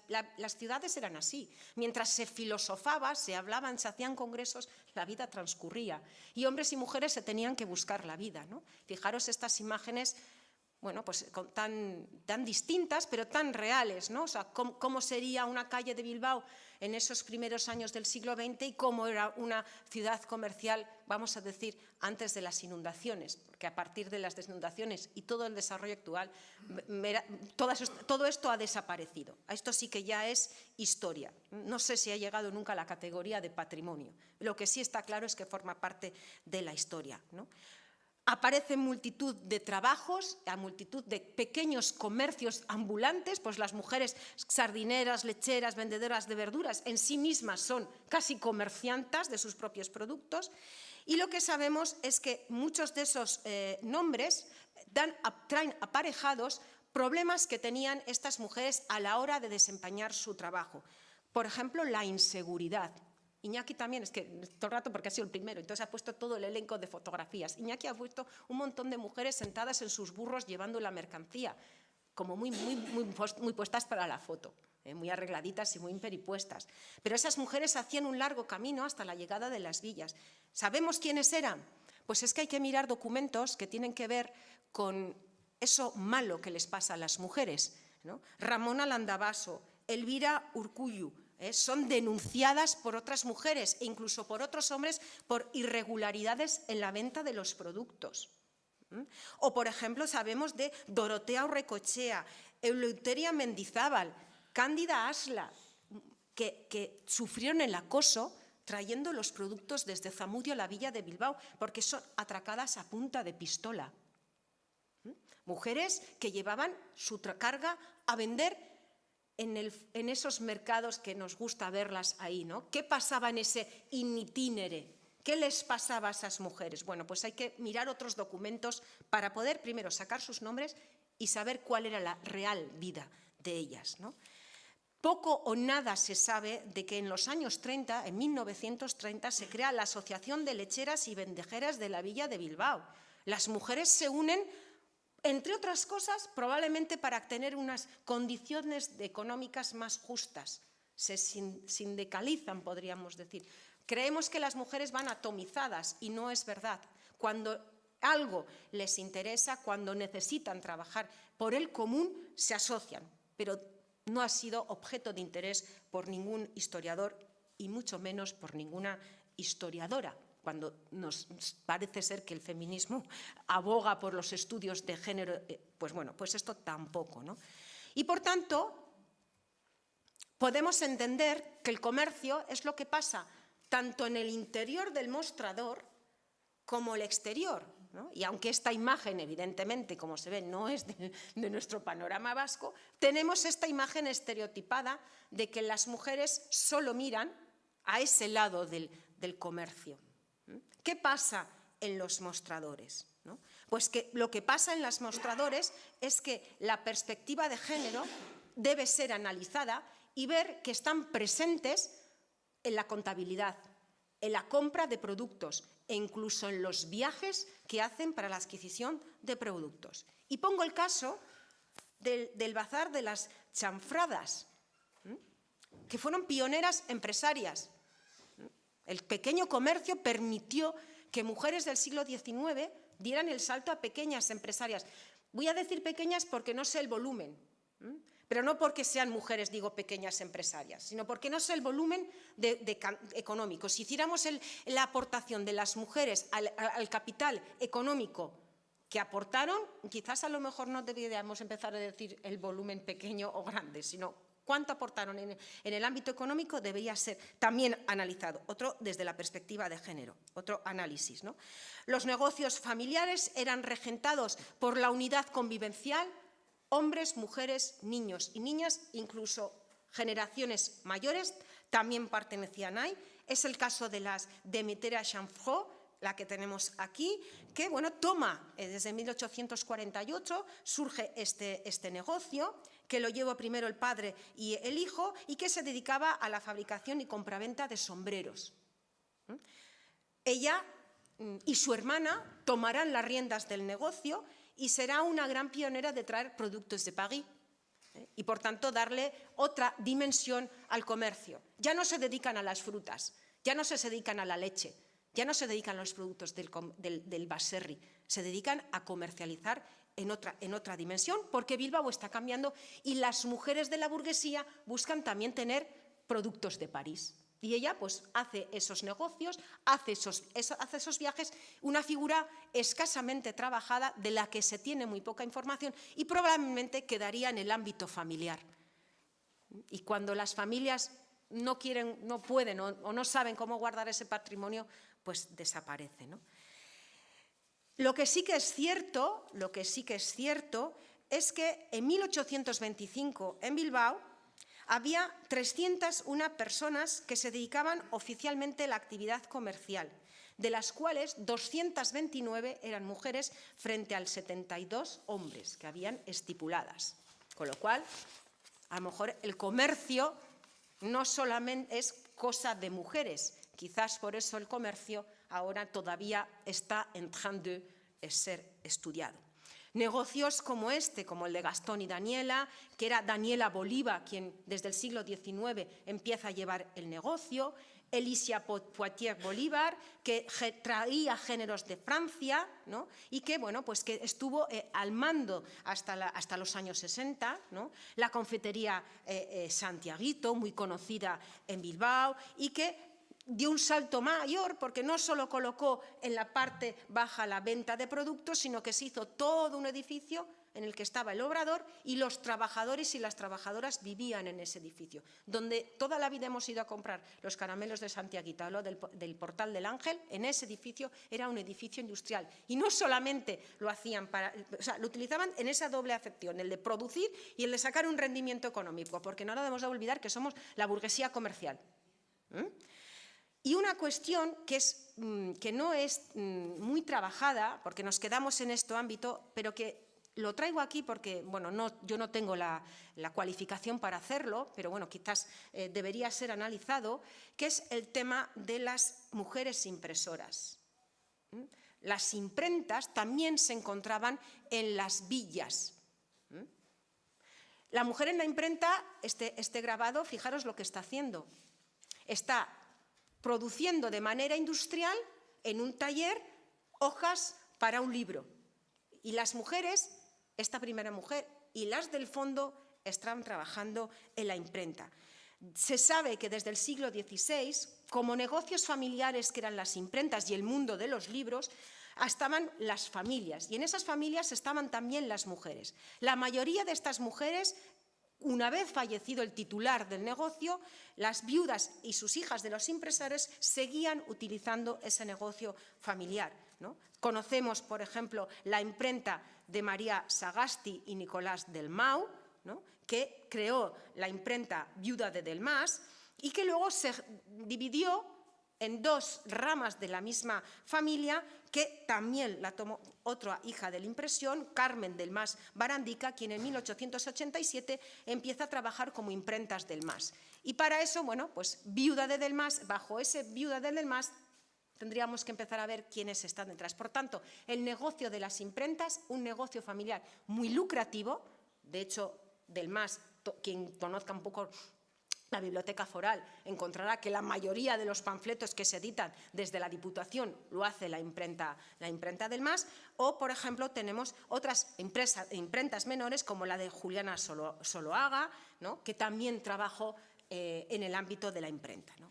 ciudades eran así. Mientras se filosofaba, se hablaban, se hacían congresos, la vida transcurría. Y hombres y mujeres se tenían que buscar la vida, ¿no? Fijaros estas imágenes, bueno, pues tan distintas, pero tan reales, ¿no? O sea, cómo sería una calle de Bilbao en esos primeros años del siglo XX y cómo era una ciudad comercial, vamos a decir, antes de las inundaciones, porque a partir de las inundaciones y todo el desarrollo actual, todo esto ha desaparecido. Esto sí que ya es historia. No sé si ha llegado nunca a la categoría de patrimonio. Lo que sí está claro es que forma parte de la historia, ¿no? Aparecen multitud de trabajos, a multitud de pequeños comercios ambulantes, pues las mujeres sardineras, lecheras, vendedoras de verduras, en sí mismas son casi comerciantas de sus propios productos. Y lo que sabemos es que muchos de esos nombres traen aparejados problemas que tenían estas mujeres a la hora de desempeñar su trabajo. Por ejemplo, la inseguridad. Iñaki también, es que todo el rato porque ha sido el primero, entonces ha puesto todo el elenco de fotografías. Iñaki ha puesto un montón de mujeres sentadas en sus burros llevando la mercancía, como muy puestas para la foto, muy arregladitas y muy imperipuestas. Pero esas mujeres hacían un largo camino hasta la llegada de las villas. ¿Sabemos quiénes eran? Pues es que hay que mirar documentos que tienen que ver con eso malo que les pasa a las mujeres, ¿no? Ramona Landavaso, Elvira Urkullu, son denunciadas por otras mujeres e incluso por otros hombres por irregularidades en la venta de los productos. O, por ejemplo, sabemos de Dorotea Urrecochea, Eleuteria Mendizábal, Cándida Asla, que sufrieron el acoso trayendo los productos desde Zamudio a la villa de Bilbao, porque son atracadas a punta de pistola. Mujeres que llevaban su carga a vender en esos mercados que nos gusta verlas ahí, ¿no? ¿Qué pasaba en ese in itinere? ¿Qué les pasaba a esas mujeres? Bueno, pues hay que mirar otros documentos para poder primero sacar sus nombres y saber cuál era la real vida de ellas, ¿no? Poco o nada se sabe de que en los años 30, en 1930, se crea la Asociación de Lecheras y Vendejeras de la Villa de Bilbao. Las mujeres se unen, entre otras cosas, probablemente para tener unas condiciones económicas más justas. Se sindicalizan, podríamos decir. Creemos que las mujeres van atomizadas y no es verdad. Cuando algo les interesa, cuando necesitan trabajar por el común, se asocian, pero no ha sido objeto de interés por ningún historiador y mucho menos por ninguna historiadora, cuando nos parece ser que el feminismo aboga por los estudios de género, pues bueno, pues esto tampoco, ¿no? Y por tanto, podemos entender que el comercio es lo que pasa tanto en el interior del mostrador como el exterior, ¿no? Y aunque esta imagen, evidentemente, como se ve, no es de nuestro panorama vasco, tenemos esta imagen estereotipada de que las mujeres solo miran a ese lado del comercio. ¿Qué pasa en los mostradores? ¿No? Pues que lo que pasa en los mostradores es que la perspectiva de género debe ser analizada y ver que están presentes en la contabilidad, en la compra de productos e incluso en los viajes que hacen para la adquisición de productos. Y pongo el caso del bazar de las chanfradas, que fueron pioneras empresarias. El pequeño comercio permitió que mujeres del siglo XIX dieran el salto a pequeñas empresarias. Voy a decir pequeñas porque no sé el volumen, pero no porque sean mujeres, digo pequeñas empresarias, sino porque no sé el volumen económico. Si hiciéramos la aportación de las mujeres al capital económico que aportaron, quizás a lo mejor no deberíamos empezar a decir el volumen pequeño o grande, sino cuánto aportaron en el ámbito económico debería ser también analizado, otro desde la perspectiva de género, otro análisis, ¿no? Los negocios familiares eran regentados por la unidad convivencial, hombres, mujeres, niños y niñas, incluso generaciones mayores, también pertenecían ahí. Es el caso de las Demetera Chanfrot, la que tenemos aquí, que bueno, toma desde 1848, surge este negocio, que lo llevó primero el padre y el hijo, y que se dedicaba a la fabricación y compraventa de sombreros. Ella y su hermana tomarán las riendas del negocio y será una gran pionera de traer productos de París y, por tanto, darle otra dimensión al comercio. Ya no se dedican a las frutas, ya no se dedican a la leche, ya no se dedican a los productos del baserri, se dedican a comercializar en otra dimensión, porque Bilbao está cambiando y las mujeres de la burguesía buscan también tener productos de París. Y ella pues hace esos negocios, hace esos viajes, una figura escasamente trabajada de la que se tiene muy poca información y probablemente quedaría en el ámbito familiar. Y cuando las familias no quieren, no pueden o no saben cómo guardar ese patrimonio, pues desaparece, ¿no? Lo que sí que es cierto es que en 1825 en Bilbao había 301 personas que se dedicaban oficialmente a la actividad comercial, de las cuales 229 eran mujeres frente al 72 hombres que habían estipuladas. Con lo cual, a lo mejor el comercio no solamente es cosa de mujeres, quizás por eso el comercio ahora todavía está en train de ser estudiado. Negocios como este, como el de Gastón y Daniela, que era Daniela Bolívar quien desde el siglo XIX empieza a llevar el negocio, Alicia Poitiers Bolívar, que traía géneros de Francia, ¿no? Y que, bueno, pues que estuvo al mando hasta los años 60, ¿no? La confitería Santiaguito, muy conocida en Bilbao, y que dio un salto mayor porque no solo colocó en la parte baja la venta de productos, sino que se hizo todo un edificio en el que estaba el obrador y los trabajadores y las trabajadoras vivían en ese edificio, donde toda la vida hemos ido a comprar los caramelos de Santiaguita, hablo del Portal del Ángel. En ese edificio era un edificio industrial y no solamente lo hacían lo utilizaban en esa doble acepción, el de producir y el de sacar un rendimiento económico, porque no debemos de olvidar que somos la burguesía comercial. Y una cuestión que no es muy trabajada, porque nos quedamos en este ámbito, pero que lo traigo aquí porque, bueno, yo no tengo la cualificación para hacerlo, pero bueno, quizás debería ser analizado, que es el tema de las mujeres impresoras. Las imprentas también se encontraban en las villas. La mujer en la imprenta, este grabado, fijaros lo que está haciendo. Está produciendo de manera industrial en un taller hojas para un libro. Y las mujeres, esta primera mujer y las del fondo, están trabajando en la imprenta. Se sabe que desde el siglo XVI, como negocios familiares que eran las imprentas y el mundo de los libros, estaban las familias, y en esas familias estaban también las mujeres. La mayoría de estas mujeres, una vez fallecido el titular del negocio, las viudas y sus hijas de los impresores seguían utilizando ese negocio familiar, ¿no? Conocemos, por ejemplo, la imprenta de María Sagasti y Nicolás Delmau, ¿no?, que creó la imprenta Viuda de Delmas y que luego se dividió en dos ramas de la misma familia, que también la tomó otra hija de la impresión, Carmen Delmas Barandica, quien en 1887 empieza a trabajar como imprentas Delmas. Y para eso, bueno, pues Viuda de Delmas, bajo ese Viuda de Delmas, tendríamos que empezar a ver quiénes están detrás. Por tanto, el negocio de las imprentas, un negocio familiar muy lucrativo. De hecho, Delmas, quien conozca un poco la Biblioteca Foral, encontrará que la mayoría de los panfletos que se editan desde la Diputación lo hace la imprenta Delmas, o, por ejemplo, tenemos otras imprentas menores como la de Juliana Soloaga, ¿no?, que también trabajó en el ámbito de la imprenta, ¿no?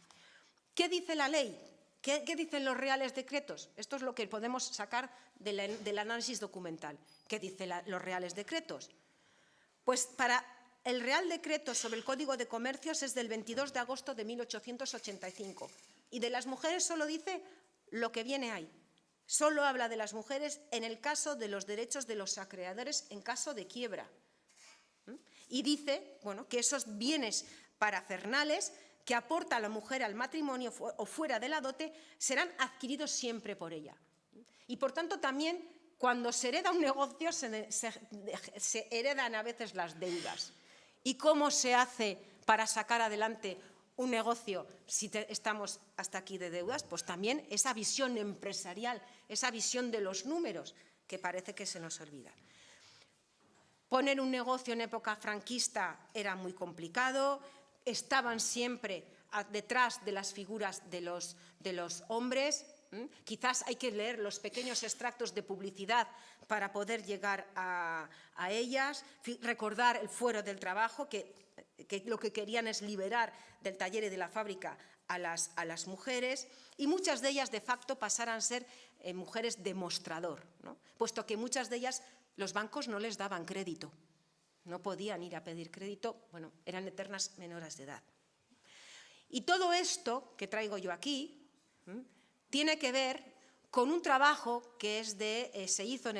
¿Qué dice la ley? ¿Qué dicen los reales decretos? Esto es lo que podemos sacar del análisis documental. ¿Qué dicen los reales decretos? Pues para el Real Decreto sobre el Código de Comercios es del 22 de agosto de 1885 y de las mujeres solo dice lo que viene ahí. Solo habla de las mujeres en el caso de los derechos de los acreedores en caso de quiebra. Y dice, bueno, que esos bienes parafernales que aporta la mujer al matrimonio o fuera de la dote serán adquiridos siempre por ella. Y por tanto también cuando se hereda un negocio se heredan a veces las deudas. ¿Y cómo se hace para sacar adelante un negocio si estamos hasta aquí de deudas? Pues también esa visión empresarial, esa visión de los números que parece que se nos olvida. Poner un negocio en época franquista era muy complicado, estaban siempre detrás de las figuras de los hombres. Quizás hay que leer los pequeños extractos de publicidad para poder llegar a ellas, recordar el fuero del trabajo, que lo que querían es liberar del taller y de la fábrica a las mujeres, y muchas de ellas de facto pasaran a ser mujeres de mostrador, ¿no?, puesto que muchas de ellas los bancos no les daban crédito, no podían ir a pedir crédito, bueno, eran eternas menores de edad. Y todo esto que traigo yo aquí tiene que ver con un trabajo que se hizo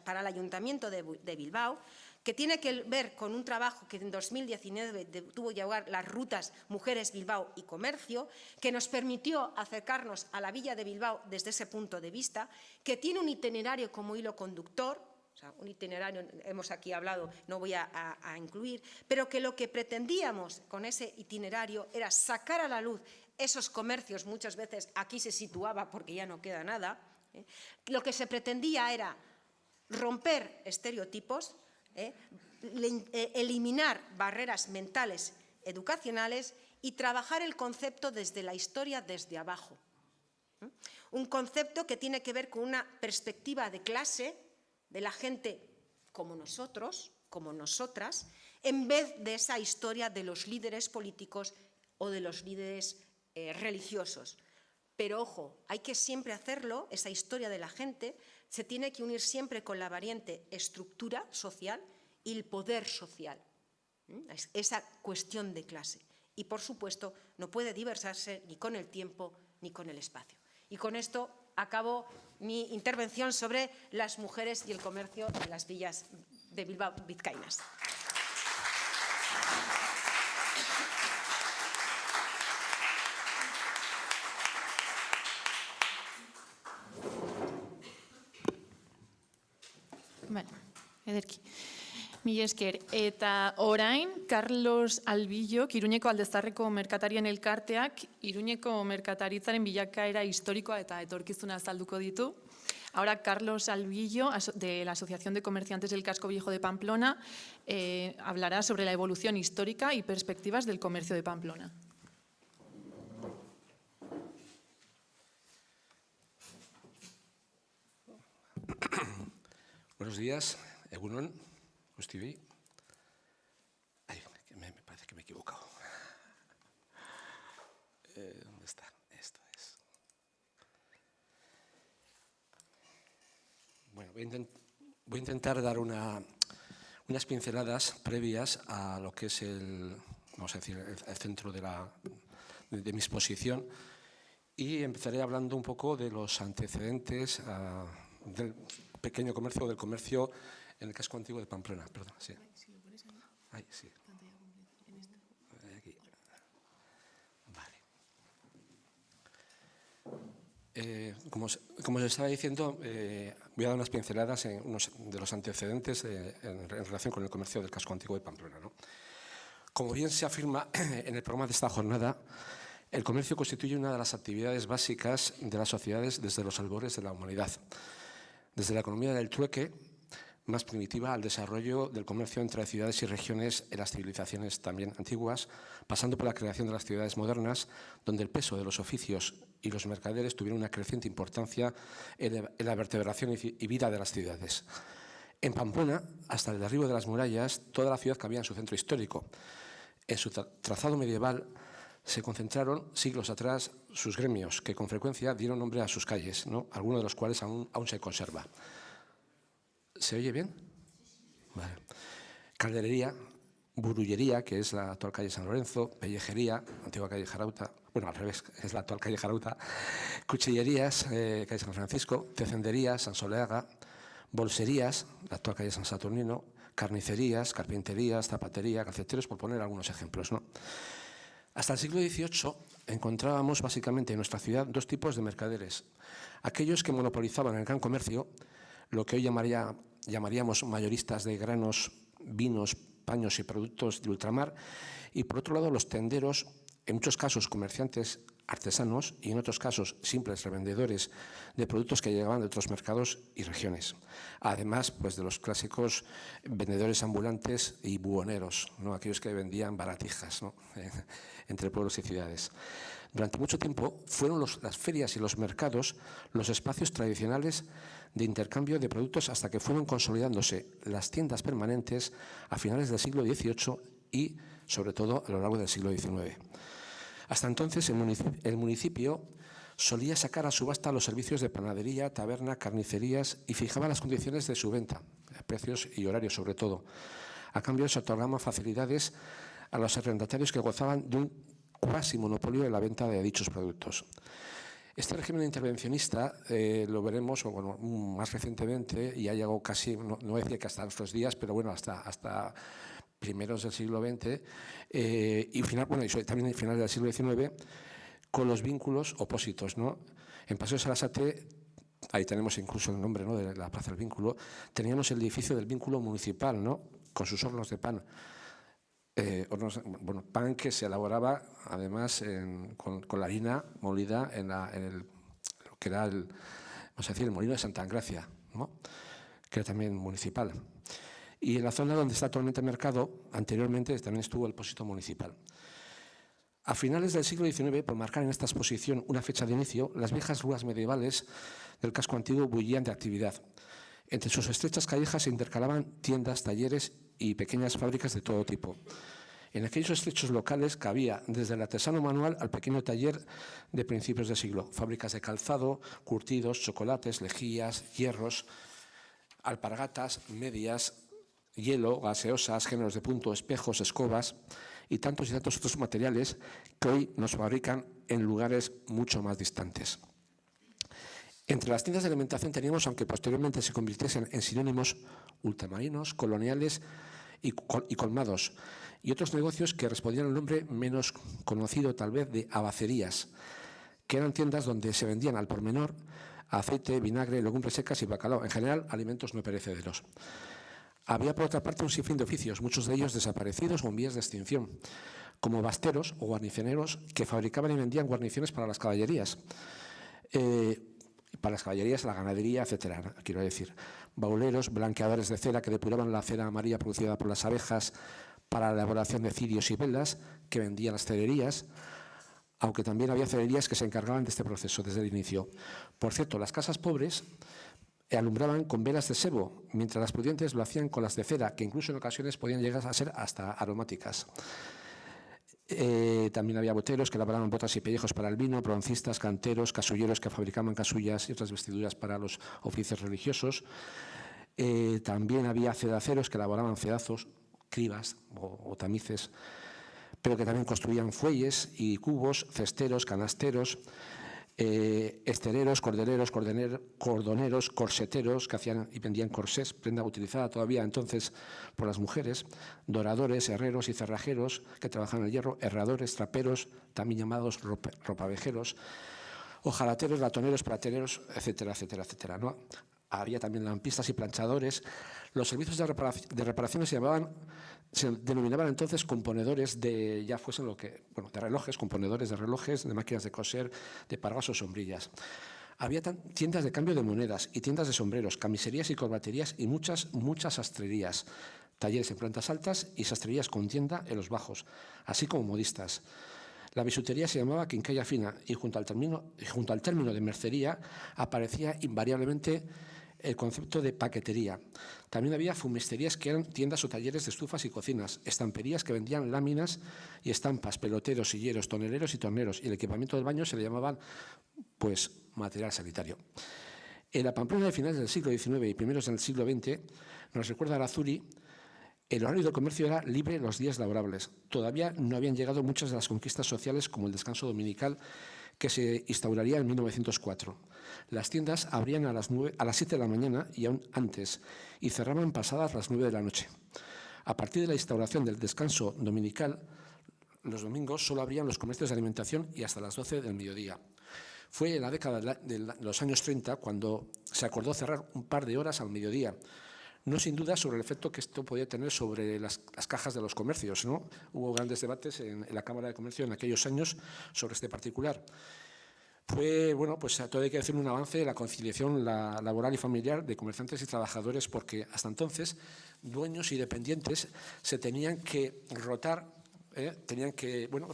para el Ayuntamiento de Bilbao, que tiene que ver con un trabajo que en 2019 tuvo lugar las rutas Mujeres Bilbao y Comercio, que nos permitió acercarnos a la villa de Bilbao desde ese punto de vista, que tiene un itinerario como hilo conductor, o sea, un itinerario, hemos aquí hablado, no voy a incluir, pero que lo que pretendíamos con ese itinerario era sacar a la luz esos comercios, muchas veces aquí se situaba porque ya no queda nada. Lo que se pretendía era romper estereotipos, eliminar barreras mentales educacionales y trabajar el concepto desde la historia desde abajo. Un concepto que tiene que ver con una perspectiva de clase de la gente como nosotros, como nosotras, en vez de esa historia de los líderes políticos o de los líderes religiosos. Pero ojo, hay que siempre hacerlo, esa historia de la gente se tiene que unir siempre con la variante estructura social y el poder social, esa cuestión de clase. Y, por supuesto, no puede diversarse ni con el tiempo ni con el espacio. Y con esto acabo mi intervención sobre las mujeres y el comercio de las villas de Bilbao vizcaínas. Vale, ederki. Mila esker. Eta orain, Carlos Albillo, Iruñeko Aldezarreko Merkatarien Elkarteak, Iruñeko merkataritzaren bilakaera historikoa eta etorkizuna azalduko ditu. Ahora Carlos Albillo, de la Asociación de Comerciantes del Casco Viejo de Pamplona, hablará sobre la evolución histórica y perspectivas del comercio de Pamplona. Buenos días, Egunon, Gustibi. Ay, me parece que me he equivocado. ¿Dónde está? Esto es. Bueno, voy a intentar dar unas pinceladas previas a lo que es vamos a decir, el centro de mi exposición, y empezaré hablando un poco de los antecedentes del pequeño comercio o del comercio en el casco antiguo de Pamplona. Perdón, sí. Ahí, sí. Aquí. Vale. Como os estaba diciendo, voy a dar unas pinceladas en unos de los antecedentes en relación con el comercio del casco antiguo de Pamplona, ¿no? Como bien se afirma en el programa de esta jornada, el comercio constituye una de las actividades básicas de las sociedades desde los albores de la humanidad. Desde la economía del trueque, más primitiva, al desarrollo del comercio entre ciudades y regiones en las civilizaciones también antiguas, pasando por la creación de las ciudades modernas, donde el peso de los oficios y los mercaderes tuvieron una creciente importancia en la vertebración y vida de las ciudades. En Pamplona, hasta el derribo de las murallas, toda la ciudad cabía en su centro histórico. En su trazado medieval se concentraron siglos atrás sus gremios, que con frecuencia dieron nombre a sus calles, ¿no? Algunos de los cuales aún se conserva. ¿Se oye bien? Vale. Calderería, Burullería, que es la actual calle San Lorenzo, Pellejería, antigua calle Jarauta, bueno, al revés, es la actual calle Jarauta, Cuchillerías, calle San Francisco, Tecenderías, San Soleaga, Bolserías, la actual calle San Saturnino, Carnicerías, Carpinterías, Zapatería, Calceteros, por poner algunos ejemplos, ¿no? Hasta el siglo XVIII encontrábamos básicamente en nuestra ciudad dos tipos de mercaderes. Aquellos que monopolizaban el gran comercio, lo que hoy llamaríamos mayoristas de granos, vinos, paños y productos de ultramar, y por otro lado los tenderos, en muchos casos comerciantes artesanos y en otros casos simples revendedores de productos que llegaban de otros mercados y regiones. Además, pues de los clásicos vendedores ambulantes y buhoneros, ¿no? Aquellos que vendían baratijas, ¿no? Entre pueblos y ciudades. Durante mucho tiempo fueron las ferias y los mercados los espacios tradicionales de intercambio de productos hasta que fueron consolidándose las tiendas permanentes a finales del siglo XVIII y, sobre todo, a lo largo del siglo XIX. Hasta entonces, el municipio solía sacar a subasta los servicios de panadería, taberna, carnicerías y fijaba las condiciones de su venta, precios y horarios sobre todo. A cambio, se otorgaban facilidades a los arrendatarios que gozaban de un cuasi monopolio de la venta de dichos productos. Este régimen intervencionista lo veremos bueno, más recientemente y ha llegado casi, no decía que hasta nuestros días, pero bueno, hasta primeros del siglo XX y también finales del siglo XIX, con los vínculos opósitos, ¿no? En Paseo de Sarasate, ahí tenemos incluso el nombre, ¿no?, de la Plaza del Vínculo, teníamos el edificio del Vínculo Municipal, ¿no?, con sus hornos de pan. Pan que se elaboraba además con la harina molida en lo que era el molino de Santa Engracia, ¿no?, que era también municipal. Y en la zona donde está actualmente el mercado, anteriormente también estuvo el Pósito Municipal. A finales del siglo XIX, por marcar en esta exposición una fecha de inicio, las viejas ruas medievales del casco antiguo bullían de actividad. Entre sus estrechas callejas se intercalaban tiendas, talleres y pequeñas fábricas de todo tipo. En aquellos estrechos locales cabía desde el artesano manual al pequeño taller de principios de siglo, fábricas de calzado, curtidos, chocolates, lejías, hierros, alpargatas, medias, hielo, gaseosas, géneros de punto, espejos, escobas y tantos otros materiales que hoy nos fabrican en lugares mucho más distantes. Entre las tiendas de alimentación teníamos, aunque posteriormente se convirtiesen en sinónimos, ultramarinos, coloniales y colmados, y otros negocios que respondían al nombre menos conocido tal vez de abacerías, que eran tiendas donde se vendían al por menor aceite, vinagre, legumbres secas y bacalao, en general alimentos no perecederos. Había por otra parte un sinfín de oficios, muchos de ellos desaparecidos o en vías de extinción, como basteros o guarnicioneros que fabricaban y vendían guarniciones para las caballerías. Para las caballerías, la ganadería, etcétera, quiero decir. Bauleros, blanqueadores de cera que depuraban la cera amarilla producida por las abejas para la elaboración de cirios y velas que vendían las cererías, aunque también había cererías que se encargaban de este proceso desde el inicio. Por cierto, las casas pobres alumbraban con velas de sebo, mientras las pudientes lo hacían con las de cera, que incluso en ocasiones podían llegar a ser hasta aromáticas. También había boteros que elaboraban botas y pellejos para el vino, broncistas, canteros, casulleros que fabricaban casullas y otras vestiduras para los oficios religiosos. También había cedaceros que elaboraban cedazos, cribas o tamices, pero que también construían fuelles y cubos, cesteros, canasteros, estereros, cordoneros, corseteros que hacían y vendían corsés, prenda utilizada todavía entonces por las mujeres, doradores, herreros y cerrajeros que trabajaban el hierro, herradores, traperos, también llamados ropavejeros, hojalateros, latoneros, platereros, etcétera, etcétera, etcétera, ¿no? Había también lampistas y planchadores. Los servicios de reparaciones se denominaban entonces componedores de, ya fuesen de relojes, componedores de relojes, de máquinas de coser, de paraguas o sombrillas. Había tiendas de cambio de monedas y tiendas de sombreros, camiserías y corbaterías y muchas sastrerías, talleres en plantas altas y sastrerías con tienda en los bajos, así como modistas. La bisutería se llamaba quincalla fina y junto al término de mercería aparecía invariablemente el concepto de paquetería. También había fumisterías que eran tiendas o talleres de estufas y cocinas, estamperías que vendían láminas y estampas, peloteros, silleros, toneleros y torneros, y el equipamiento del baño se le llamaban, pues, material sanitario. En la Pamplona de finales del siglo XIX y primeros del siglo XX, nos recuerda Arazuri, el horario del comercio era libre los días laborables. Todavía no habían llegado muchas de las conquistas sociales como el descanso dominical que se instauraría en 1904. Las tiendas abrían a las 7 de la mañana y aún antes y cerraban pasadas las 9 de la noche. A partir de la instauración del descanso dominical, los domingos solo abrían los comercios de alimentación y hasta las 12 del mediodía. Fue en la década de los años 30 cuando se acordó cerrar un par de horas al mediodía. No sin duda sobre el efecto que esto podía tener sobre las cajas de los comercios, ¿no? Hubo grandes debates en la Cámara de Comercio en aquellos años sobre este particular. Fue, pues todo hay que decir, un avance en la conciliación laboral y familiar de comerciantes y trabajadores, porque hasta entonces dueños y dependientes se tenían que rotar,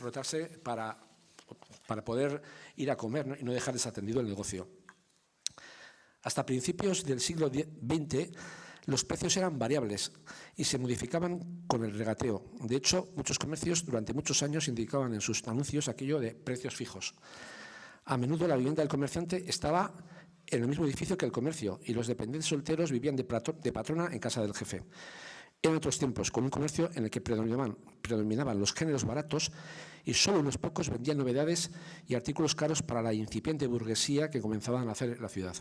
rotarse para poder ir a comer, ¿no? Y no dejar desatendido el negocio. Hasta principios del siglo XX, los precios eran variables y se modificaban con el regateo. De hecho, muchos comercios durante muchos años indicaban en sus anuncios aquello de precios fijos. A menudo la vivienda del comerciante estaba en el mismo edificio que el comercio y los dependientes solteros vivían de patrona en casa del jefe. En otros tiempos, con un comercio en el que predominaban los géneros baratos y solo unos pocos vendían novedades y artículos caros para la incipiente burguesía que comenzaban a hacer en la ciudad.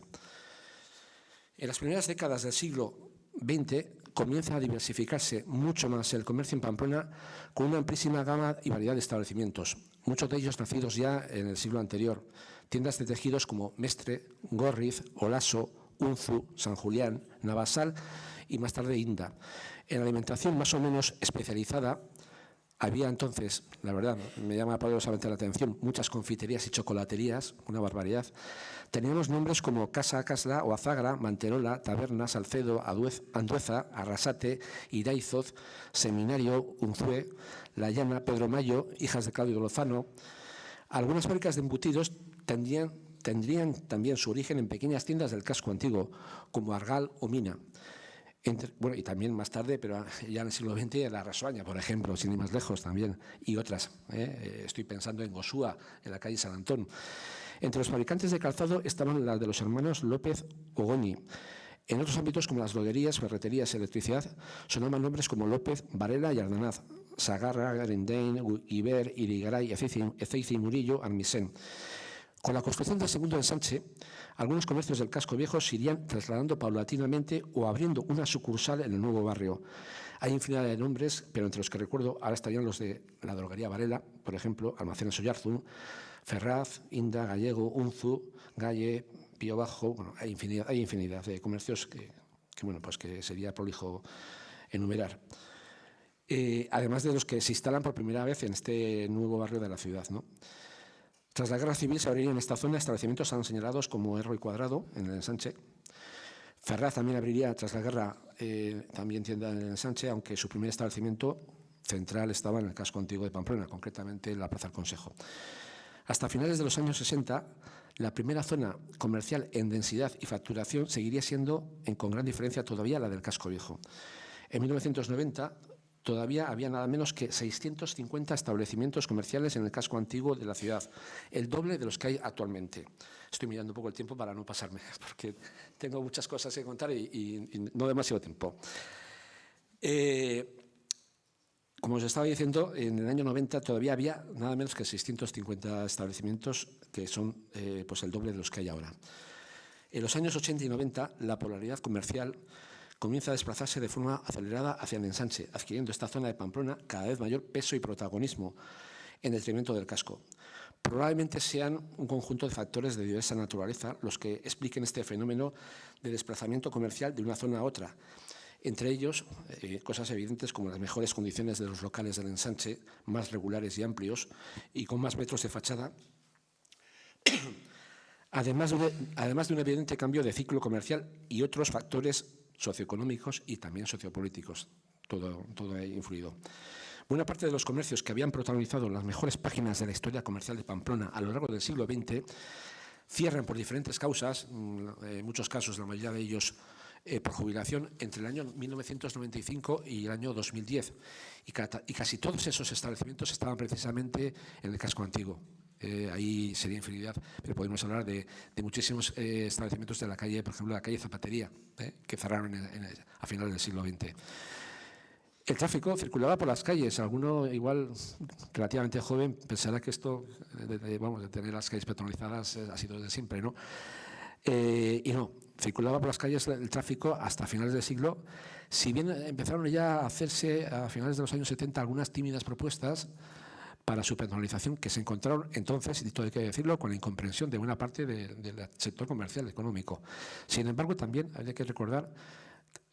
En las primeras décadas del siglo XX comienza a diversificarse mucho más el comercio en Pamplona con una amplísima gama y variedad de establecimientos, muchos de ellos nacidos ya en el siglo anterior. Tiendas de tejidos como Mestre, Gorriz, Olaso, Unzu, San Julián, Navasal y más tarde Inda. En alimentación más o menos especializada había entonces, la verdad, me llama poderosamente la atención, muchas confiterías y chocolaterías, una barbaridad. Teníamos nombres como Casa Casla o Azagra, Manterola, Taberna, Salcedo, Andueza, Arrasate, Iraizoz, Seminario, Unzue, La Llana, Pedro Mayo, Hijas de Claudio Lozano. Algunas fábricas de embutidos tendrían también su origen en pequeñas tiendas del casco antiguo, como Argal o Mina. Bueno, y también más tarde, pero ya en el siglo XX, la Rasoaña, por ejemplo, sin ir más lejos también, y otras. Estoy pensando en Gosúa, en la calle San Antón. Entre los fabricantes de calzado estaban las de los hermanos López Ogoni. En otros ámbitos, como las droguerías, ferreterías y electricidad, sonaban nombres como López, Varela y Ardanaz, Sagarra, Garendain, Iber, Irigaray, Ezeiza y Murillo, Armisen. Con la construcción del segundo ensanche, algunos comercios del casco viejo se irían trasladando paulatinamente o abriendo una sucursal en el nuevo barrio. Hay infinidad de nombres, pero entre los que recuerdo ahora estarían los de la droguería Varela, por ejemplo, Almacenes Oyarzún, Ferraz, Inda, Gallego, Unzu, Galle, Pío Bajo. Bueno, hay infinidad de comercios que sería prolijo enumerar. Además de los que se instalan por primera vez en este nuevo barrio de la ciudad, ¿no? Tras la Guerra Civil se abrirían en esta zona establecimientos tan señalados como Erro y Cuadrado, en el ensanche. Ferraz también abriría, tras la guerra, también tienda en el ensanche, aunque su primer establecimiento central estaba en el casco antiguo de Pamplona, concretamente en la Plaza del Consejo. Hasta finales de los años 60, la primera zona comercial en densidad y facturación seguiría siendo, con gran diferencia todavía, la del casco viejo. En 1990, todavía había nada menos que 650 establecimientos comerciales en el casco antiguo de la ciudad, el doble de los que hay actualmente. Estoy mirando un poco el tiempo para no pasarme, porque tengo muchas cosas que contar y no demasiado tiempo. Como os estaba diciendo, en el año 90 todavía había nada menos que 650 establecimientos, que son pues el doble de los que hay ahora. En los años 80 y 90, la polaridad comercial comienza a desplazarse de forma acelerada hacia el ensanche, adquiriendo esta zona de Pamplona cada vez mayor peso y protagonismo en detrimento del casco. Probablemente sean un conjunto de factores de diversa naturaleza los que expliquen este fenómeno de desplazamiento comercial de una zona a otra. Entre ellos, cosas evidentes como las mejores condiciones de los locales del ensanche, más regulares y amplios y con más metros de fachada, además de un evidente cambio de ciclo comercial y otros factores socioeconómicos y también sociopolíticos. Todo ha influido. Buena parte de los comercios que habían protagonizado las mejores páginas de la historia comercial de Pamplona a lo largo del siglo XX cierran por diferentes causas, en muchos casos, la mayoría de ellos por jubilación, entre el año 1995 y el año 2010. Y casi todos esos establecimientos estaban precisamente en el casco antiguo. Ahí sería infinidad, pero podemos hablar de muchísimos establecimientos de la calle, por ejemplo, la calle Zapatería, que cerraron a finales del siglo XX. El tráfico circulaba por las calles. Alguno, igual relativamente joven, pensará que esto de tener las calles peatonalizadas ha sido desde siempre, ¿no? Y no, circulaba por las calles el tráfico hasta finales del siglo. Si bien empezaron ya a hacerse a finales de los años 70 algunas tímidas propuestas para su peatonalización, que se encontraron entonces, y todo hay que decirlo, con la incomprensión de buena parte del sector comercial económico. Sin embargo, también hay que recordar,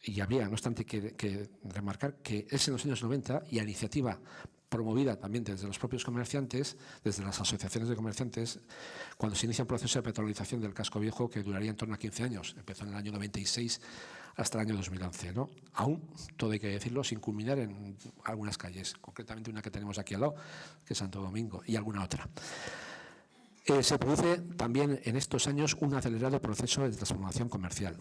y había, no obstante, que remarcar que es en los años 90 y a iniciativa promovida también desde los propios comerciantes, desde las asociaciones de comerciantes, cuando se inicia un proceso de peatonalización del casco viejo que duraría en torno a 15 años. Empezó en el año 96 hasta el año 2011, ¿no? Aún, todo hay que decirlo, sin culminar en algunas calles, concretamente una que tenemos aquí al lado, que es Santo Domingo, y alguna otra. Se produce también en estos años un acelerado proceso de transformación comercial.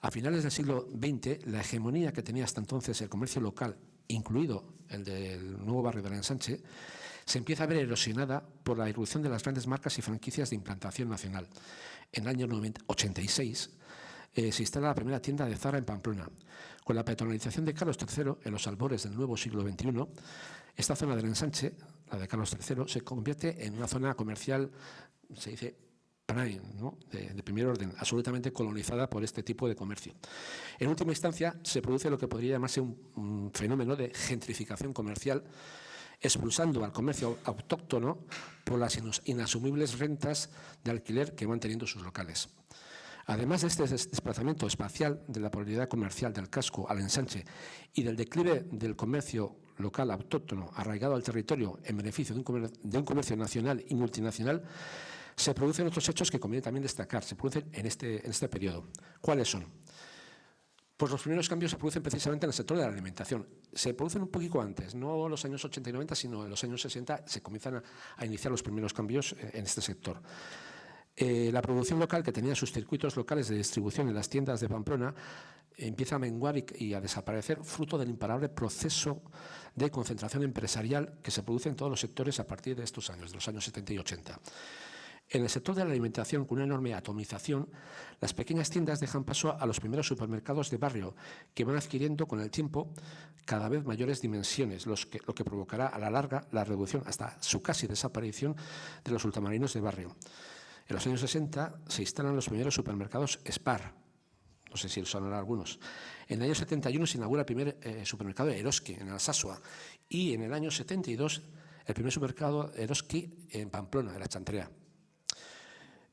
A finales del siglo XX, la hegemonía que tenía hasta entonces el comercio local, incluido el del nuevo barrio del ensanche, se empieza a ver erosionada por la irrupción de las grandes marcas y franquicias de implantación nacional. En el año 86 se instala la primera tienda de Zara en Pamplona. Con la peatonalización de Carlos III en los albores del nuevo siglo XXI, esta zona del ensanche, la de Carlos III, se convierte en una zona comercial, se dice prime, ¿no? de primer orden, absolutamente colonizada por este tipo de comercio. En última instancia, se produce lo que podría llamarse un fenómeno de gentrificación comercial, expulsando al comercio autóctono por las inasumibles rentas de alquiler que van teniendo sus locales. Además de este desplazamiento espacial de la polaridad comercial del casco al ensanche y del declive del comercio local autóctono arraigado al territorio en beneficio de un comercio nacional y multinacional, se producen otros hechos que conviene también destacar, se producen en este periodo. ¿Cuáles son? Pues los primeros cambios se producen precisamente en el sector de la alimentación. Se producen un poquito antes, no en los años 80 y 90, sino en los años 60 se comienzan a iniciar los primeros cambios en este sector. La producción local, que tenía sus circuitos locales de distribución en las tiendas de Pamplona, empieza a menguar y a desaparecer, fruto del imparable proceso de concentración empresarial que se produce en todos los sectores a partir de estos años, de los años 70 y 80. En el sector de la alimentación, con una enorme atomización, las pequeñas tiendas dejan paso a los primeros supermercados de barrio, que van adquiriendo con el tiempo cada vez mayores dimensiones, lo que provocará a la larga la reducción hasta su casi desaparición de los ultramarinos de barrio. En los años 60 se instalan los primeros supermercados Spar, no sé si os sonará a algunos. En el año 71 se inaugura el primer supermercado Eroski en Alsasua y en el año 72 el primer supermercado Eroski en Pamplona, en la Chantrea.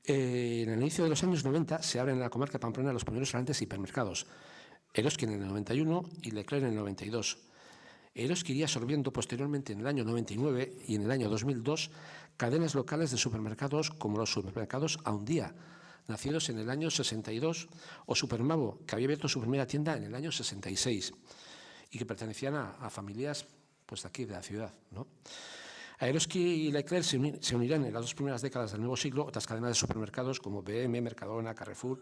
En el inicio de los años 90 se abren en la comarca de Pamplona los primeros grandes hipermercados, Eroski en el 91 y Leclerc en el 92. Eroski iría absorbiendo posteriormente en el año 99 y en el año 2002 cadenas locales de supermercados como los supermercados Aundía, nacidos en el año 62, o Supermavo, que había abierto su primera tienda en el año 66 y que pertenecían a familias pues, de aquí, de la ciudad, ¿no? A Eroski y Leclerc se unirán en las dos primeras décadas del nuevo siglo otras cadenas de supermercados como BM, Mercadona, Carrefour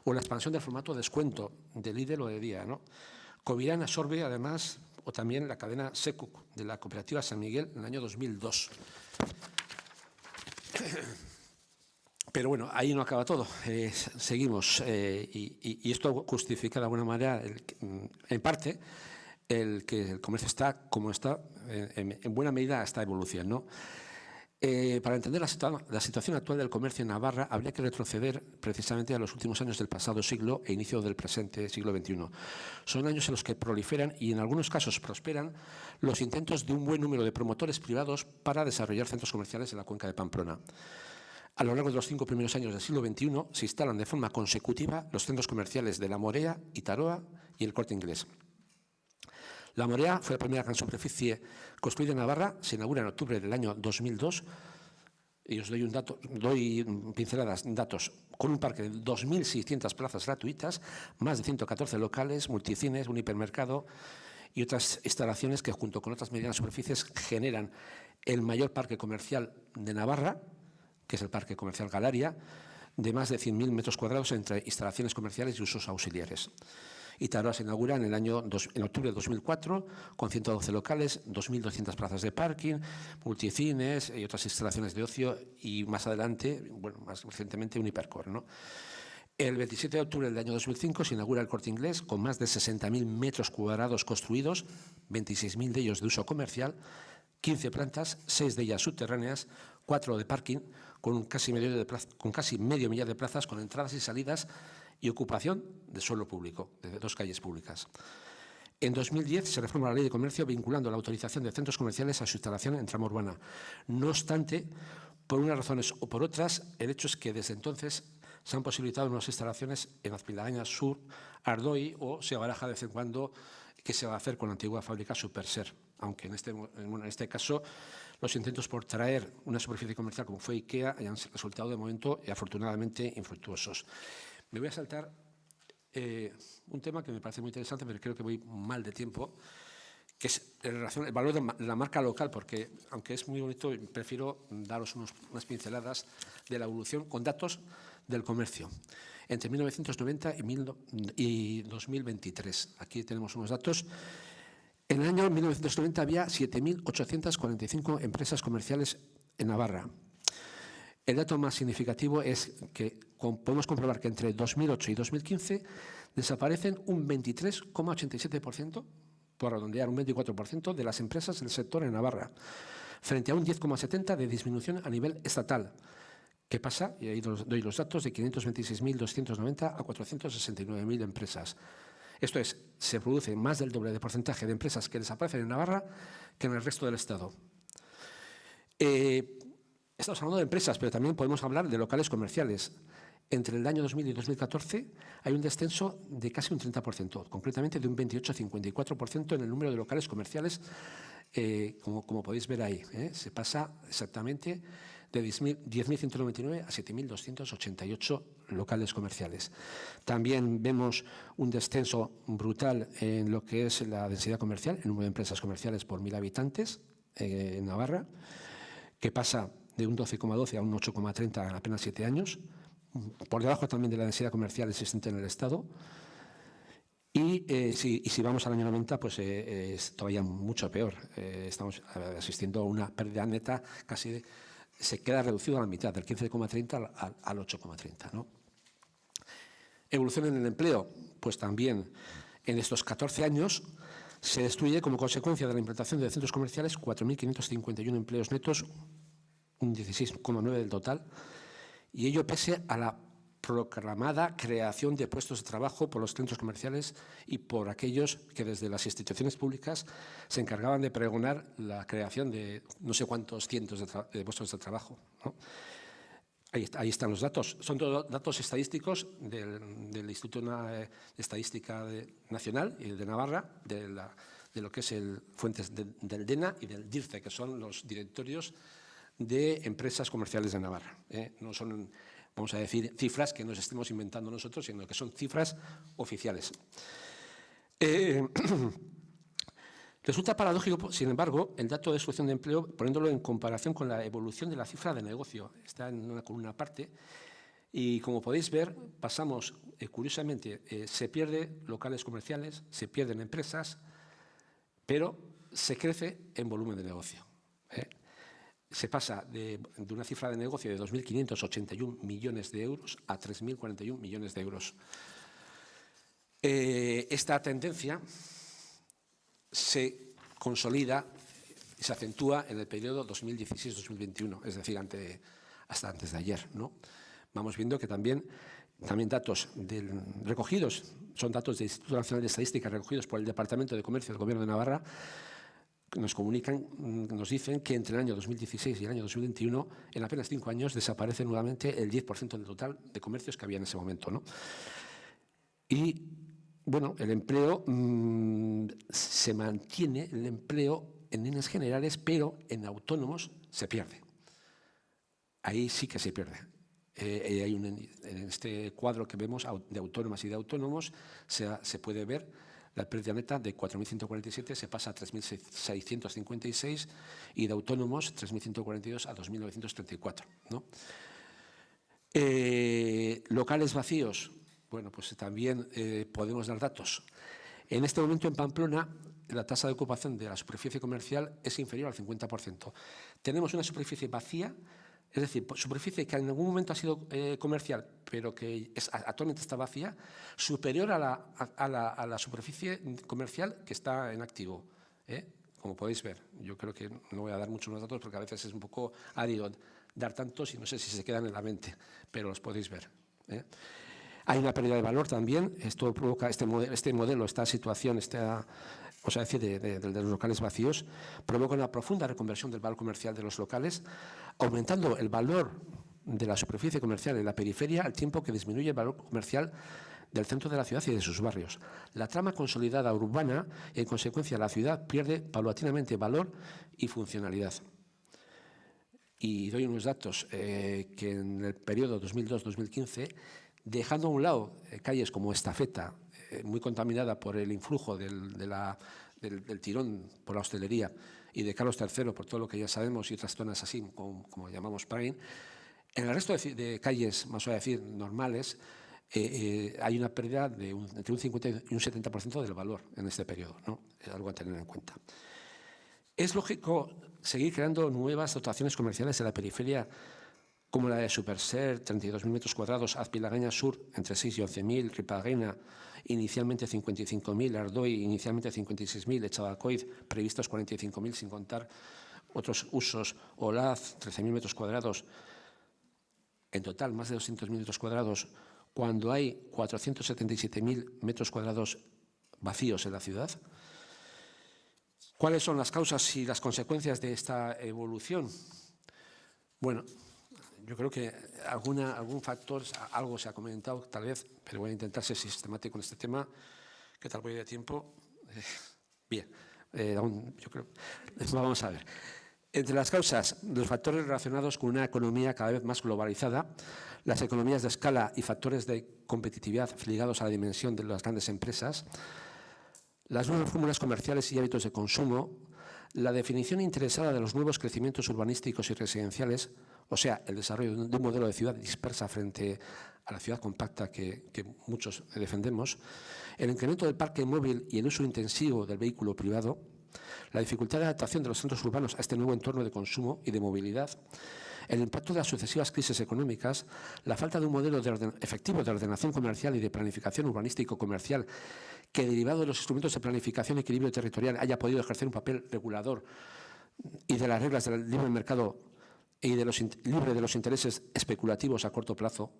o la expansión del formato descuento de Lidl o de Día, ¿no? Covirán absorbe además o también la cadena Secuc de la cooperativa San Miguel en el año 2002. Pero bueno, ahí no acaba todo. Seguimos y esto justifica de alguna manera, en parte, el que el comercio está como está, en buena medida esta evolución, ¿no? Para entender la situación actual del comercio en Navarra habría que retroceder precisamente a los últimos años del pasado siglo e inicio del presente siglo XXI. Son años en los que proliferan y en algunos casos prosperan los intentos de un buen número de promotores privados para desarrollar centros comerciales en la cuenca de Pamplona. A lo largo de los 5 primeros años del siglo XXI se instalan de forma consecutiva los centros comerciales de La Morea, Itaroa y el Corte Inglés. La Morea fue la primera gran superficie construida en Navarra, se inaugura en octubre del año 2002 y os doy pinceladas, datos, con un parque de 2.600 plazas gratuitas, más de 114 locales, multicines, un hipermercado y otras instalaciones que junto con otras medianas superficies generan el mayor parque comercial de Navarra, que es el Parque Comercial Galaria, de más de 100.000 metros cuadrados entre instalaciones comerciales y usos auxiliares. Itaroa se inaugura en octubre de 2004 con 112 locales, 2.200 plazas de parking, multicines y otras instalaciones de ocio y más adelante, bueno, más recientemente un hipercore, ¿no? El 27 de octubre del año 2005 se inaugura el Corte Inglés con más de 60.000 metros cuadrados construidos, 26.000 de ellos de uso comercial, 15 plantas, 6 de ellas subterráneas, 4 de parking, con casi medio millar de plazas con entradas y salidas y ocupación de suelo público, de 2 calles públicas. En 2010 se reforma la Ley de Comercio vinculando la autorización de centros comerciales a su instalación en trama urbana. No obstante, por unas razones o por otras, el hecho es que desde entonces se han posibilitado nuevas instalaciones en Azpilaraña Sur, Ardoy o se baraja de vez en cuando qué se va a hacer con la antigua fábrica Superser, aunque en este caso los intentos por traer una superficie comercial como fue IKEA hayan resultado de momento afortunadamente infructuosos. Me voy a saltar un tema que me parece muy interesante, pero creo que voy mal de tiempo, que es en relación al valor de la marca local, porque aunque es muy bonito, prefiero daros unas pinceladas de la evolución con datos del comercio entre 1990 y 2023. Aquí tenemos unos datos. En el año 1990 había 7.845 empresas comerciales en Navarra. El dato más significativo es que podemos comprobar que entre 2008 y 2015 desaparecen un 23,87%, por redondear un 24%, de las empresas del sector en Navarra, frente a un 10,70% de disminución a nivel estatal, que pasa, y ahí doy los datos, de 526.290 a 469.000 empresas. Esto es, se produce más del doble de porcentaje de empresas que desaparecen en Navarra que en el resto del Estado. Estamos hablando de empresas, pero también podemos hablar de locales comerciales. Entre el año 2000 y 2014 hay un descenso de casi un 30%, concretamente de un 28,54% en el número de locales comerciales, como podéis ver ahí. Se pasa exactamente de 10.199 a 7.288 locales comerciales. También vemos un descenso brutal en lo que es la densidad comercial, el número de empresas comerciales por 1.000 habitantes en Navarra, que pasa de un 12,12 a un 8,30 en apenas 7 años, por debajo también de la densidad comercial existente en el Estado. Y si vamos al año 90, pues es todavía mucho peor. Estamos asistiendo a una pérdida neta casi se queda reducido a la mitad, del 15,30 al 8,30, ¿no? Evolución en el empleo, pues también en estos 14 años se destruye como consecuencia de la implantación de centros comerciales 4.551 empleos netos, un 16,9 del total, y ello pese a la proclamada creación de puestos de trabajo por los centros comerciales y por aquellos que desde las instituciones públicas se encargaban de pregonar la creación de no sé cuántos cientos de puestos de trabajo, ¿no? Ahí están los datos. Son todos datos estadísticos del Instituto de Estadística Nacional y de Navarra, de lo que es fuentes del DENA y del DIRCE, que son los directorios de empresas comerciales de Navarra. No son, vamos a decir, cifras que nos estemos inventando nosotros, sino que son cifras oficiales. Resulta paradójico, sin embargo, el dato de destrucción de empleo, poniéndolo en comparación con la evolución de la cifra de negocio. Está en una columna aparte. Y como podéis ver, pasamos, curiosamente, se pierden locales comerciales, se pierden empresas, pero se crece en volumen de negocio. Se pasa de una cifra de negocio de 2.581 millones de euros a 3.041 millones de euros. Esta tendencia se consolida y se acentúa en el periodo 2016-2021, es decir, hasta antes de ayer, ¿no? Vamos viendo que también datos recogidos, son datos del Instituto Nacional de Estadística recogidos por el Departamento de Comercio del Gobierno de Navarra, que nos dicen que entre el año 2016 y el año 2021, en apenas 5 años, desaparece nuevamente el 10% del total de comercios que había en ese momento, ¿no? Y bueno, el empleo se mantiene, el empleo en líneas generales, pero en autónomos se pierde. Ahí sí que se pierde. En este cuadro que vemos de autónomas y de autónomos se puede ver la pérdida neta de 4.147 se pasa a 3.656 y de autónomos 3.142 a 2.934, ¿no? Locales vacíos. Bueno, pues también podemos dar datos. En este momento en Pamplona la tasa de ocupación de la superficie comercial es inferior al 50%. Tenemos una superficie vacía, es decir, superficie que en algún momento ha sido comercial, pero que actualmente está vacía, superior a la superficie comercial que está en activo. Como podéis ver, yo creo que no voy a dar muchos más datos porque a veces es un poco árido dar tantos y no sé si se quedan en la mente, pero los podéis ver. Hay una pérdida de valor también. Esto provoca este modelo, esta situación, vamos a decir, de los locales vacíos, provoca una profunda reconversión del valor comercial de los locales, aumentando el valor de la superficie comercial en la periferia al tiempo que disminuye el valor comercial del centro de la ciudad y de sus barrios. La trama consolidada urbana, en consecuencia, la ciudad pierde paulatinamente valor y funcionalidad. Y doy unos datos que en el periodo 2002-2015, dejando a un lado calles como Estafeta, muy contaminada por el influjo del tirón por la hostelería, y de Carlos III por todo lo que ya sabemos y otras zonas así, como llamamos Prime, en el resto de calles, más a decir, normales, hay una pérdida de entre un 50 y un 70% del valor en este periodo, ¿no? Es algo a tener en cuenta. Es lógico seguir creando nuevas dotaciones comerciales en la periferia, como la de Superser, 32.000 metros cuadrados, Azpilagaña Sur, entre 6 y 11.000, Ripaguena, inicialmente 55.000, Ardoy, inicialmente 56.000, Echavalcoiz, previstos 45.000, sin contar otros usos, Olaz, 13.000 metros cuadrados, en total más de 200.000 metros cuadrados, cuando hay 477.000 metros cuadrados vacíos en la ciudad. ¿Cuáles son las causas y las consecuencias de esta evolución? Bueno, yo creo que algún factor, algo se ha comentado tal vez, pero voy a intentar ser sistemático en este tema. ¿Qué tal voy de tiempo? Bien, yo creo. Vamos a ver. Entre las causas, los factores relacionados con una economía cada vez más globalizada, las economías de escala y factores de competitividad ligados a la dimensión de las grandes empresas, las nuevas fórmulas comerciales y hábitos de consumo, la definición interesada de los nuevos crecimientos urbanísticos y residenciales, o sea, el desarrollo de un modelo de ciudad dispersa frente a la ciudad compacta que muchos defendemos, el incremento del parque móvil y el uso intensivo del vehículo privado, la dificultad de adaptación de los centros urbanos a este nuevo entorno de consumo y de movilidad, el impacto de las sucesivas crisis económicas, la falta de un modelo efectivo de ordenación comercial y de planificación urbanístico-comercial que, derivado de los instrumentos de planificación y equilibrio territorial, haya podido ejercer un papel regulador y de las reglas del libre mercado y libre de los intereses especulativos a corto plazo,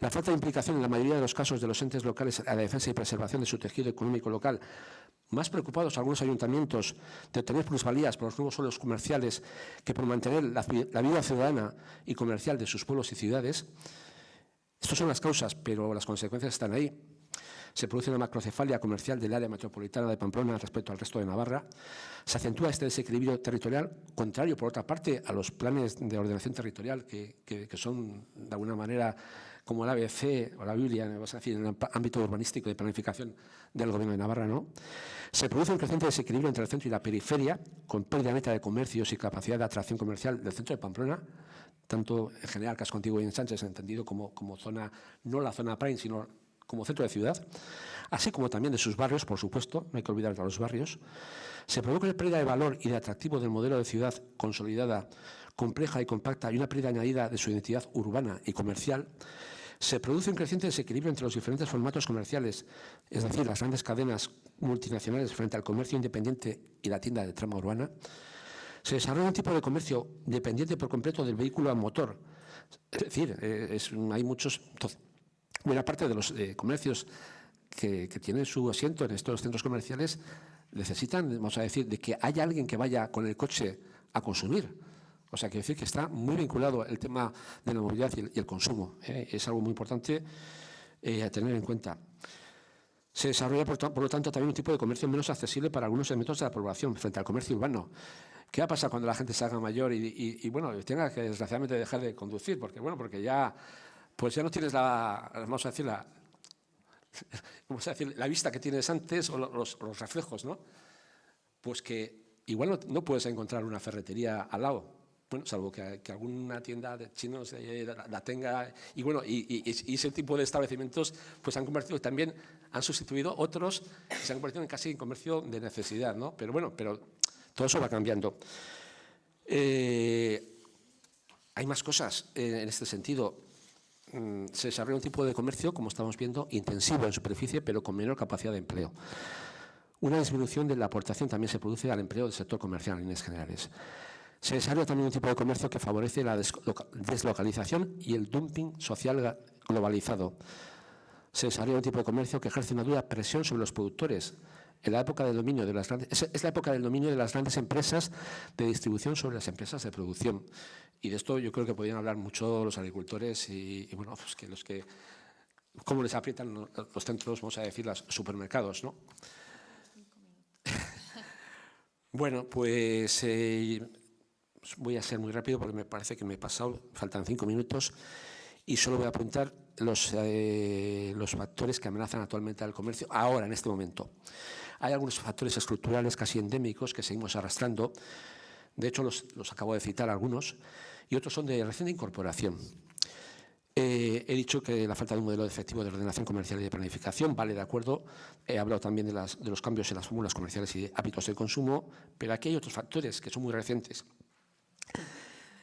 la falta de implicación en la mayoría de los casos de los entes locales a la defensa y preservación de su tejido económico local, más preocupados algunos ayuntamientos de obtener plusvalías por los nuevos suelos comerciales que por mantener la vida ciudadana y comercial de sus pueblos y ciudades. Estas son las causas, pero las consecuencias están ahí. Se produce una macrocefalia comercial del área metropolitana de Pamplona respecto al resto de Navarra. Se acentúa este desequilibrio territorial, contrario, por otra parte, a los planes de ordenación territorial que son, de alguna manera, como el ABC o la Biblia, en el ámbito urbanístico de planificación del Gobierno de Navarra, ¿no? Se produce un creciente desequilibrio entre el centro y la periferia, con pérdida neta de comercios y capacidad de atracción comercial del centro de Pamplona, tanto en general Casco Antiguo y en Sánchez, entendido como zona, no la zona prime, sino como centro de ciudad, así como también de sus barrios, por supuesto, no hay que olvidar de los barrios. Se provoca una pérdida de valor y de atractivo del modelo de ciudad consolidada, compleja y compacta, y una pérdida añadida de su identidad urbana y comercial. Se produce un creciente desequilibrio entre los diferentes formatos comerciales, es decir, las grandes cadenas multinacionales frente al comercio independiente y la tienda de trama urbana. Se desarrolla un tipo de comercio dependiente por completo del vehículo a motor. Es decir, hay muchos... Buena parte de los comercios que tienen su asiento en estos centros comerciales necesitan, vamos a decir, de que haya alguien que vaya con el coche a consumir. O sea, quiere decir que está muy vinculado el tema de la movilidad y el consumo. Es algo muy importante a tener en cuenta. Se desarrolla, por lo tanto, también un tipo de comercio menos accesible para algunos segmentos de la población frente al comercio urbano. ¿Qué va a pasar cuando la gente se haga mayor y bueno, tenga que, desgraciadamente, dejar de conducir? Porque ya... pues ya no tienes vamos a decir, la vista que tienes antes o los reflejos, ¿no? Pues que igual no puedes encontrar una ferretería al lado, bueno, salvo que alguna tienda de chinos la tenga, y bueno, y ese tipo de establecimientos pues también han sustituido otros que se han convertido en casi en comercio de necesidad, ¿no? Pero bueno, todo eso va cambiando. Hay más cosas en este sentido. Se desarrolla un tipo de comercio, como estamos viendo, intensivo en superficie, pero con menor capacidad de empleo. Una disminución de la aportación también se produce al empleo del sector comercial en líneas generales. Se desarrolla también un tipo de comercio que favorece la deslocalización y el dumping social globalizado. Se desarrolla un tipo de comercio que ejerce una dura presión sobre los productores. En la época del dominio de las grandes, es la época del dominio de las grandes empresas de distribución sobre las empresas de producción. Y de esto yo creo que podrían hablar mucho los agricultores y bueno, pues que cómo les aprietan los centros, vamos a decir, los supermercados, ¿no? Bueno, pues voy a ser muy rápido porque me parece que me he pasado, faltan 5 minutos, y solo voy a apuntar los factores que amenazan actualmente al comercio ahora, en este momento. Hay algunos factores estructurales casi endémicos que seguimos arrastrando. De hecho, los acabo de citar algunos, y otros son de reciente incorporación. He dicho que la falta de un modelo efectivo de ordenación comercial y de planificación, vale, de acuerdo. He hablado también de los cambios en las fórmulas comerciales y de hábitos de consumo, pero aquí hay otros factores que son muy recientes.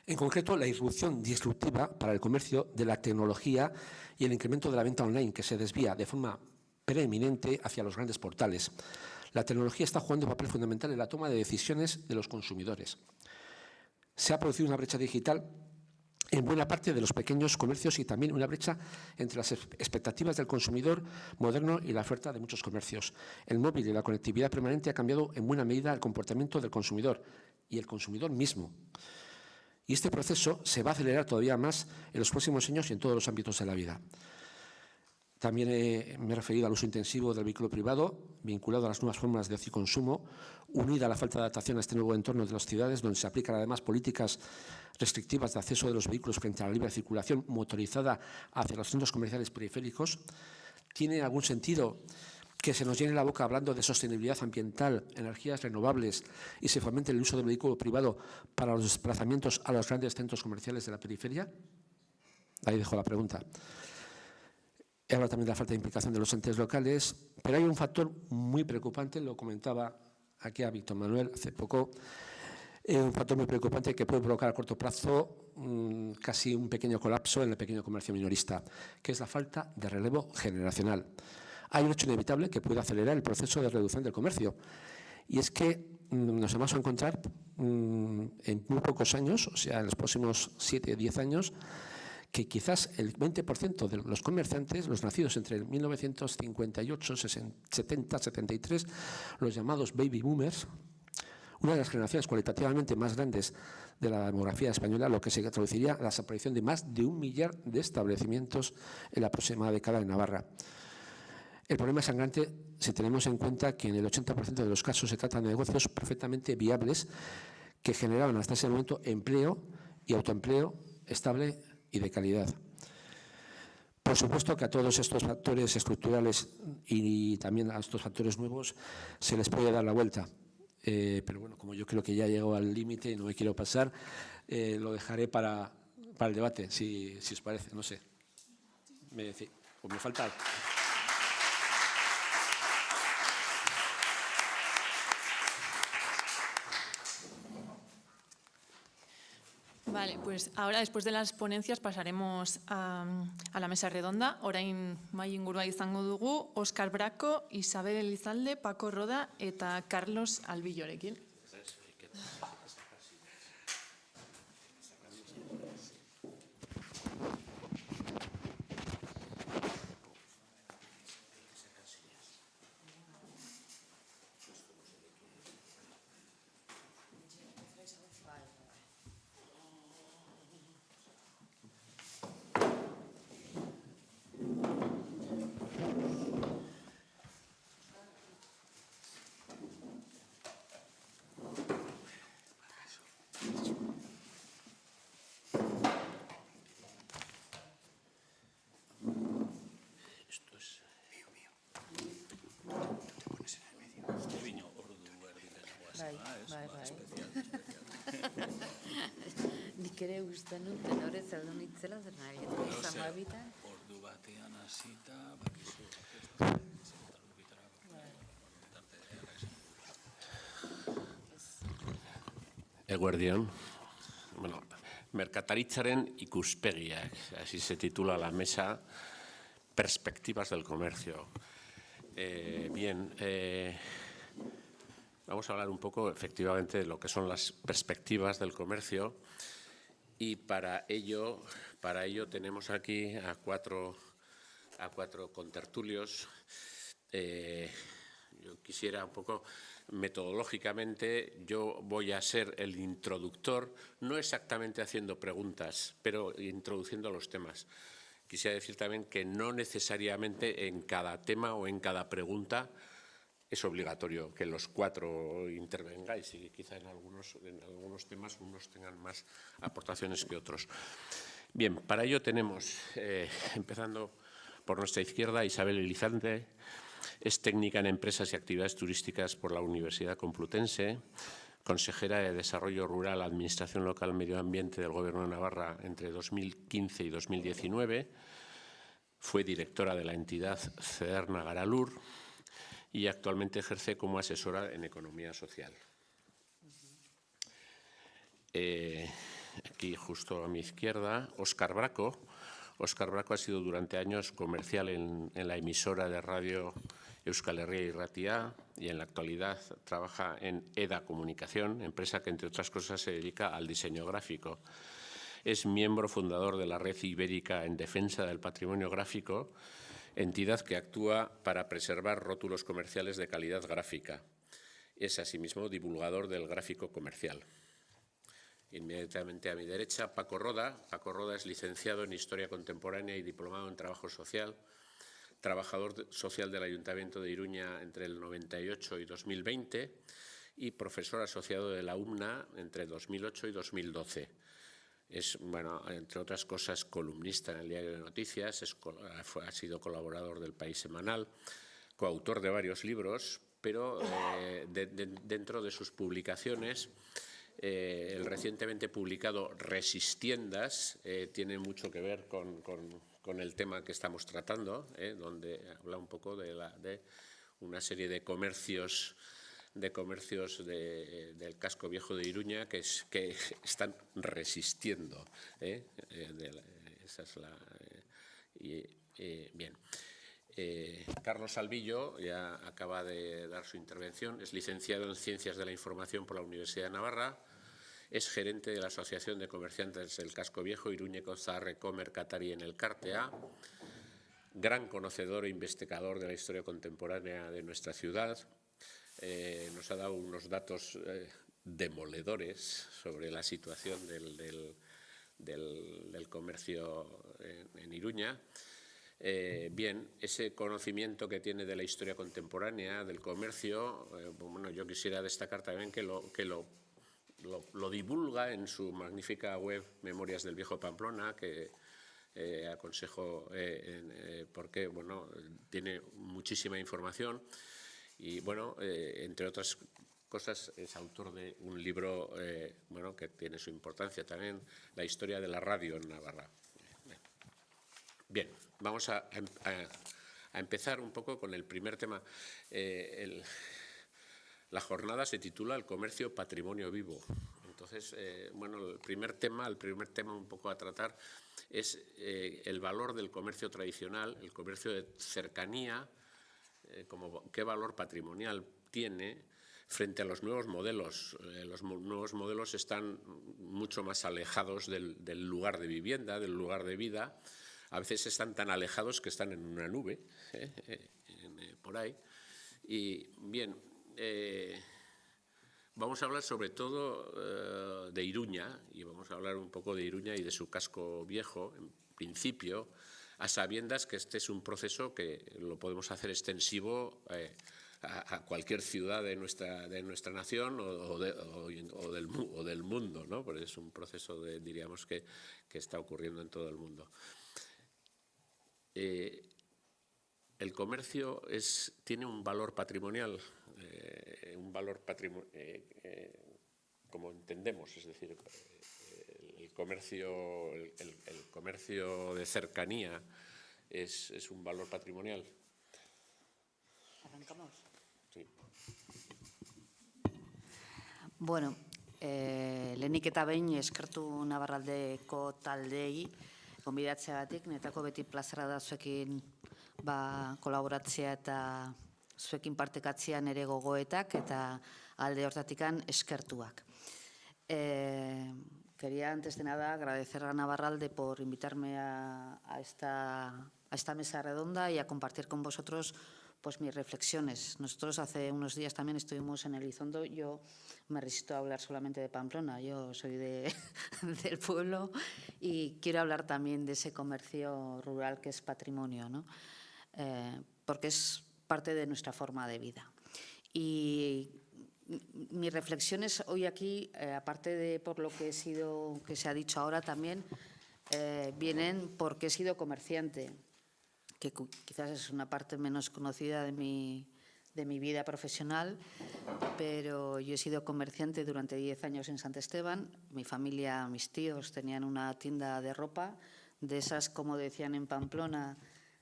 En concreto, la irrupción disruptiva para el comercio de la tecnología y el incremento de la venta online, que se desvía de forma preeminente hacia los grandes portales. La tecnología está jugando un papel fundamental en la toma de decisiones de los consumidores. Se ha producido una brecha digital en buena parte de los pequeños comercios y también una brecha entre las expectativas del consumidor moderno y la oferta de muchos comercios. El móvil y la conectividad permanente ha cambiado en buena medida el comportamiento del consumidor y el consumidor mismo. Y este proceso se va a acelerar todavía más en los próximos años y en todos los ámbitos de la vida. También me he referido al uso intensivo del vehículo privado, vinculado a las nuevas formas de ocio y consumo, unida a la falta de adaptación a este nuevo entorno de las ciudades, donde se aplican además políticas restrictivas de acceso de los vehículos frente a la libre circulación motorizada hacia los centros comerciales periféricos. ¿Tiene algún sentido que se nos llene la boca hablando de sostenibilidad ambiental, energías renovables y se fomente el uso del vehículo privado para los desplazamientos a los grandes centros comerciales de la periferia? Ahí dejo la pregunta. He hablado también de la falta de implicación de los entes locales, pero hay un factor muy preocupante, lo comentaba aquí a Víctor Manuel hace poco, un factor muy preocupante que puede provocar a corto plazo casi un pequeño colapso en el pequeño comercio minorista, que es la falta de relevo generacional. Hay un hecho inevitable que puede acelerar el proceso de reducción del comercio, y es que nos vamos a encontrar en muy pocos años, o sea, en los próximos 7 o 10 años, que quizás el 20% de los comerciantes, los nacidos entre el 1958, 70, 73, los llamados baby boomers, una de las generaciones cualitativamente más grandes de la demografía española, lo que se traduciría a la desaparición de más de 1 millar de establecimientos en la próxima década en Navarra. El problema es sangrante si tenemos en cuenta que en el 80% de los casos se trata de negocios perfectamente viables que generaban hasta ese momento empleo y autoempleo estable y de calidad. Por supuesto que a todos estos factores estructurales y también a estos factores nuevos se les puede dar la vuelta. Pero bueno, como yo creo que ya llego al límite y no me quiero pasar, lo dejaré para el debate, si os parece, no sé. Me falta... Vale, pues ahora después de las ponencias pasaremos a la mesa redonda. Orain mahai ingurua izango dugu Óscar Braco, Isabel Elizalde, Paco Roda eta Carlos Albillorekin. Nik ere guztan dut, tenore zaldun itzela, zer nahi, izan babitan. Ordu batean hasita, bakizu. Eguerdion. Bueno, merkataritzaren ikuspegiak, así se titula la mesa, perspectivas del comercio. Vamos a hablar un poco, efectivamente, de lo que son las perspectivas del comercio, y para ello tenemos aquí a cuatro contertulios. Yo quisiera un poco, metodológicamente, yo voy a ser el introductor, no exactamente haciendo preguntas, pero introduciendo los temas. Quisiera decir también que no necesariamente en cada tema o en cada pregunta es obligatorio que los cuatro intervengáis, y quizá en algunos temas unos tengan más aportaciones que otros. Bien, para ello tenemos, empezando por nuestra izquierda, Isabel Elizalde. Es técnica en empresas y actividades turísticas por la Universidad Complutense, consejera de Desarrollo Rural, Administración Local, Medio Ambiente del Gobierno de Navarra entre 2015 y 2019. Fue directora de la entidad Cederna Garalur y actualmente ejerce como asesora en economía social. Aquí justo a mi izquierda, Óscar Braco. Óscar Braco ha sido durante años comercial en la emisora de radio Euskal Herria y Ratia, y en la actualidad trabaja en EDA Comunicación, empresa que entre otras cosas se dedica al diseño gráfico. Es miembro fundador de la Red Ibérica en Defensa del Patrimonio Gráfico, entidad que actúa para preservar rótulos comerciales de calidad gráfica. Es asimismo divulgador del gráfico comercial. Inmediatamente a mi derecha, Paco Roda. Paco Roda es licenciado en Historia Contemporánea y diplomado en Trabajo Social, trabajador social del Ayuntamiento de Iruña entre el 98 y 2020 y profesor asociado de la UMNA entre 2008 y 2012. Es, bueno, entre otras cosas, columnista en el Diario de Noticias, ha sido colaborador del País Semanal, coautor de varios libros, pero dentro de sus publicaciones El recientemente publicado Resistiendas tiene mucho que ver con el tema que estamos tratando, donde habla un poco de una serie de comercios del casco viejo de Iruña que están resistiendo. Esa es la... bien. Carlos Salvillo ya acaba de dar su intervención, es licenciado en Ciencias de la Información por la Universidad de Navarra, es gerente de la Asociación de Comerciantes del Casco Viejo, Iruñeko Zaharreko Merkatari en el Elkartea, gran conocedor e investigador de la historia contemporánea de nuestra ciudad. Nos ha dado unos datos demoledores sobre la situación del comercio en Iruña. Bien, ese conocimiento que tiene de la historia contemporánea, del comercio, bueno, yo quisiera destacar también que lo divulga en su magnífica web Memorias del Viejo Pamplona, que aconsejo porque bueno, tiene muchísima información y bueno, entre otras cosas es autor de un libro bueno, que tiene su importancia también, La historia de la radio en Navarra. Bien, vamos a empezar un poco con el primer tema. La jornada se titula El comercio patrimonio vivo. Entonces, bueno, el primer tema un poco a tratar es el valor del comercio tradicional, el comercio de cercanía, qué valor patrimonial tiene frente a los nuevos modelos. Los nuevos modelos están mucho más alejados del lugar de vivienda, del lugar de vida. A veces están tan alejados que están en una nube, por ahí. Y bien, vamos a hablar sobre todo de Iruña, y vamos a hablar un poco de Iruña y de su casco viejo, en principio, a sabiendas que este es un proceso que lo podemos hacer extensivo a cualquier ciudad de nuestra nación o del mundo, ¿no? Porque es un proceso, diríamos, que está ocurriendo en todo el mundo. El comercio tiene un valor patrimonial, como entendemos, es decir, el comercio de cercanía es un valor patrimonial. ¿Arrancamos? Sí. Bueno, lehenik eta behin eskertu Navarraldeko taldei gonbidatzeagatik, netako beti plazera da zuekin kolaboratzea eta zuekin partekatzea nire gogoetak eta alde hortatikan eskertuak. Quería antes de nada agradecer a Navarralde por invitarme a esta mesa redonda y a compartir con vosotros pues mis reflexiones. Nosotros hace unos días también estuvimos en Elizondo. Yo me resisto a hablar solamente de Pamplona, yo soy del pueblo y quiero hablar también de ese comercio rural que es patrimonio, ¿no? Porque es parte de nuestra forma de vida. Y mis reflexiones hoy aquí, aparte de por lo que se ha dicho ahora también, vienen porque he sido comerciante, que quizás es una parte menos conocida de mi vida profesional, pero yo he sido comerciante durante 10 años en Sant Esteban. Mi familia, mis tíos tenían una tienda de ropa, de esas, como decían en Pamplona,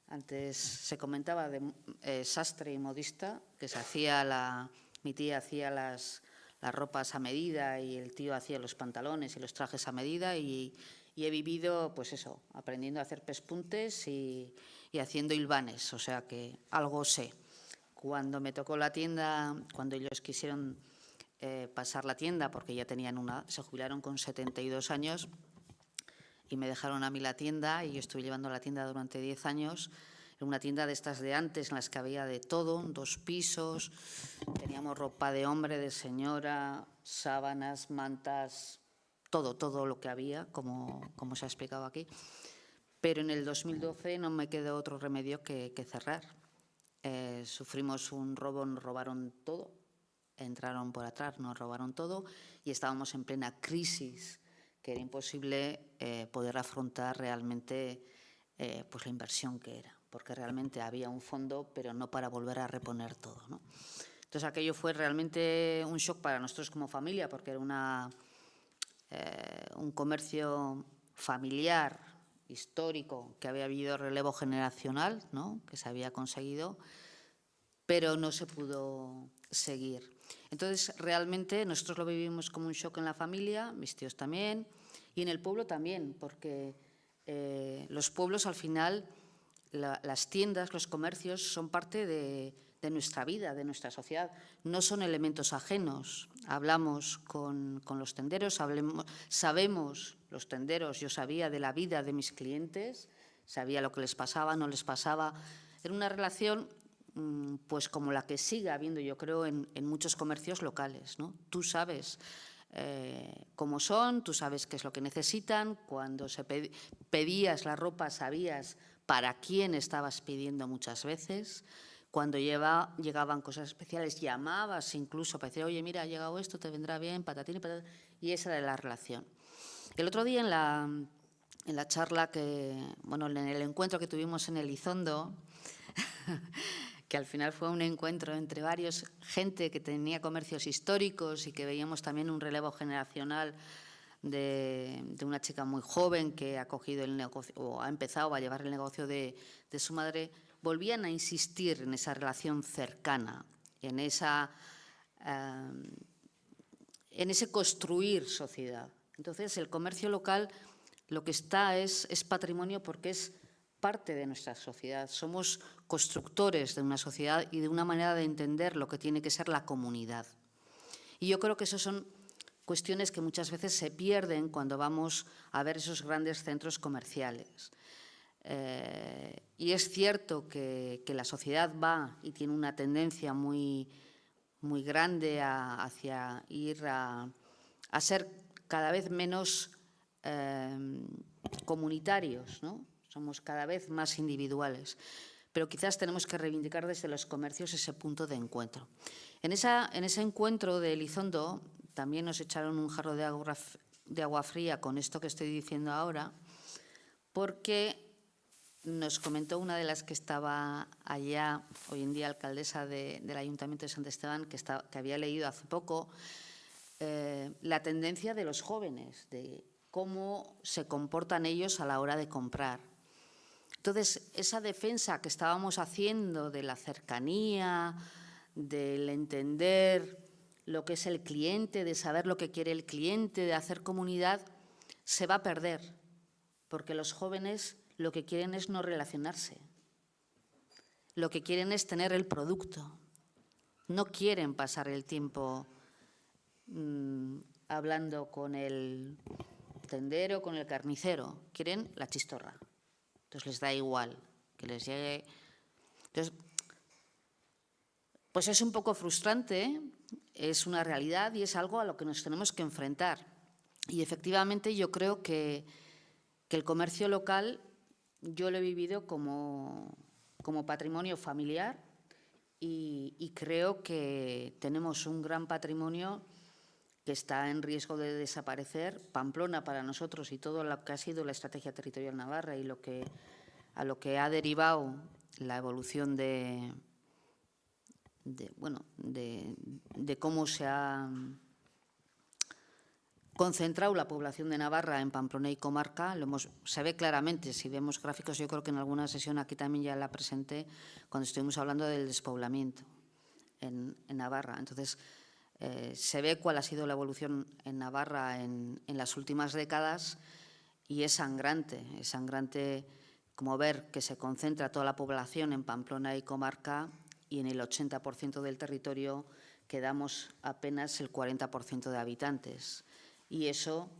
antes se comentaba de sastre y modista, que mi tía hacía las ropas a medida y el tío hacía los pantalones y los trajes a medida y he vivido, pues eso, aprendiendo a hacer pespuntes y haciendo hilvanes, o sea que algo sé. Cuando me tocó la tienda, cuando ellos quisieron pasar la tienda, porque ya se jubilaron con 72 años y me dejaron a mí la tienda y yo estuve llevando la tienda durante 10 años. Era una tienda de estas de antes en las que había de todo, 2 pisos, teníamos ropa de hombre, de señora, sábanas, mantas, todo lo que había, como se ha explicado aquí. Pero en el 2012 no me quedó otro remedio que cerrar. Sufrimos un robo, nos robaron todo, entraron por atrás, nos robaron todo y estábamos en plena crisis, que era imposible poder afrontar realmente pues la inversión que era, porque realmente había un fondo, pero no para volver a reponer todo, ¿no? Entonces aquello fue realmente un shock para nosotros como familia, porque era un comercio familiar, histórico, que había habido relevo generacional, ¿no?, que se había conseguido, pero no se pudo seguir. Entonces, realmente nosotros lo vivimos como un shock en la familia, mis tíos también, y en el pueblo también, porque los pueblos al final, las tiendas, los comercios son parte de nuestra vida, de nuestra sociedad, no son elementos ajenos. Hablamos con los tenderos, sabemos los tenderos, yo sabía de la vida de mis clientes, sabía lo que les pasaba, no les pasaba. Era una relación pues como la que sigue habiendo, yo creo, en muchos comercios locales, ¿no? Tú sabes cómo son, tú sabes qué es lo que necesitan, cuando pedías la ropa sabías para quién estabas pidiendo muchas veces, cuando llegaban cosas especiales llamabas incluso para decir, oye, mira, ha llegado esto, te vendrá bien, patatín y patatín, y esa era la relación. El otro día en la charla en el encuentro que tuvimos en Elizondo, que al final fue un encuentro entre varios, gente que tenía comercios históricos y que veíamos también un relevo generacional de una chica muy joven que ha cogido el negocio o ha empezado a llevar el negocio de su madre, volvían a insistir en esa relación cercana, en ese construir sociedad. Entonces, el comercio local lo que está es patrimonio porque es parte de nuestra sociedad. Somos constructores de una sociedad y de una manera de entender lo que tiene que ser la comunidad. Y yo creo que esas son cuestiones que muchas veces se pierden cuando vamos a ver esos grandes centros comerciales. Y es cierto que la sociedad va y tiene una tendencia muy grande hacia ir a ser cada vez menos comunitarios, ¿no? Somos cada vez más individuales, pero quizás tenemos que reivindicar desde los comercios ese punto de encuentro. En ese encuentro de Elizondo también nos echaron un jarro de agua fría con esto que estoy diciendo ahora, porque nos comentó una de las que estaba allá, hoy en día alcaldesa del Ayuntamiento de Sant Esteban, que había leído hace poco, la tendencia de los jóvenes, de cómo se comportan ellos a la hora de comprar. Entonces, esa defensa que estábamos haciendo de la cercanía, del entender lo que es el cliente, de saber lo que quiere el cliente, de hacer comunidad, se va a perder, porque los jóvenes lo que quieren es no relacionarse. Lo que quieren es tener el producto. No quieren pasar el tiempo hablando con el tendero, con el carnicero. Quieren la chistorra. Entonces les da igual que les llegue. Entonces, pues es un poco frustrante, ¿eh? Es una realidad y es algo a lo que nos tenemos que enfrentar. Y efectivamente yo creo que el comercio local yo lo he vivido como patrimonio familiar y creo que tenemos un gran patrimonio que está en riesgo de desaparecer. Pamplona para nosotros y todo lo que ha sido la estrategia territorial navarra y a lo que ha derivado la evolución de cómo se ha concentrado la población de Navarra en Pamplona y comarca, se ve claramente, si vemos gráficos, yo creo que en alguna sesión aquí también ya la presenté, cuando estuvimos hablando del despoblamiento en Navarra. Entonces, se ve cuál ha sido la evolución en Navarra en las últimas décadas y es sangrante como ver que se concentra toda la población en Pamplona y comarca y en el 80% del territorio quedamos apenas el 40% de habitantes. Y eso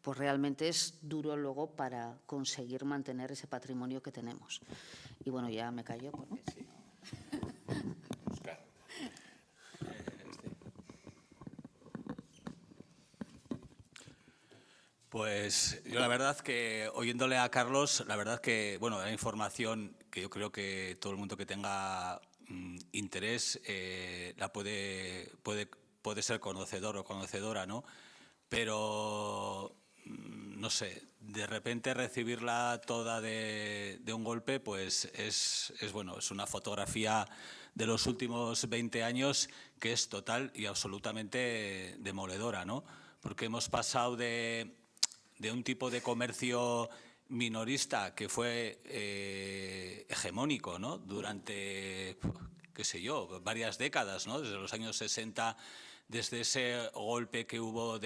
pues realmente es duro luego para conseguir mantener ese patrimonio que tenemos. Y bueno, ya me callo porque si no... Pues yo la verdad que, oyéndole a Carlos, la verdad que, bueno, la información que yo creo que todo el mundo que tenga interés la puede ser conocedor o conocedora, ¿no? Pero no sé, de repente recibirla toda de un golpe, pues es una fotografía de los últimos 20 años que es total y absolutamente demoledora, ¿no? Porque hemos pasado de un tipo de comercio minorista que fue hegemónico, ¿no? Durante, qué sé yo, varias décadas, ¿no? Desde los años 60, desde ese golpe que hubo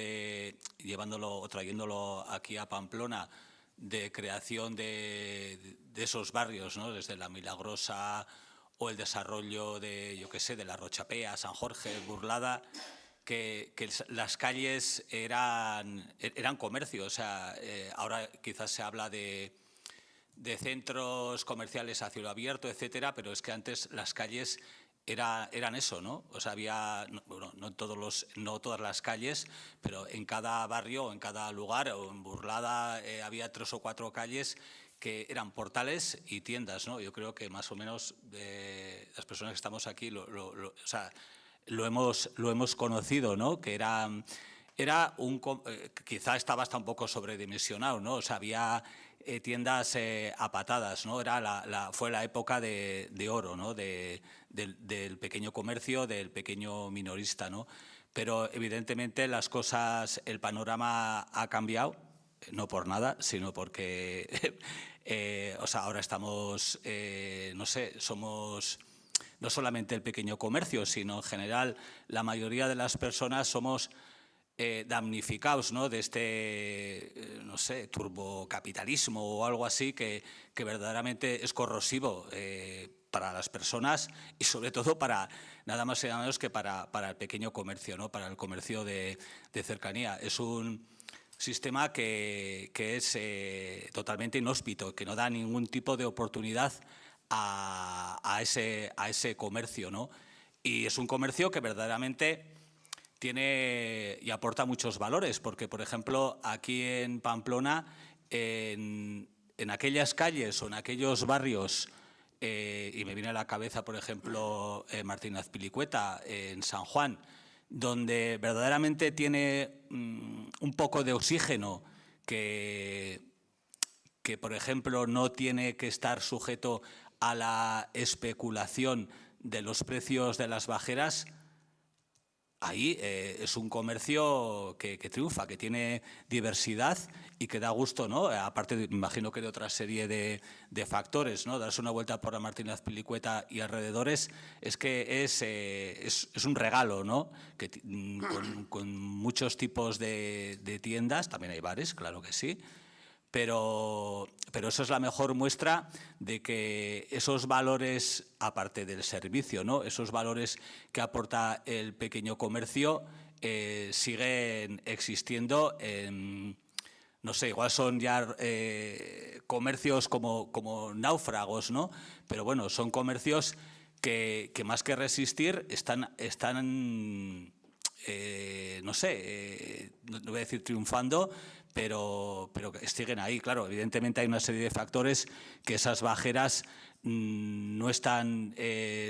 trayéndolo aquí a Pamplona, de creación de esos barrios, ¿no? Desde La Milagrosa o el desarrollo de, yo qué sé, de La Rochapea, San Jorge, Burlada, que las calles eran comercio. O sea, ahora quizás se habla de centros comerciales a cielo abierto, etcétera, pero es que antes las calles eran eso, ¿no? O sea, había, bueno, no todas las calles, pero en cada barrio, en cada lugar, o en Burlada había 3 o 4 calles que eran portales y tiendas, ¿no? Yo creo que más o menos las personas que estamos aquí lo hemos conocido, ¿no? Que quizá estaba hasta un poco sobredimensionado, ¿no? O sea, había tiendas a patadas, ¿no? Fue la época de oro, ¿no? Del pequeño comercio, del pequeño minorista, ¿no? Pero evidentemente el panorama ha cambiado, no por nada, sino porque o sea, ahora estamos, no sé, somos no solamente el pequeño comercio, sino en general la mayoría de las personas somos damnificados, ¿no? De este, no sé, turbocapitalismo o algo así que verdaderamente es corrosivo para las personas y sobre todo para nada más y nada menos que para el pequeño comercio, ¿no? Para el comercio de cercanía. Es un sistema que es totalmente inhóspito, que no da ningún tipo de oportunidad a ese comercio, ¿no? Y es un comercio que verdaderamente tiene y aporta muchos valores, porque, por ejemplo, aquí en Pamplona, en aquellas calles o en aquellos barrios, y me viene a la cabeza, por ejemplo, Martín Azpilicueta, en San Juan, donde verdaderamente tiene un poco de oxígeno que, por ejemplo, no tiene que estar sujeto a la especulación de los precios de las bajeras. Ahí es un comercio que triunfa, que tiene diversidad y que da gusto, ¿no? Aparte, me imagino que de otra serie de factores, ¿no? Darse una vuelta por la Martín Azpilicueta y alrededores es que es un regalo, ¿no? Que, con muchos tipos de tiendas, también hay bares, claro que sí, pero eso es la mejor muestra de que esos valores, aparte del servicio, ¿no? Esos valores que aporta el pequeño comercio siguen existiendo. No sé, igual son ya comercios como náufragos, ¿no? Pero bueno, son comercios que más que resistir están no sé, no voy a decir triunfando, pero que siguen ahí. Claro, evidentemente hay una serie de factores que esas bajeras no están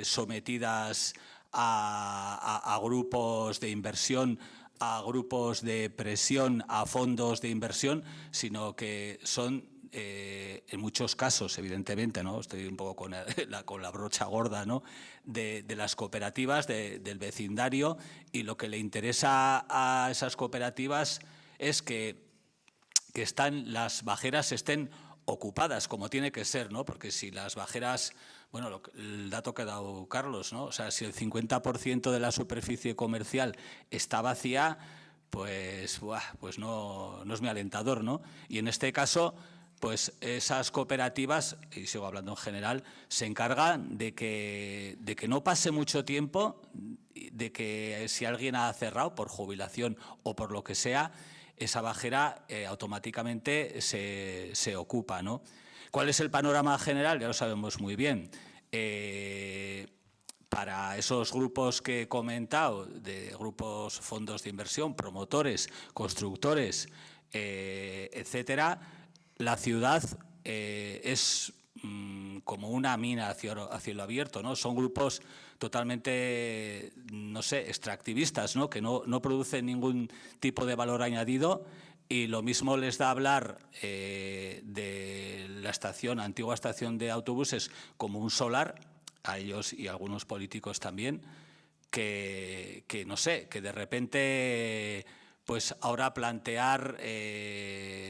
sometidas a grupos de inversión, a grupos de presión, a fondos de inversión, sino que son, en muchos casos, evidentemente, ¿no? Estoy un poco con la brocha gorda, ¿no? de las cooperativas, del vecindario, y lo que le interesa a esas cooperativas es que las bajeras estén ocupadas, como tiene que ser, ¿no? Porque si las bajeras, bueno, el dato que ha dado Carlos, ¿no? O sea, si el 50% de la superficie comercial está vacía, pues no es muy alentador, ¿no? Y en este caso, pues esas cooperativas, y sigo hablando en general, se encargan de que no pase mucho tiempo, de que si alguien ha cerrado por jubilación o por lo que sea, esa bajera automáticamente se ocupa, ¿no? ¿Cuál es el panorama general? Ya lo sabemos muy bien. Para esos grupos que he comentado, de grupos, fondos de inversión, promotores, constructores, etcétera, la ciudad es como una mina a cielo abierto, ¿no? Son grupos totalmente, no sé, extractivistas, ¿no? Que no producen ningún tipo de valor añadido Y lo mismo les da hablar de la estación, antigua estación de autobuses, como un solar, a ellos y a algunos políticos también, que no sé, que de repente, pues ahora plantear,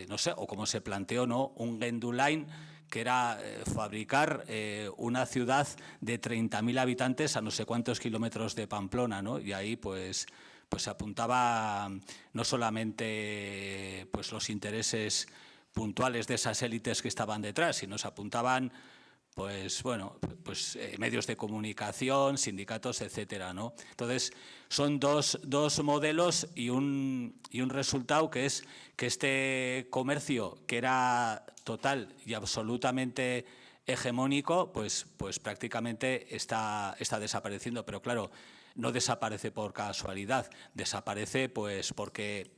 no sé, o como se planteó, ¿no?, un Gendulain, que era fabricar una ciudad de 30.000 habitantes a no sé cuántos kilómetros de Pamplona, ¿no? Y ahí, pues se apuntaba no solamente pues los intereses puntuales de esas élites que estaban detrás, sino se apuntaban medios de comunicación, sindicatos, etcétera, ¿no? Entonces, son dos modelos y un resultado, que es que este comercio, que era total y absolutamente hegemónico, pues prácticamente está desapareciendo. Pero claro, no desaparece por casualidad, desaparece pues porque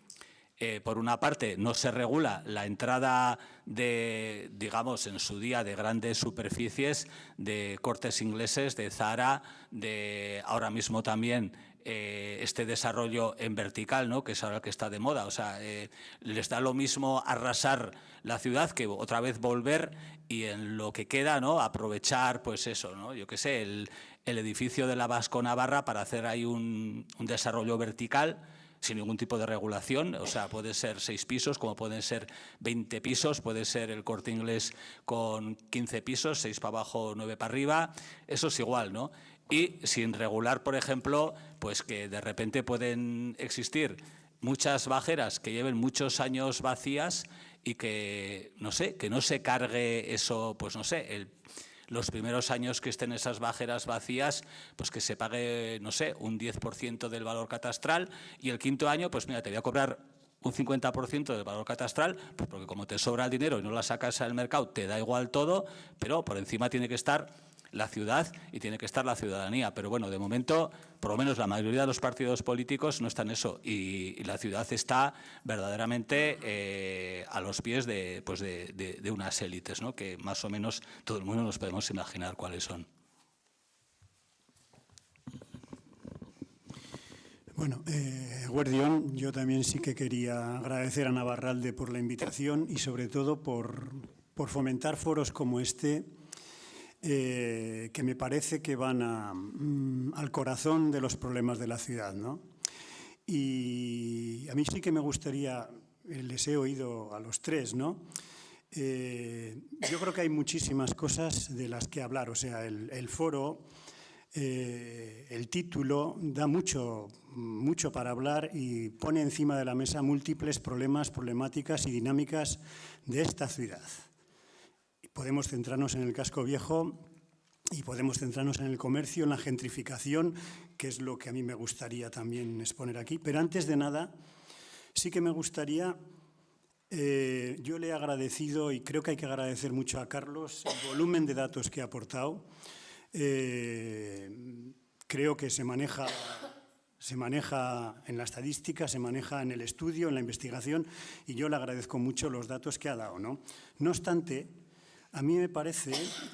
por una parte no se regula la entrada de, digamos, en su día, de grandes superficies, de Cortes Ingleses, de Zara, de ahora mismo también este desarrollo en vertical, ¿no?, que es ahora el que está de moda. O sea, les da lo mismo arrasar la ciudad que otra vez volver y en lo que queda, ¿no?, aprovechar, pues eso, ¿no?, yo qué sé, el edificio de la Vasco Navarra para hacer ahí un desarrollo vertical sin ningún tipo de regulación. O sea, puede ser 6 pisos, como pueden ser 20 pisos, puede ser el Corte Inglés con 15 pisos, 6 para abajo, 9 para arriba, eso es igual, ¿no? Y sin regular, por ejemplo, pues que de repente pueden existir muchas bajeras que lleven muchos años vacías y que, no sé, que no se cargue eso, pues no sé, los primeros años que estén esas bajeras vacías, pues que se pague, no sé, un 10% del valor catastral, y el quinto año, pues mira, te voy a cobrar un 50% del valor catastral, pues porque como te sobra el dinero y no la sacas al mercado, te da igual todo, pero por encima tiene que estar la ciudad y tiene que estar la ciudadanía. Pero bueno, de momento, por lo menos la mayoría de los partidos políticos no están en eso, y la ciudad está verdaderamente a los pies de unas élites, ¿no?, que más o menos todo el mundo nos podemos imaginar cuáles son. Bueno, Guardión, yo también sí que quería agradecer a Navarralde por la invitación y sobre todo por fomentar foros como este, que me parece que van al corazón de los problemas de la ciudad, ¿no? Y a mí sí que me gustaría, les he oído a los tres, ¿no? Yo creo que hay muchísimas cosas de las que hablar. O sea, el foro, el título da mucho para hablar y pone encima de la mesa múltiples problemáticas y dinámicas de esta ciudad. Podemos centrarnos en el casco viejo y podemos centrarnos en el comercio, en la gentrificación, que es lo que a mí me gustaría también exponer aquí. Pero antes de nada, sí que me gustaría, yo le he agradecido, y creo que hay que agradecer mucho a Carlos, el volumen de datos que ha aportado. Creo que se maneja en la estadística, se maneja en el estudio, en la investigación, y yo le agradezco mucho los datos que ha dado, ¿no? No obstante, a mí me parece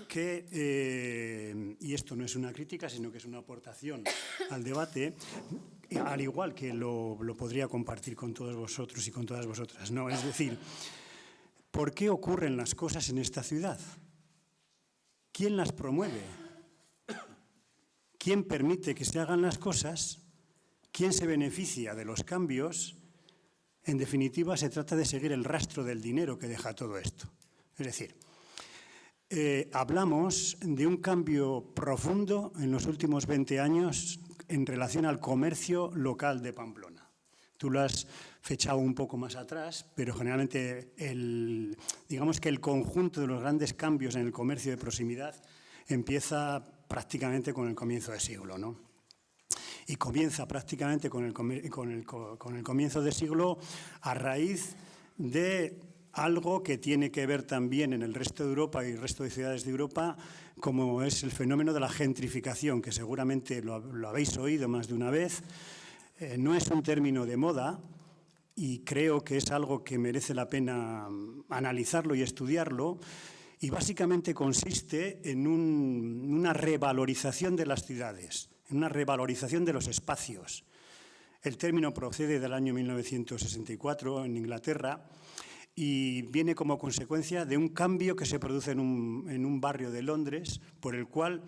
que, y esto no es una crítica, sino que es una aportación al debate, al igual que lo podría compartir con todos vosotros y con todas vosotras, ¿no? Es decir, ¿por qué ocurren las cosas en esta ciudad? ¿Quién las promueve? ¿Quién permite que se hagan las cosas? ¿Quién se beneficia de los cambios? En definitiva, se trata de seguir el rastro del dinero que deja todo esto. Es decir, hablamos de un cambio profundo en los últimos 20 años en relación al comercio local de Pamplona. Tú lo has fechado un poco más atrás, pero generalmente digamos que el conjunto de los grandes cambios en el comercio de proximidad empieza prácticamente con el comienzo de siglo, ¿no? Y comienza prácticamente con el comienzo de siglo a raíz de algo que tiene que ver también en el resto de Europa y el resto de ciudades de Europa, como es el fenómeno de la gentrificación, que seguramente lo habéis oído más de una vez. No es un término de moda y creo que es algo que merece la pena analizarlo y estudiarlo, y básicamente consiste en una revalorización de las ciudades, en una revalorización de los espacios, El término procede del año 1964 en Inglaterra y viene como consecuencia de un cambio que se produce en un barrio de Londres, por el cual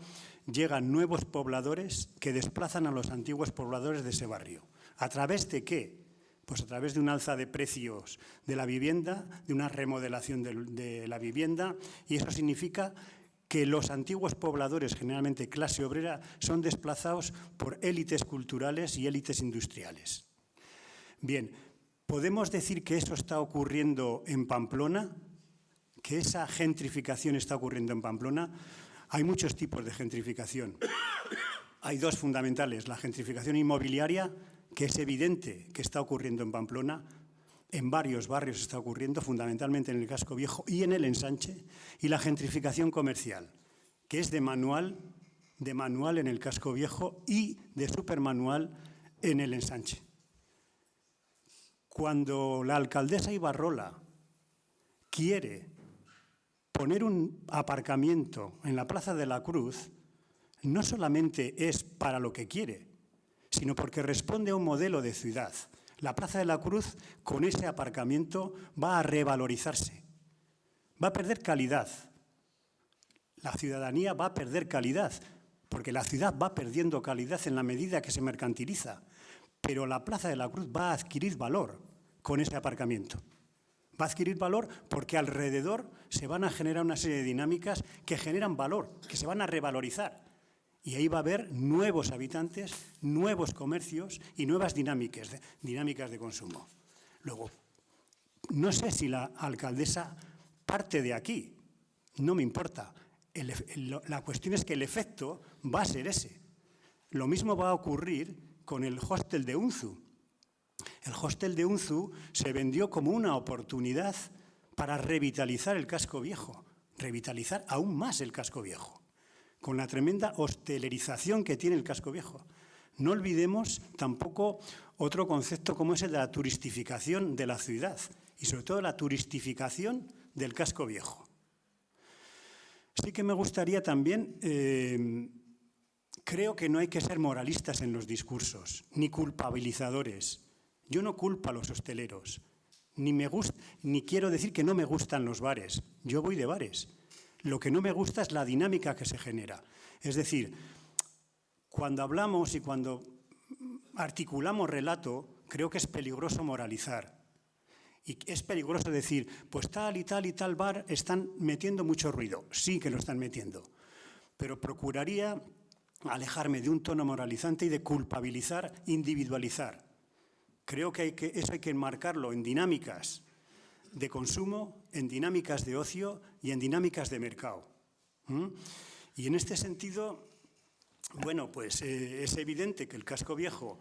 llegan nuevos pobladores que desplazan a los antiguos pobladores de ese barrio. ¿A través de qué? Pues a través de un alza de precios de la vivienda, de una remodelación de la vivienda, y eso significa que los antiguos pobladores, generalmente clase obrera, son desplazados por élites culturales y élites industriales. Bien, ¿podemos decir que eso está ocurriendo en Pamplona? ¿Que esa gentrificación está ocurriendo en Pamplona? Hay muchos tipos de gentrificación. Hay dos fundamentales, la gentrificación inmobiliaria, que es evidente que está ocurriendo en Pamplona, en varios barrios está ocurriendo, fundamentalmente en el Casco Viejo y en el Ensanche, y la gentrificación comercial, que es de manual en el Casco Viejo y de supermanual en el Ensanche. Cuando la alcaldesa Ibarrola quiere poner un aparcamiento en la Plaza de la Cruz, no solamente es para lo que quiere, sino porque responde a un modelo de ciudad. La Plaza de la Cruz, con ese aparcamiento, va a revalorizarse, va a perder calidad. La ciudadanía va a perder calidad, porque la ciudad va perdiendo calidad en la medida que se mercantiliza. Pero la Plaza de la Cruz va a adquirir valor con ese aparcamiento. Va a adquirir valor porque alrededor se van a generar una serie de dinámicas que generan valor, que se van a revalorizar. Y ahí va a haber nuevos habitantes, nuevos comercios y nuevas dinámicas de consumo. Luego, no sé si la alcaldesa parte de aquí, no me importa. La cuestión es que el efecto va a ser ese. Lo mismo va a ocurrir con el hostel de Unzu. El hostel de Unzu se vendió como una oportunidad para revitalizar el Casco Viejo, revitalizar aún más el Casco Viejo, con la tremenda hostelerización que tiene el Casco Viejo. No olvidemos tampoco otro concepto como es el de la turistificación de la ciudad y sobre todo la turistificación del Casco Viejo. Sí que me gustaría también, creo que no hay que ser moralistas en los discursos, ni culpabilizadores. Yo no culpo a los hosteleros, ni quiero decir que no me gustan los bares. Yo voy de bares. Lo que no me gusta es la dinámica que se genera. Es decir, cuando hablamos y cuando articulamos relato, creo que es peligroso moralizar. Y es peligroso decir, pues tal y tal bar están metiendo mucho ruido. Sí que lo están metiendo. Pero procuraría alejarme de un tono moralizante y de culpabilizar, individualizar. Creo que eso hay que enmarcarlo en dinámicas de consumo, en dinámicas de ocio y en dinámicas de mercado. Y en este sentido, bueno, pues es evidente que el Casco Viejo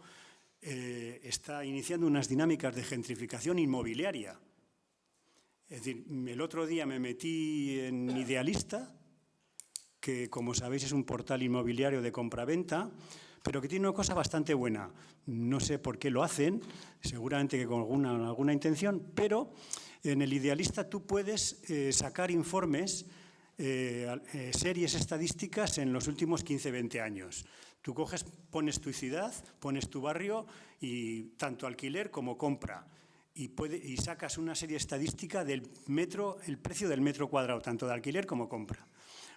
está iniciando unas dinámicas de gentrificación inmobiliaria. Es decir, el otro día me metí en Idealista, que como sabéis es un portal inmobiliario de compraventa, pero que tiene una cosa bastante buena. No sé por qué lo hacen, seguramente que con alguna intención, pero en el Idealista tú puedes sacar informes, series estadísticas en los últimos 15-20 años. Tú coges, pones tu ciudad, pones tu barrio y tanto alquiler como compra. Y sacas una serie estadística del metro, el precio del metro cuadrado, tanto de alquiler como compra.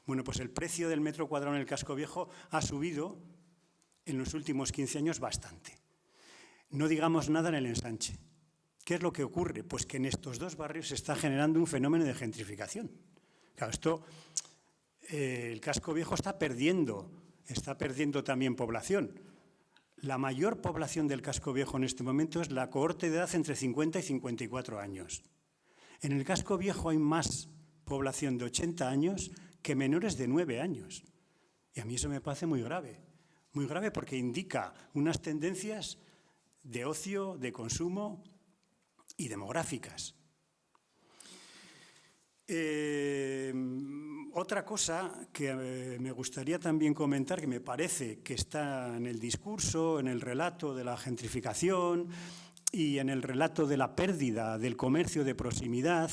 Bueno, pues el precio del metro cuadrado en el Casco Viejo ha subido en los últimos 15 años bastante. No digamos nada en el Ensanche. ¿Qué es lo que ocurre? Pues que en estos dos barrios se está generando un fenómeno de gentrificación. Claro, el Casco Viejo está perdiendo también población. La mayor población del Casco Viejo en este momento es la cohorte de edad entre 50 y 54 años. En el Casco Viejo hay más población de 80 años que menores de 9 años. Y a mí eso me parece muy grave porque indica unas tendencias de ocio, de consumo y demográficas. Otra cosa que me gustaría también comentar, que me parece que está en el discurso, en el relato de la gentrificación y en el relato de la pérdida del comercio de proximidad,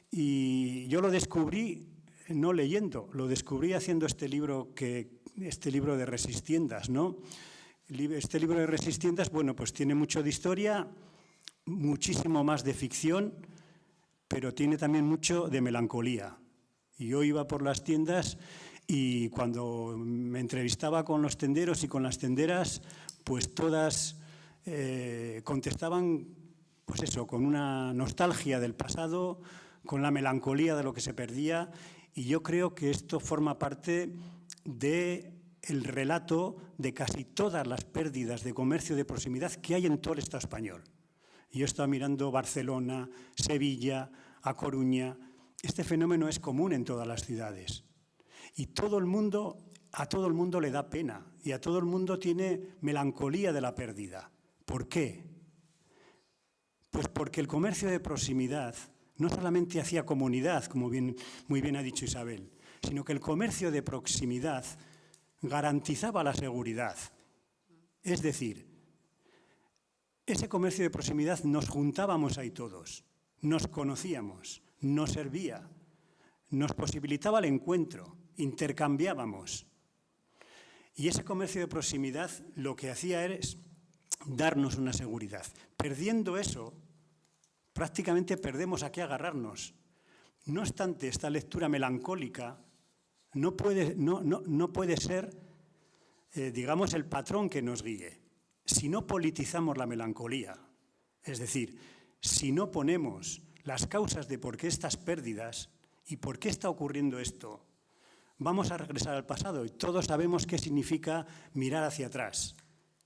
y yo lo descubrí no leyendo, lo descubrí haciendo este libro de Resistiendas, ¿no? Este libro de Resistientas, bueno, pues tiene mucho de historia, muchísimo más de ficción, pero tiene también mucho de melancolía. Y yo iba por las tiendas y cuando me entrevistaba con los tenderos y con las tenderas, pues todas contestaban, pues eso, con una nostalgia del pasado, con la melancolía de lo que se perdía, y yo creo que esto forma parte del relato de casi todas las pérdidas de comercio de proximidad que hay en todo el Estado español. Yo estaba mirando Barcelona, Sevilla, A Coruña. Este fenómeno es común en todas las ciudades. Y a todo el mundo le da pena y a todo el mundo tiene melancolía de la pérdida. ¿Por qué? Pues porque el comercio de proximidad no solamente hacía comunidad, como muy bien ha dicho Isabel, sino que el comercio de proximidad garantizaba la seguridad. Es decir, ese comercio de proximidad nos juntábamos ahí todos, nos conocíamos, nos servía, nos posibilitaba el encuentro, intercambiábamos. Y ese comercio de proximidad lo que hacía era darnos una seguridad. Perdiendo eso, prácticamente perdemos a qué agarrarnos. No obstante, esta lectura melancólica no puede ser, digamos, el patrón que nos guíe. Si no politizamos la melancolía, es decir, si no ponemos las causas de por qué estas pérdidas y por qué está ocurriendo esto, vamos a regresar al pasado y todos sabemos qué significa mirar hacia atrás.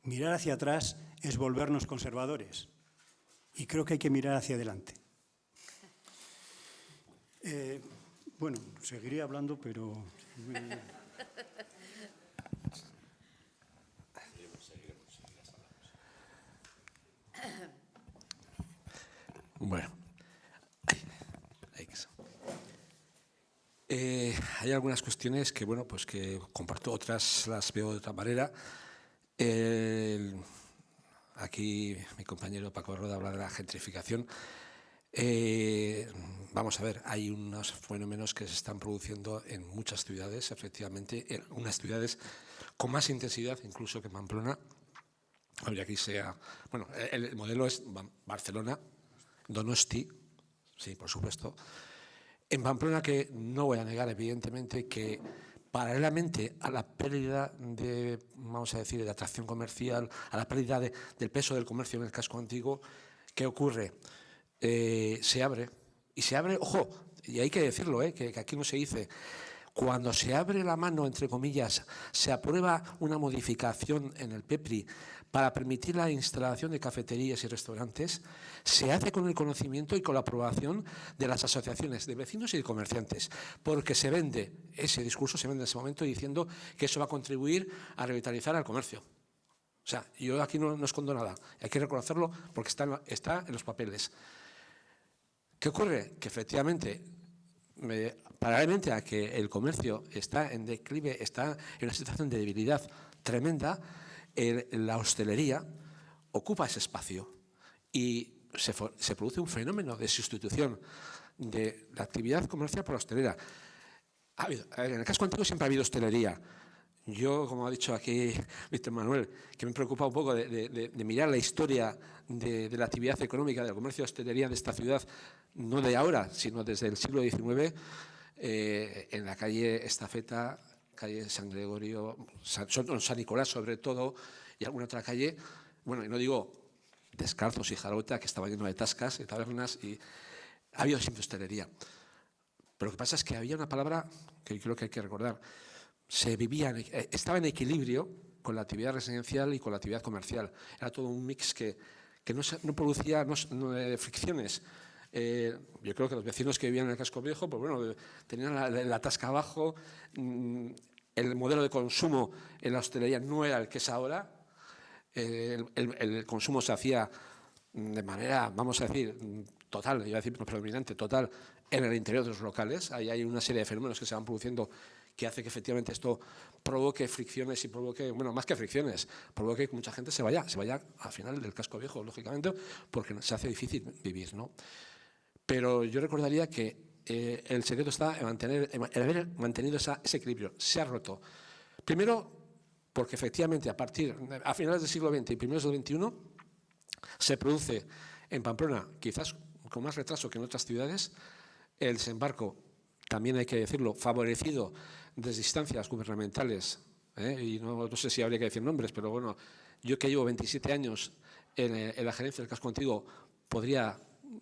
Mirar hacia atrás es volvernos conservadores y creo que hay que mirar hacia adelante. Bueno, seguiría hablando, pero... Bueno, hay algunas cuestiones que, bueno, pues que comparto, otras las veo de otra manera. Aquí mi compañero Paco Roda habla de la gentrificación. Vamos a ver, hay unos fenómenos que se están produciendo en muchas ciudades, efectivamente, en unas ciudades con más intensidad incluso que Pamplona. Habría aquí sea, bueno, el modelo es Barcelona, Donosti, sí, por supuesto. En Pamplona, que no voy a negar, evidentemente, que paralelamente a la pérdida de, vamos a decir, de atracción comercial, a la pérdida del peso del comercio en el casco antiguo, ¿qué ocurre? Se abre, y se abre, ojo, y hay que decirlo, que aquí no se dice, cuando se abre la mano, entre comillas, se aprueba una modificación en el PEPRI para permitir la instalación de cafeterías y restaurantes, se hace con el conocimiento y con la aprobación de las asociaciones de vecinos y de comerciantes, porque se vende, ese discurso se vende en ese momento diciendo que eso va a contribuir a revitalizar al comercio. O sea, yo aquí no escondo nada, hay que reconocerlo porque está en los papeles. ¿Qué ocurre? Que efectivamente, paralelamente a que el comercio está en declive, está en una situación de debilidad tremenda, la hostelería ocupa ese espacio y se produce un fenómeno de sustitución de la actividad comercial por la hostelera. En el casco antiguo siempre ha habido hostelería. Yo, como ha dicho aquí Víctor Manuel, que me preocupa un poco de mirar la historia de la actividad económica del comercio de hostelería de esta ciudad, no de ahora, sino desde el siglo XIX, en la calle Estafeta, calle San Gregorio, San Nicolás sobre todo, y alguna otra calle, bueno, y no digo Descalzos y Jarota, que estaba lleno de tascas y tabernas, y ha habido siempre hostelería. Pero lo que pasa es que había una palabra que creo que hay que recordar. Estaba en equilibrio con la actividad residencial y con la actividad comercial. Era todo un mix que no producía fricciones. Yo creo que los vecinos que vivían en el casco viejo, pues bueno, tenían la tasca abajo. El modelo de consumo en la hostelería no era el que es ahora. El consumo se hacía de manera, vamos a decir, total, iba a decir predominante, total, en el interior de los locales. Ahí hay una serie de fenómenos que se van produciendo que hace que efectivamente esto provoque fricciones y provoque, bueno, más que fricciones, provoque que mucha gente se vaya al final del casco viejo, lógicamente, porque se hace difícil vivir, ¿no? Pero yo recordaría que el secreto está en haber mantenido ese equilibrio. Se ha roto. Primero, porque efectivamente a finales del siglo XX y primeros del XXI se produce en Pamplona, quizás con más retraso que en otras ciudades, el desembarco, también hay que decirlo, favorecido desde instancias gubernamentales, y no sé si habría que decir nombres, pero bueno, yo que llevo 27 años en la gerencia del casco antiguo podría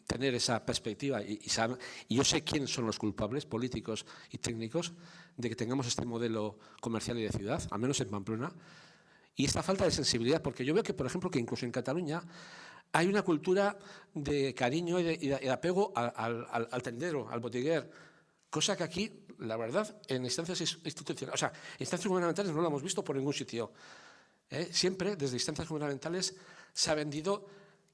tener esa perspectiva y yo sé quiénes son los culpables políticos y técnicos de que tengamos este modelo comercial y de ciudad, al menos en Pamplona, y esta falta de sensibilidad, porque yo veo que, por ejemplo, que incluso en Cataluña hay una cultura de cariño y de apego al tendero, al botiguer, cosa que aquí, la verdad, en instancias institucionales, o sea, instancias gubernamentales no lo hemos visto por ningún sitio. Siempre, desde instancias gubernamentales, se ha vendido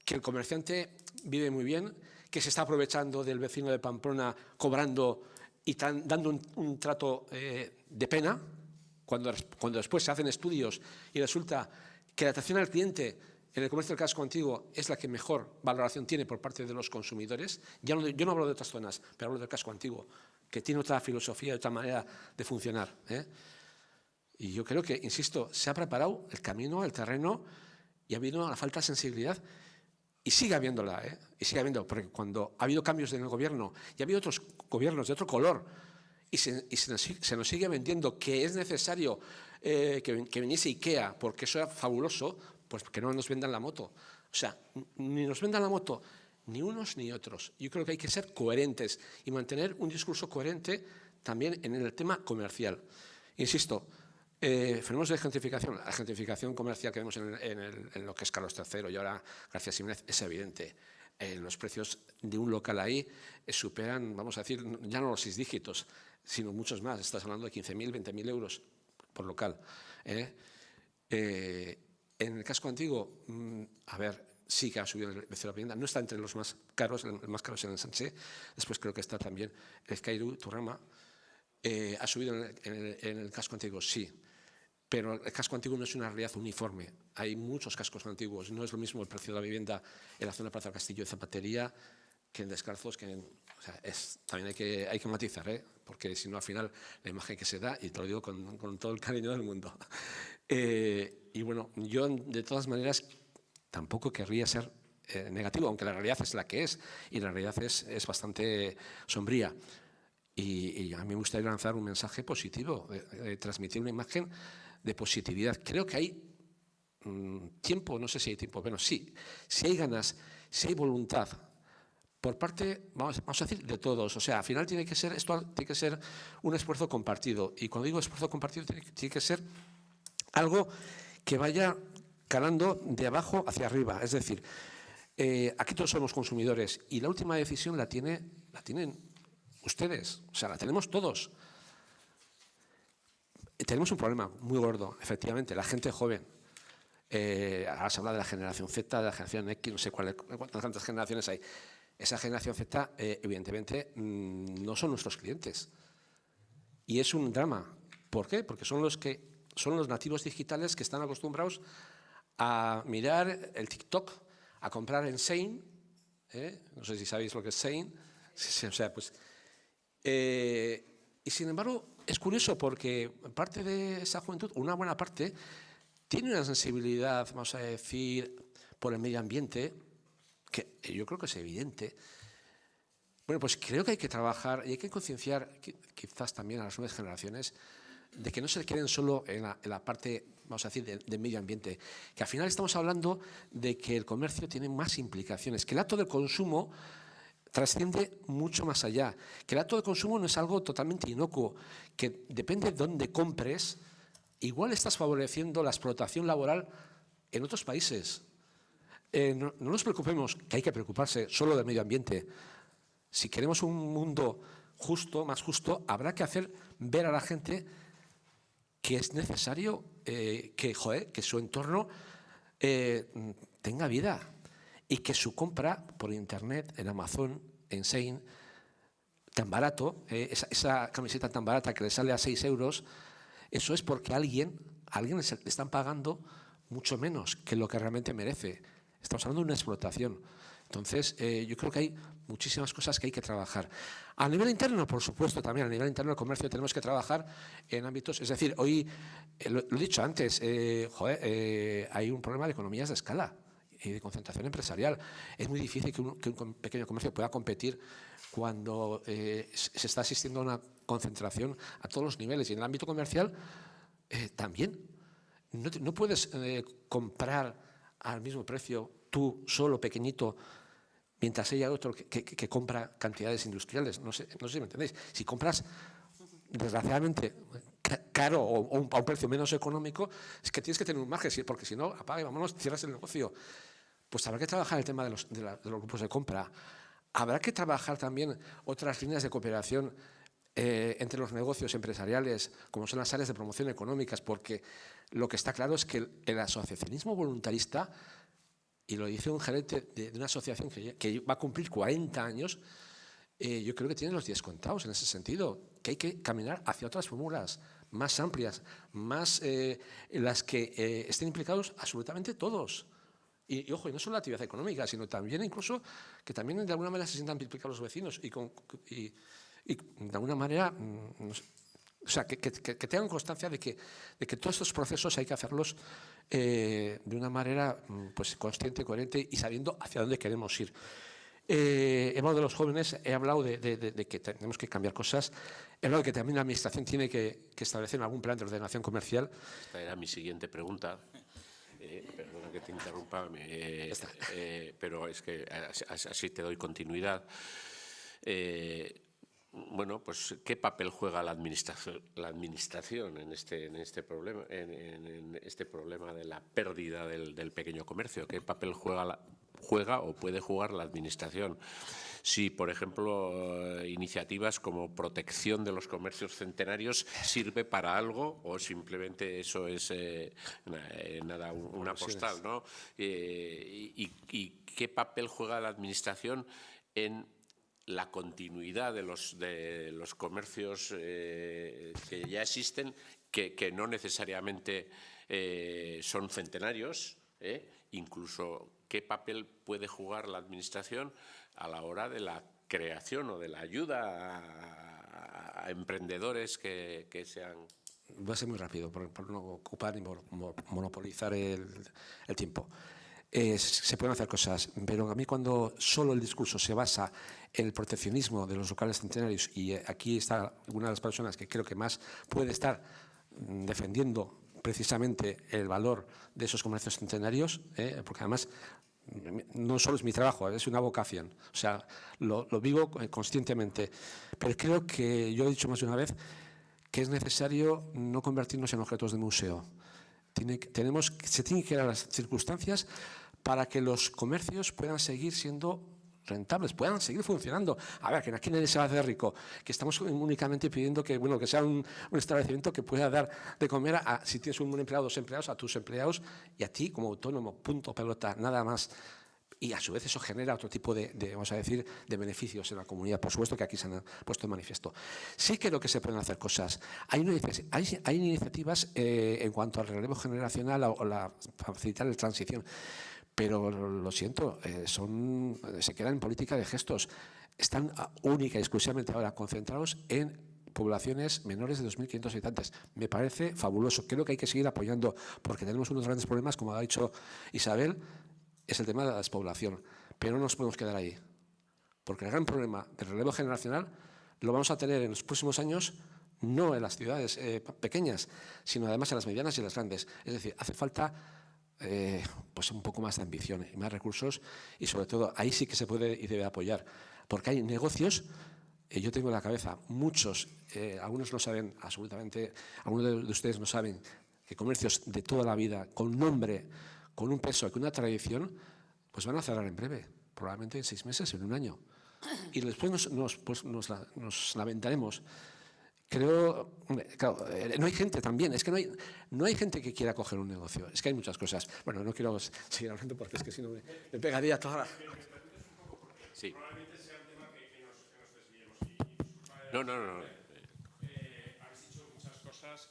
que el comerciante vive muy bien, que se está aprovechando del vecino de Pamplona, cobrando y dando un trato de pena, cuando después se hacen estudios y resulta que la atención al cliente en el comercio del casco antiguo es la que mejor valoración tiene por parte de los consumidores. Yo no hablo de otras zonas, pero hablo del casco antiguo, que tiene otra filosofía, otra manera de funcionar. Y yo creo que, insisto, se ha preparado el camino, el terreno, y ha habido una falta de sensibilidad, y sigue habiéndola, y sigue habiendo, porque cuando ha habido cambios en el gobierno, y ha habido otros gobiernos de otro color, y se nos sigue vendiendo que es necesario que viniese IKEA, porque eso era fabuloso, pues que no nos vendan la moto. O sea, ni nos vendan la moto, ni unos ni otros. Yo creo que hay que ser coherentes y mantener un discurso coherente también en el tema comercial. Insisto, fenómenos de gentrificación, la gentrificación comercial que vemos en lo que es Carlos III y ahora García Jiménez es evidente. Los precios de un local ahí superan, vamos a decir, ya no los 6 dígitos, sino muchos más. Estás hablando de 15.000, 20.000 euros por local. En el casco antiguo, a ver, sí que ha subido el precio de la vivienda, no está entre los más caros, el más caro es el Ensanche, después creo que está también el Cairu, Turrama, ha subido en el casco antiguo, sí, pero el casco antiguo no es una realidad uniforme, hay muchos cascos antiguos, no es lo mismo el precio de la vivienda en la zona de Plaza del Castillo de Zapatería que en Descalzos, o sea, también hay que matizar, porque si no al final la imagen que se da, y te lo digo con todo el cariño del mundo. Y bueno, yo de todas maneras tampoco querría ser negativo, aunque la realidad es la que es, y la realidad es bastante sombría. Y a mí me gustaría lanzar un mensaje positivo, transmitir una imagen de positividad. Creo que hay tiempo, no sé si hay tiempo, pero sí, si hay ganas, si hay voluntad, por parte, vamos a decir, de todos. O sea, al final esto tiene que ser un esfuerzo compartido. Y cuando digo esfuerzo compartido, tiene que ser algo que vaya calando de abajo hacia arriba. Es decir, aquí todos somos consumidores y la última decisión la tienen ustedes, o sea, la tenemos todos. Tenemos un problema muy gordo, efectivamente, la gente joven. Ahora se habla de la generación Z, de la generación X, no sé cuántas generaciones hay. Esa generación Z, evidentemente, no son nuestros clientes. Y es un drama. ¿Por qué? Porque son los nativos digitales que están acostumbrados a mirar el TikTok, a comprar en Shein, no sé si sabéis lo que es Shein, o sea, pues, y sin embargo es curioso porque parte de esa juventud, una buena parte, tiene una sensibilidad, vamos a decir, por el medio ambiente, que yo creo que es evidente. Bueno, pues creo que hay que trabajar y hay que concienciar quizás también a las nuevas generaciones de que no se queden solo en la parte, vamos a decir, de medio ambiente, que al final estamos hablando de que el comercio tiene más implicaciones, que el acto del consumo trasciende mucho más allá, que el acto de consumo no es algo totalmente inocuo, que depende de dónde compres, igual estás favoreciendo la explotación laboral en otros países. No nos preocupemos, que hay que preocuparse solo del medio ambiente. Si queremos un mundo justo, más justo, habrá que hacer ver a la gente que es necesario que su entorno tenga vida y que su compra por internet, en Amazon, en Shein, tan barato, esa camiseta tan barata que le sale a 6 euros, eso es porque a alguien le están pagando mucho menos que lo que realmente merece. Estamos hablando de una explotación. Entonces, yo creo que hay muchísimas cosas que hay que trabajar. A nivel interno, por supuesto, también a nivel interno del comercio tenemos que trabajar en ámbitos, es decir, hoy, lo he dicho antes, hay un problema de economías de escala y de concentración empresarial. Es muy difícil que un pequeño comercio pueda competir cuando se está asistiendo a una concentración a todos los niveles. Y en el ámbito comercial también. No puedes comprar al mismo precio tú solo, pequeñito, mientras haya otro que compra cantidades industriales. No sé si me entendéis. Si compras, desgraciadamente, caro o a un precio menos económico, es que tienes que tener un margen, porque si no, apaga y vámonos, cierras el negocio. Pues habrá que trabajar el tema de los grupos de compra. Habrá que trabajar también otras líneas de cooperación entre los negocios empresariales, como son las áreas de promoción económicas, porque lo que está claro es que el asociacionismo voluntarista, y lo dice un gerente de una asociación que va a cumplir 40 años, yo creo que tienen los días contados en ese sentido, que hay que caminar hacia otras fórmulas más amplias, más en las que estén implicados absolutamente todos. Y ojo, y no solo la actividad económica, sino también incluso que también de alguna manera se sientan implicados los vecinos y de alguna manera, o sea, que tengan constancia de que todos estos procesos hay que hacerlos de una manera pues, consciente, coherente y sabiendo hacia dónde queremos ir. He hablado de los jóvenes, he hablado de que tenemos que cambiar cosas, he hablado de que también la Administración tiene que establecer algún plan de ordenación comercial. Esta era mi siguiente pregunta. Perdona que te interrumpa, pero es que así te doy continuidad. Bueno, pues ¿qué papel juega la administración en este problema, en este problema de la pérdida del pequeño comercio? ¿Qué papel juega o puede jugar la administración? Si, por ejemplo, iniciativas como protección de los comercios centenarios sirve para algo o simplemente eso es nada, una postal, ¿no? ¿Y qué papel juega la administración en la continuidad de los comercios que ya existen, que no necesariamente son centenarios, incluso qué papel puede jugar la Administración a la hora de la creación o de la ayuda a emprendedores que sean... Voy a ser muy rápido por no ocupar ni monopolizar el tiempo. Se pueden hacer cosas, pero a mí cuando solo el discurso se basa en el proteccionismo de los locales centenarios, y aquí está una de las personas que creo que más puede estar defendiendo precisamente el valor de esos comercios centenarios, porque además no solo es mi trabajo, es una vocación, o sea, lo vivo conscientemente, pero creo que yo he dicho más de una vez que es necesario no convertirnos en objetos de museo. Se tienen que dar las circunstancias para que los comercios puedan seguir siendo rentables, puedan seguir funcionando. A ver, que aquí nadie se va a hacer rico, que estamos únicamente pidiendo que sea un establecimiento que pueda dar de comer si tienes un empleado, 2 empleados, a tus empleados y a ti como autónomo, punto, pelota, nada más. Y a su vez eso genera otro tipo vamos a decir, de beneficios en la comunidad. Por supuesto que aquí se han puesto en manifiesto. Sí creo que se pueden hacer cosas. Hay iniciativas en cuanto al relevo generacional o facilitar la transición. Pero lo siento, se quedan en política de gestos. Están única y exclusivamente ahora concentrados en poblaciones menores de 2.500 habitantes. Me parece fabuloso. Creo que hay que seguir apoyando porque tenemos unos grandes problemas, como ha dicho Isabel, es el tema de la despoblación, pero no nos podemos quedar ahí, porque el gran problema del relevo generacional lo vamos a tener en los próximos años, no en las ciudades pequeñas, sino además en las medianas y en las grandes. Es decir, hace falta pues un poco más de ambición y más recursos, y sobre todo ahí sí que se puede y debe apoyar, porque hay negocios, yo tengo en la cabeza muchos, algunos no saben absolutamente, algunos de ustedes no saben, que comercios de toda la vida, con nombre, con un peso, con una tradición, pues van a cerrar en breve, probablemente en 6 meses, en 1 año. Y después nos lamentaremos. Creo, claro, no hay gente también, es que no hay gente que quiera coger un negocio, es que hay muchas cosas. Bueno, no quiero seguir hablando porque es que si no me pegaría toda la... Sí. Probablemente sea un tema que nos desviemos. No. Habéis dicho muchas cosas.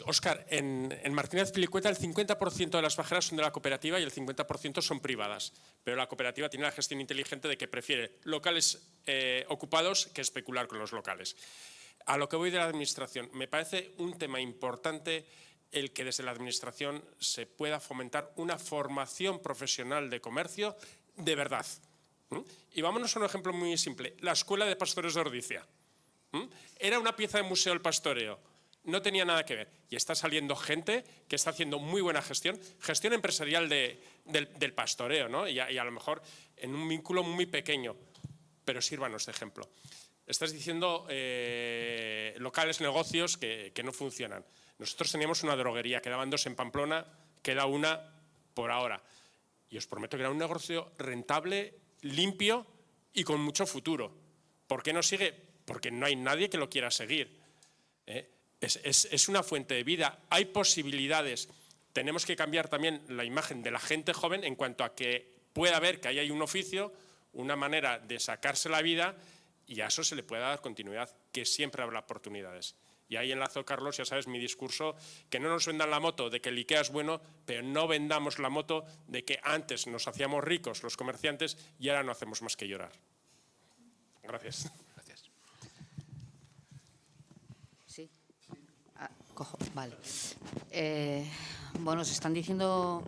Óscar, en Martínez Pilicueta el 50% de las bajeras son de la cooperativa y el 50% son privadas. pero la cooperativa tiene la gestión inteligente de que prefiere locales ocupados que especular con los locales. A lo que voy de la administración, me parece un tema importante el que desde la administración se pueda fomentar una formación profesional de comercio de verdad. Y vámonos a un ejemplo muy simple, la Escuela de Pastores de Ordizia. Era una pieza de museo el pastoreo, no tenía nada que ver. Y está saliendo gente que está haciendo muy buena gestión empresarial del pastoreo, ¿no? y a lo mejor en un vínculo muy pequeño, pero sírvanos de ejemplo. Estás diciendo locales, negocios que no funcionan. Nosotros teníamos una droguería, quedaban 2 en Pamplona, queda una por ahora. Y os prometo que era un negocio rentable, limpio y con mucho futuro. ¿Por qué no sigue? Porque no hay nadie que lo quiera seguir. Es una fuente de vida, hay posibilidades. Tenemos que cambiar también la imagen de la gente joven en cuanto a que pueda ver que ahí hay un oficio, una manera de sacarse la vida y a eso se le pueda dar continuidad, que siempre habrá oportunidades. Y ahí enlazo, Carlos, ya sabes mi discurso, que no nos vendan la moto de que el IKEA es bueno, pero no vendamos la moto de que antes nos hacíamos ricos los comerciantes y ahora no hacemos más que llorar. Gracias. Sí. Cojo, vale. Bueno, se están diciendo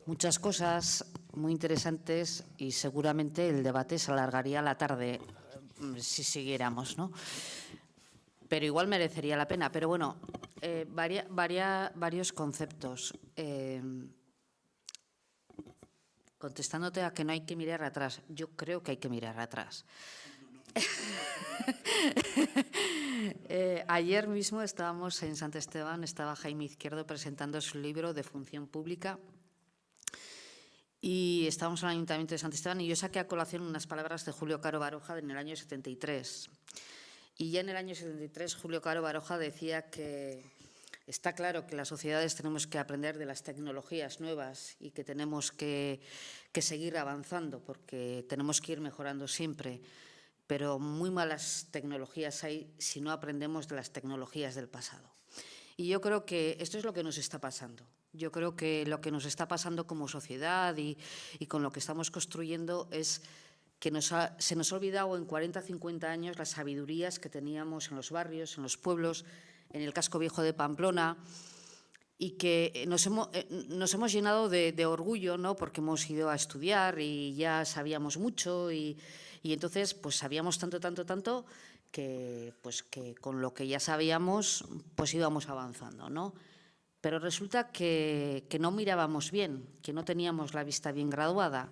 muchas cosas muy interesantes y seguramente el debate se alargaría a la tarde si siguiéramos, ¿no? Pero igual merecería la pena. Pero bueno, varios conceptos. Contestándote a que no hay que mirar atrás, yo creo que hay que mirar atrás. Ayer mismo estábamos en Sant Esteban, estaba Jaime Izquierdo presentando su libro de Función Pública y estábamos en el Ayuntamiento de Sant Esteban y yo saqué a colación unas palabras de Julio Caro Baroja en el año 73. Y ya en el año 73 Julio Caro Baroja decía que está claro que las sociedades tenemos que aprender de las tecnologías nuevas y que tenemos que seguir avanzando porque tenemos que ir mejorando siempre. Pero muy malas tecnologías hay si no aprendemos de las tecnologías del pasado. Y yo creo que esto es lo que nos está pasando. Yo creo que lo que nos está pasando como sociedad y con lo que estamos construyendo es que se nos ha olvidado en 40 o 50 años las sabidurías que teníamos en los barrios, en los pueblos, en el casco viejo de Pamplona y que nos hemos llenado de orgullo, ¿no? Porque hemos ido a estudiar y ya sabíamos mucho y entonces pues sabíamos tanto que con lo que ya sabíamos pues íbamos avanzando, ¿no? Pero resulta que no mirábamos bien, que no teníamos la vista bien graduada.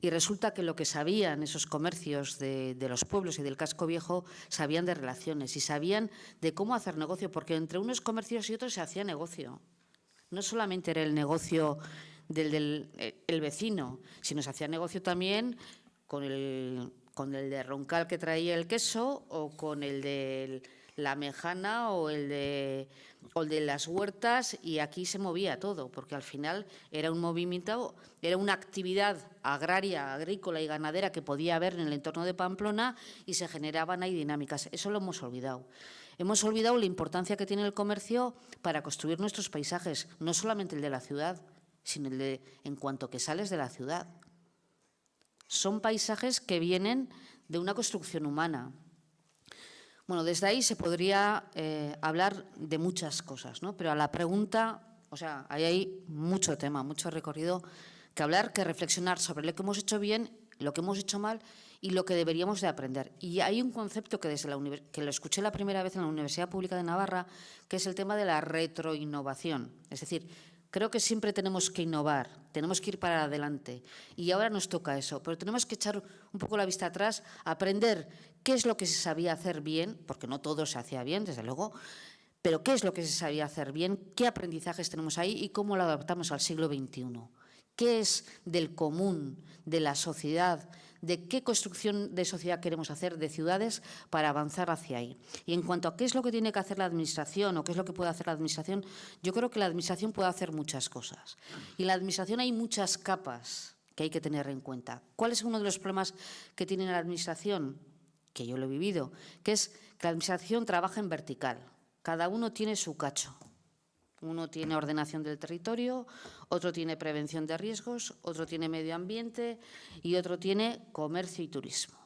Y resulta que lo que sabían esos comercios de los pueblos y del casco viejo, sabían de relaciones y sabían de cómo hacer negocio, porque entre unos comercios y otros se hacía negocio. No solamente era el negocio del vecino, sino se hacía negocio también con el de Roncal que traía el queso o con el de la Mejana o el de las huertas y aquí se movía todo, porque al final era un movimiento, era una actividad agraria, agrícola y ganadera que podía haber en el entorno de Pamplona y se generaban ahí dinámicas. Eso lo hemos olvidado. Hemos olvidado la importancia que tiene el comercio para construir nuestros paisajes, no solamente el de la ciudad, sino el de en cuanto que sales de la ciudad. Son paisajes que vienen de una construcción humana. Bueno, desde ahí se podría hablar de muchas cosas, ¿no? Pero a la pregunta, o sea, ahí hay mucho tema, mucho recorrido que hablar, que reflexionar sobre lo que hemos hecho bien, lo que hemos hecho mal y lo que deberíamos de aprender. Y hay un concepto que que lo escuché la primera vez en la Universidad Pública de Navarra, que es el tema de la retroinnovación. Es decir, creo que siempre tenemos que innovar, tenemos que ir para adelante y ahora nos toca eso, pero tenemos que echar un poco la vista atrás, aprender qué es lo que se sabía hacer bien, porque no todo se hacía bien, desde luego, pero qué es lo que se sabía hacer bien, qué aprendizajes tenemos ahí y cómo lo adaptamos al siglo XXI. ¿Qué es del común, de la sociedad, de qué construcción de sociedad queremos hacer, de ciudades, para avanzar hacia ahí? Y en cuanto a qué es lo que tiene que hacer la Administración o qué es lo que puede hacer la Administración, yo creo que la Administración puede hacer muchas cosas. Y en la Administración hay muchas capas que hay que tener en cuenta. ¿Cuál es uno de los problemas que tiene la Administración? Que yo lo he vivido, que es que la Administración trabaja en vertical. Cada uno tiene su cacho. Uno tiene ordenación del territorio, otro tiene prevención de riesgos, otro tiene medio ambiente y otro tiene comercio y turismo.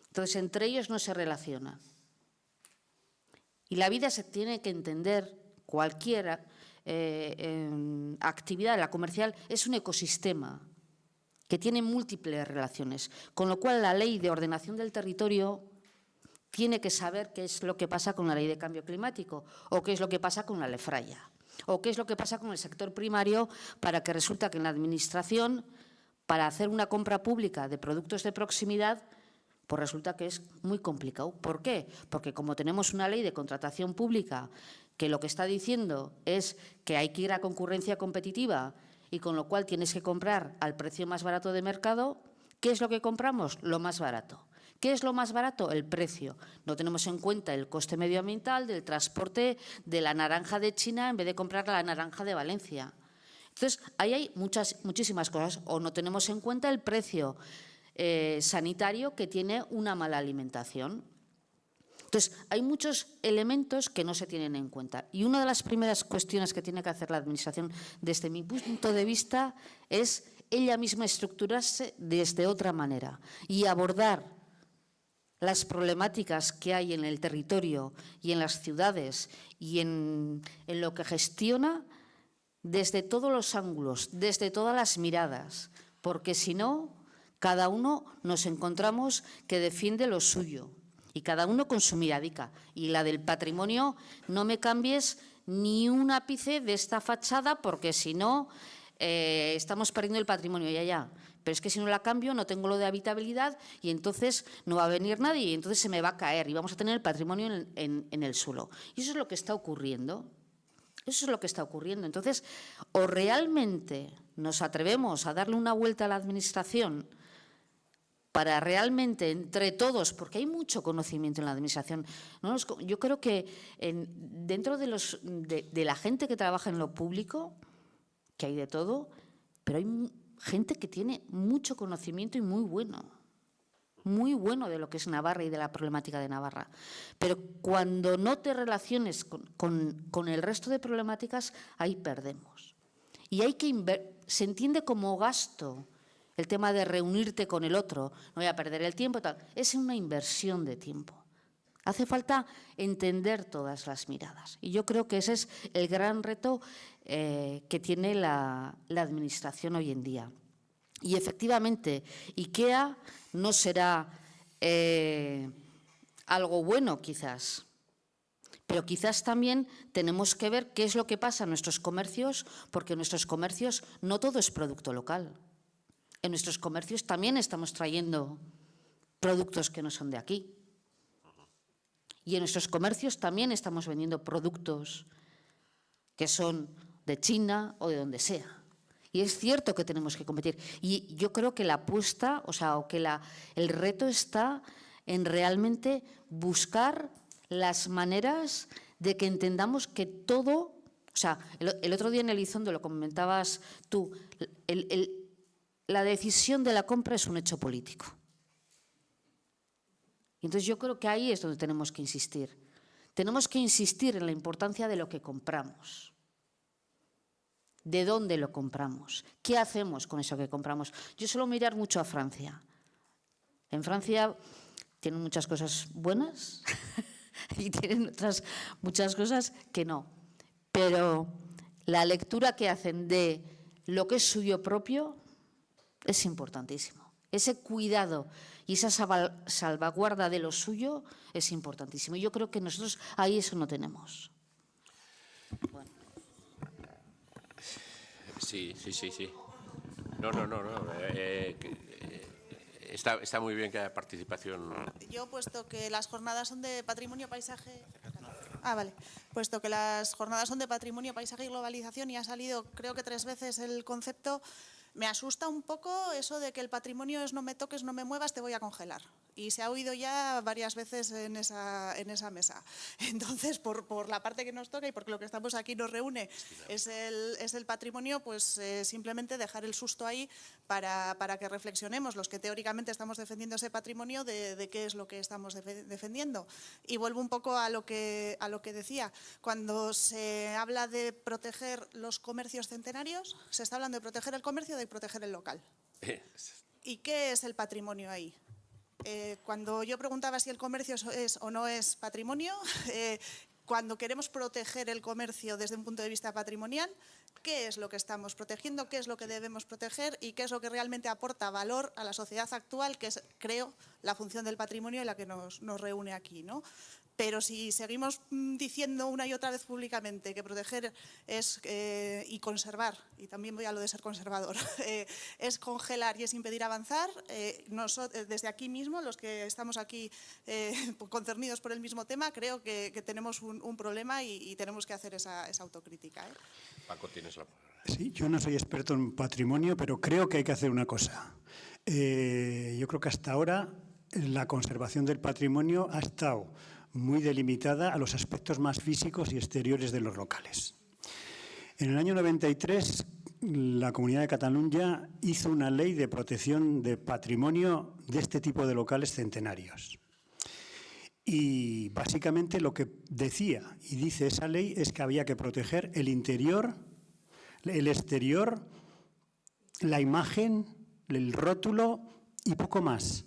Entonces, entre ellos no se relaciona. Y la vida se tiene que entender, cualquier actividad, la comercial, es un ecosistema que tiene múltiples relaciones, con lo cual la ley de ordenación del territorio tiene que saber qué es lo que pasa con la ley de cambio climático o qué es lo que pasa con la lefraya o qué es lo que pasa con el sector primario, para que resulta que en la administración, para hacer una compra pública de productos de proximidad, pues resulta que es muy complicado. ¿Por qué? Porque como tenemos una ley de contratación pública que lo que está diciendo es que hay que ir a concurrencia competitiva y con lo cual tienes que comprar al precio más barato de mercado, ¿qué es lo que compramos? Lo más barato. ¿Qué es lo más barato? El precio. No tenemos en cuenta el coste medioambiental del transporte de la naranja de China en vez de comprar la naranja de Valencia. Entonces, ahí hay muchísimas cosas. O no tenemos en cuenta el precio sanitario que tiene una mala alimentación. Entonces, hay muchos elementos que no se tienen en cuenta. Y una de las primeras cuestiones que tiene que hacer la Administración, desde mi punto de vista, es ella misma estructurarse desde otra manera y abordar las problemáticas que hay en el territorio y en las ciudades y en lo que gestiona desde todos los ángulos, desde todas las miradas, porque si no, cada uno nos encontramos que defiende lo suyo y cada uno con su miradica. Y la del patrimonio, no me cambies ni un ápice de esta fachada, porque si no, estamos perdiendo el patrimonio, ya. Pero es que si no la cambio, no tengo lo de habitabilidad y entonces no va a venir nadie y entonces se me va a caer y vamos a tener el patrimonio en el suelo. Y eso es lo que está ocurriendo. Eso es lo que está ocurriendo. Entonces, o realmente nos atrevemos a darle una vuelta a la Administración para realmente, entre todos, porque hay mucho conocimiento en la Administración. Yo creo que dentro de la gente que trabaja en lo público, que hay de todo, pero hay gente que tiene mucho conocimiento y muy bueno de lo que es Navarra y de la problemática de Navarra. Pero cuando no te relaciones con el resto de problemáticas, ahí perdemos. Y hay que se entiende como gasto el tema de reunirte con el otro, no voy a perder el tiempo, tal. Es una inversión de tiempo. Hace falta entender todas las miradas. Y yo creo que ese es el gran reto que tiene la Administración hoy en día. Y efectivamente, IKEA no será algo bueno quizás, pero quizás también tenemos que ver qué es lo que pasa en nuestros comercios, porque en nuestros comercios no todo es producto local. En nuestros comercios también estamos trayendo productos que no son de aquí. Y en nuestros comercios también estamos vendiendo productos que son de China o de donde sea. Y es cierto que tenemos que competir. Y yo creo que la apuesta, el reto está en realmente buscar las maneras de que entendamos que todo, el otro día en Elizondo lo comentabas tú, la decisión de la compra es un hecho político. Entonces yo creo que ahí es donde tenemos que insistir. Tenemos que insistir en la importancia de lo que compramos. ¿De dónde lo compramos? ¿Qué hacemos con eso que compramos? Yo suelo mirar mucho a Francia. En Francia tienen muchas cosas buenas y tienen otras muchas cosas que no. Pero la lectura que hacen de lo que es suyo propio es importantísimo. Ese cuidado y esa salvaguarda de lo suyo es importantísimo. Y yo creo que nosotros ahí eso no tenemos. Bueno. Sí. No. Está muy bien que haya participación. Yo, puesto que las jornadas son de patrimonio, paisaje... Puesto que las jornadas son de patrimonio, paisaje y globalización y ha salido creo que 3 veces el concepto, me asusta un poco eso de que el patrimonio es no me toques, no me muevas, te voy a congelar. y se ha oído ya varias veces en esa mesa. Entonces, por la parte que nos toca y porque lo que estamos aquí nos reúne es el patrimonio, pues simplemente dejar el susto ahí para que reflexionemos los que teóricamente estamos defendiendo ese patrimonio de qué es lo que estamos defendiendo. Y vuelvo un poco a lo que decía. Cuando se habla de proteger los comercios centenarios, ¿se está hablando de proteger el comercio o de proteger el local? ¿Y qué es el patrimonio ahí? Cuando yo preguntaba si el comercio es o no es patrimonio, cuando queremos proteger el comercio desde un punto de vista patrimonial, ¿qué es lo que estamos protegiendo? ¿Qué es lo que debemos proteger? ¿Y qué es lo que realmente aporta valor a la sociedad actual, que es, creo, la función del patrimonio en la que nos reúne aquí, ¿no? Pero si seguimos diciendo una y otra vez públicamente que proteger es y conservar, y también voy a lo de ser conservador, es congelar y es impedir avanzar, desde aquí mismo, los que estamos aquí concernidos por el mismo tema, creo que tenemos un problema y tenemos que hacer esa autocrítica. Paco, tienes la palabra. Sí, yo no soy experto en patrimonio, pero creo que hay que hacer una cosa. Yo creo que hasta ahora la conservación del patrimonio ha estado muy delimitada a los aspectos más físicos y exteriores de los locales. En el año 93, la Comunidad de Cataluña hizo una ley de protección de patrimonio de este tipo de locales centenarios. Y básicamente lo que decía y dice esa ley es que había que proteger el interior, el exterior, la imagen, el rótulo y poco más.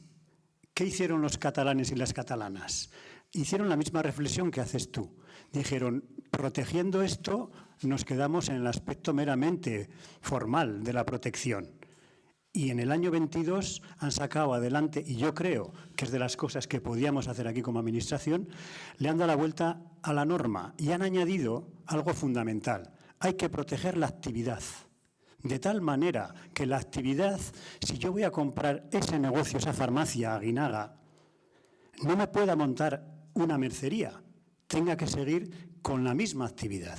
¿Qué hicieron los catalanes y las catalanas? Hicieron la misma reflexión que haces tú. Dijeron, protegiendo esto, nos quedamos en el aspecto meramente formal de la protección. Y en el año 22 han sacado adelante, y yo creo que es de las cosas que podíamos hacer aquí como administración, le han dado la vuelta a la norma y han añadido algo fundamental. Hay que proteger la actividad. De tal manera que la actividad, si yo voy a comprar ese negocio, esa farmacia, Aguinaga, no me pueda montar una mercería, tenga que seguir con la misma actividad.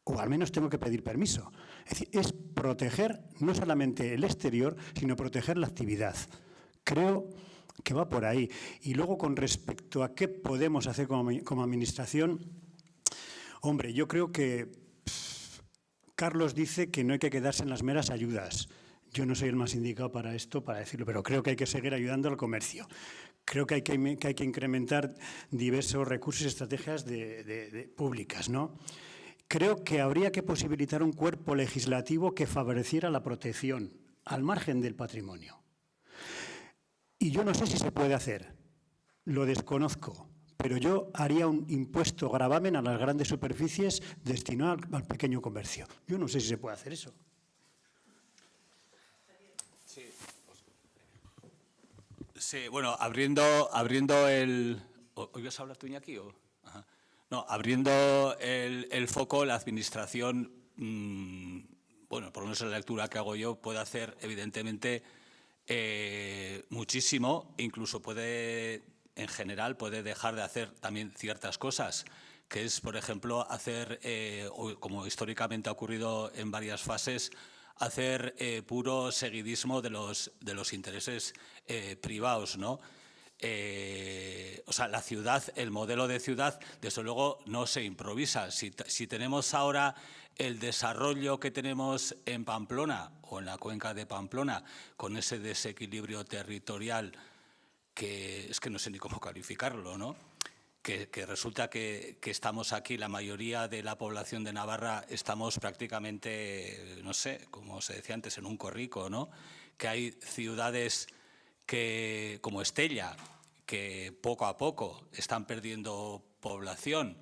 O al menos tengo que pedir permiso. Es decir, es proteger no solamente el exterior, sino proteger la actividad. Creo que va por ahí. Y luego, con respecto a qué podemos hacer como administración, hombre, yo creo que Carlos dice que no hay que quedarse en las meras ayudas. Yo no soy el más indicado para esto, para decirlo, pero creo que hay que seguir ayudando al comercio. Creo que hay que incrementar diversos recursos y estrategias públicas, ¿no? Creo que habría que posibilitar un cuerpo legislativo que favoreciera la protección al margen del patrimonio. Y yo no sé si se puede hacer, lo desconozco, pero yo haría un impuesto gravamen a las grandes superficies destinado al pequeño comercio. Yo no sé si se puede hacer eso. Sí, bueno, abriendo el... ¿Hoy vas a hablar tú, Iñaki? Ajá. No, abriendo el foco, la administración, bueno, por lo menos en la lectura que hago yo, puede hacer evidentemente muchísimo, incluso puede, en general, puede dejar de hacer también ciertas cosas, que es, por ejemplo, hacer, como históricamente ha ocurrido en varias fases, hacer puro seguidismo de los intereses privados, ¿no? O sea, la ciudad, el modelo de ciudad, desde luego no se improvisa. Si tenemos ahora el desarrollo que tenemos en Pamplona o en la cuenca de Pamplona, con ese desequilibrio territorial que es que no sé ni cómo calificarlo, ¿no? Que resulta que estamos aquí, la mayoría de la población de Navarra estamos prácticamente, no sé, como se decía antes, en un corrico, ¿no? Que hay ciudades como Estella, que poco a poco están perdiendo población,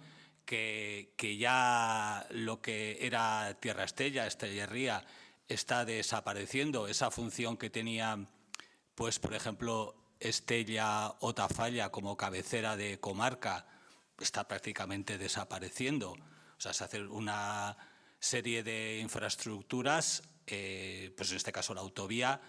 que ya lo que era Tierra Estella, Estellerría, está desapareciendo. Esa función que tenía, pues, por ejemplo, Estella o Tafalla como cabecera de comarca está prácticamente desapareciendo. O sea, se hace una serie de infraestructuras, pues en este caso la autovía,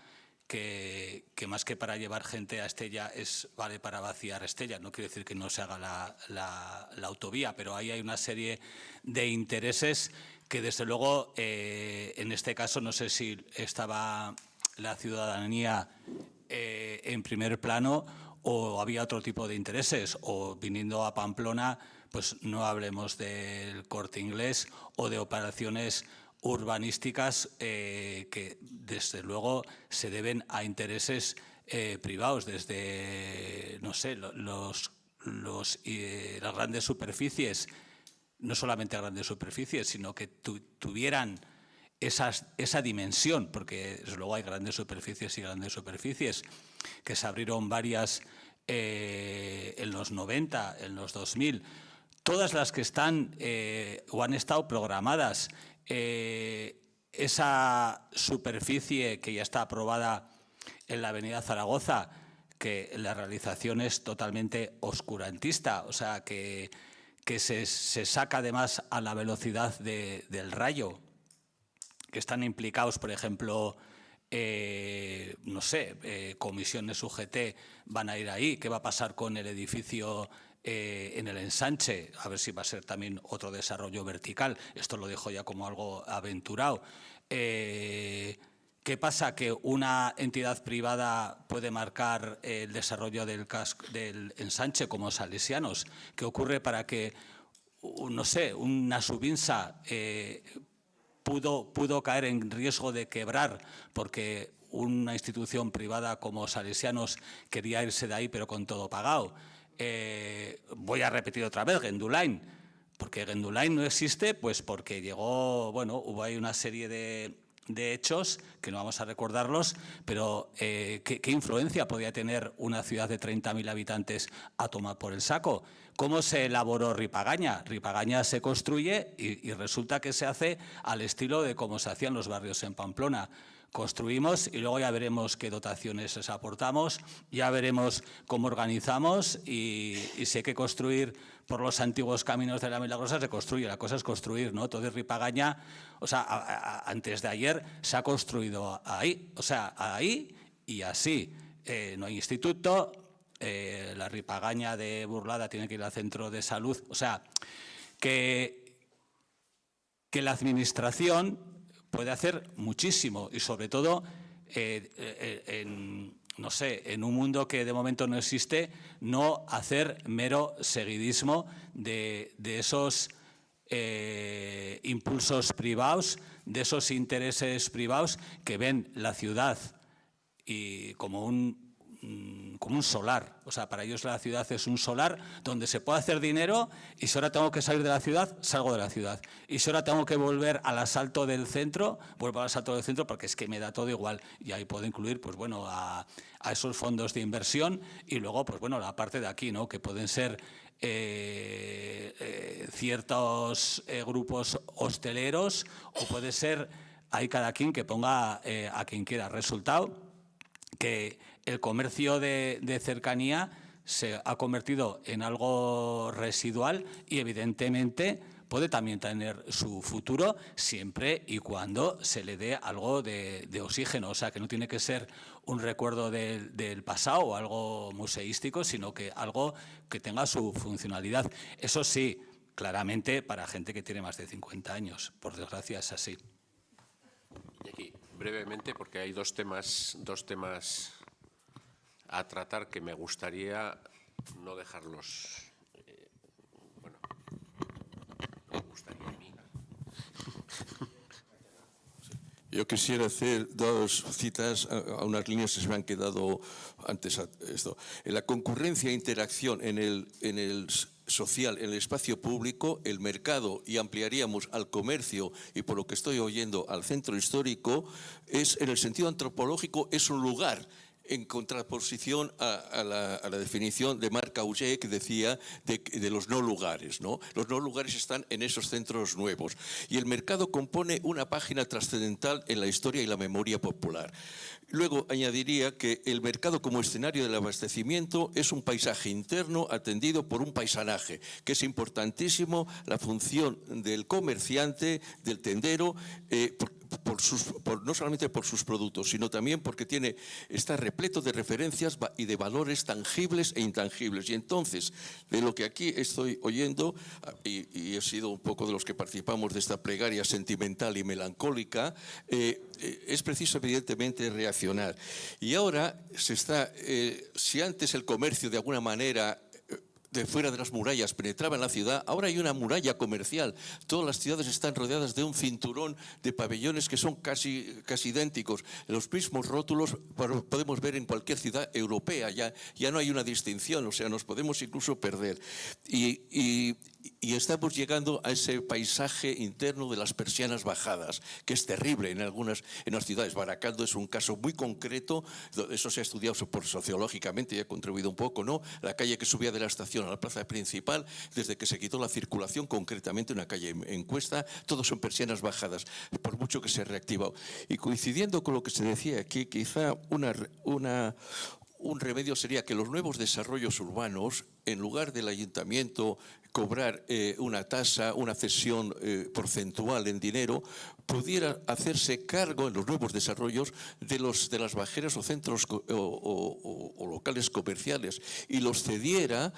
que más que para llevar gente a Estella vale para vaciar Estella. No quiere decir que no se haga la autovía, pero ahí hay una serie de intereses que desde luego en este caso no sé si estaba la ciudadanía en primer plano o había otro tipo de intereses, o viniendo a Pamplona, pues no hablemos del Corte Inglés o de operaciones urbanísticas que desde luego se deben a intereses privados, desde, no sé, las grandes superficies, no solamente grandes superficies, sino que tuvieran esa dimensión, porque desde luego hay grandes superficies y grandes superficies, que se abrieron varias en los 90, en los 2000, todas las que están o han estado programadas, esa superficie que ya está aprobada en la avenida Zaragoza, que la realización es totalmente oscurantista, o sea, que se saca además a la velocidad del rayo, que están implicados, por ejemplo, no sé, comisiones UGT van a ir ahí, ¿qué va a pasar con el edificio en el ensanche? A ver si va a ser también otro desarrollo vertical, esto lo dejo ya como algo aventurado. ¿Qué pasa? Que una entidad privada puede marcar el desarrollo del ensanche como Salesianos. ¿Qué ocurre para que, no sé, una Subinsa pudo caer en riesgo de quebrar porque una institución privada como Salesianos quería irse de ahí pero con todo pagado? Voy a repetir otra vez, Gendulain. Porque Gendulain no existe pues porque llegó, bueno, hubo ahí una serie de hechos, que no vamos a recordarlos, pero ¿qué influencia podía tener una ciudad de 30.000 habitantes a tomar por el saco? ¿Cómo se elaboró Ripagaña? Ripagaña se construye y resulta que se hace al estilo de cómo se hacían los barrios en Pamplona. Construimos y luego ya veremos qué dotaciones les aportamos, ya veremos cómo organizamos y si hay que construir por los antiguos caminos de la Milagrosa, se construye. La cosa es construir, ¿no? Todo Ripagaña, o sea, antes de ayer se ha construido ahí, o sea, ahí y así. No hay instituto, la Ripagaña de Burlada tiene que ir al centro de salud, o sea, que la administración puede hacer muchísimo y sobre todo no sé, en un mundo que de momento no existe, no hacer mero seguidismo de esos impulsos privados, de esos intereses privados que ven la ciudad y como un solar. O sea, para ellos la ciudad es un solar donde se puede hacer dinero y si ahora tengo que salir de la ciudad, salgo de la ciudad. Y si ahora tengo que volver al asalto del centro, vuelvo al asalto del centro porque es que me da todo igual. Y ahí puedo incluir, pues bueno, a esos fondos de inversión y luego, pues bueno, la parte de aquí, ¿no? Que pueden ser ciertos grupos hosteleros o puede ser, hay cada quien que ponga a quien quiera. Resultado que el comercio de cercanía se ha convertido en algo residual y evidentemente puede también tener su futuro siempre y cuando se le dé algo de oxígeno. O sea, que no tiene que ser un recuerdo del pasado o algo museístico, sino que algo que tenga su funcionalidad. Eso sí, claramente para gente que tiene más de 50 años. Por desgracia es así. Y aquí, brevemente, porque hay dos temas a tratar que me gustaría no dejarlos. Bueno, me gustaría a mí. Yo quisiera hacer dos citas a unas líneas que se me han quedado antes a esto. En la concurrencia e interacción en el social, en el espacio público, el mercado, y ampliaríamos al comercio y por lo que estoy oyendo al centro histórico, es en el sentido antropológico, es un lugar en contraposición a la definición de Marc Augé que decía de los no lugares, ¿no? Los no lugares están en esos centros nuevos. Y el mercado compone una página trascendental en la historia y la memoria popular. Luego añadiría que el mercado como escenario del abastecimiento es un paisaje interno atendido por un paisanaje, que es importantísimo la función del comerciante, del tendero, no solamente por sus productos, sino también porque está repleto de referencias y de valores tangibles e intangibles. Y entonces, de lo que aquí estoy oyendo, y he sido un poco de los que participamos de esta plegaria sentimental y melancólica, es preciso evidentemente reaccionar. Y ahora si antes el comercio de alguna manera de fuera de las murallas penetraba en la ciudad, ahora hay una muralla comercial. Todas las ciudades están rodeadas de un cinturón de pabellones que son casi idénticos. Los mismos rótulos podemos ver en cualquier ciudad europea, ya no hay una distinción, o sea, nos podemos incluso perder. Y estamos llegando a ese paisaje interno de las persianas bajadas, que es terrible en las ciudades. Baracaldo es un caso muy concreto, eso se ha estudiado sociológicamente y ha contribuido un poco, ¿no? La calle que subía de la estación a la plaza principal, desde que se quitó la circulación, concretamente una calle en Cuesta, todos son persianas bajadas, por mucho que se ha reactivado. Y coincidiendo con lo que se decía aquí, quizá un remedio sería que los nuevos desarrollos urbanos, en lugar del ayuntamiento cobrar una tasa, una cesión porcentual en dinero, pudiera hacerse cargo en los nuevos desarrollos de las bajeras o centros o locales comerciales y los cediera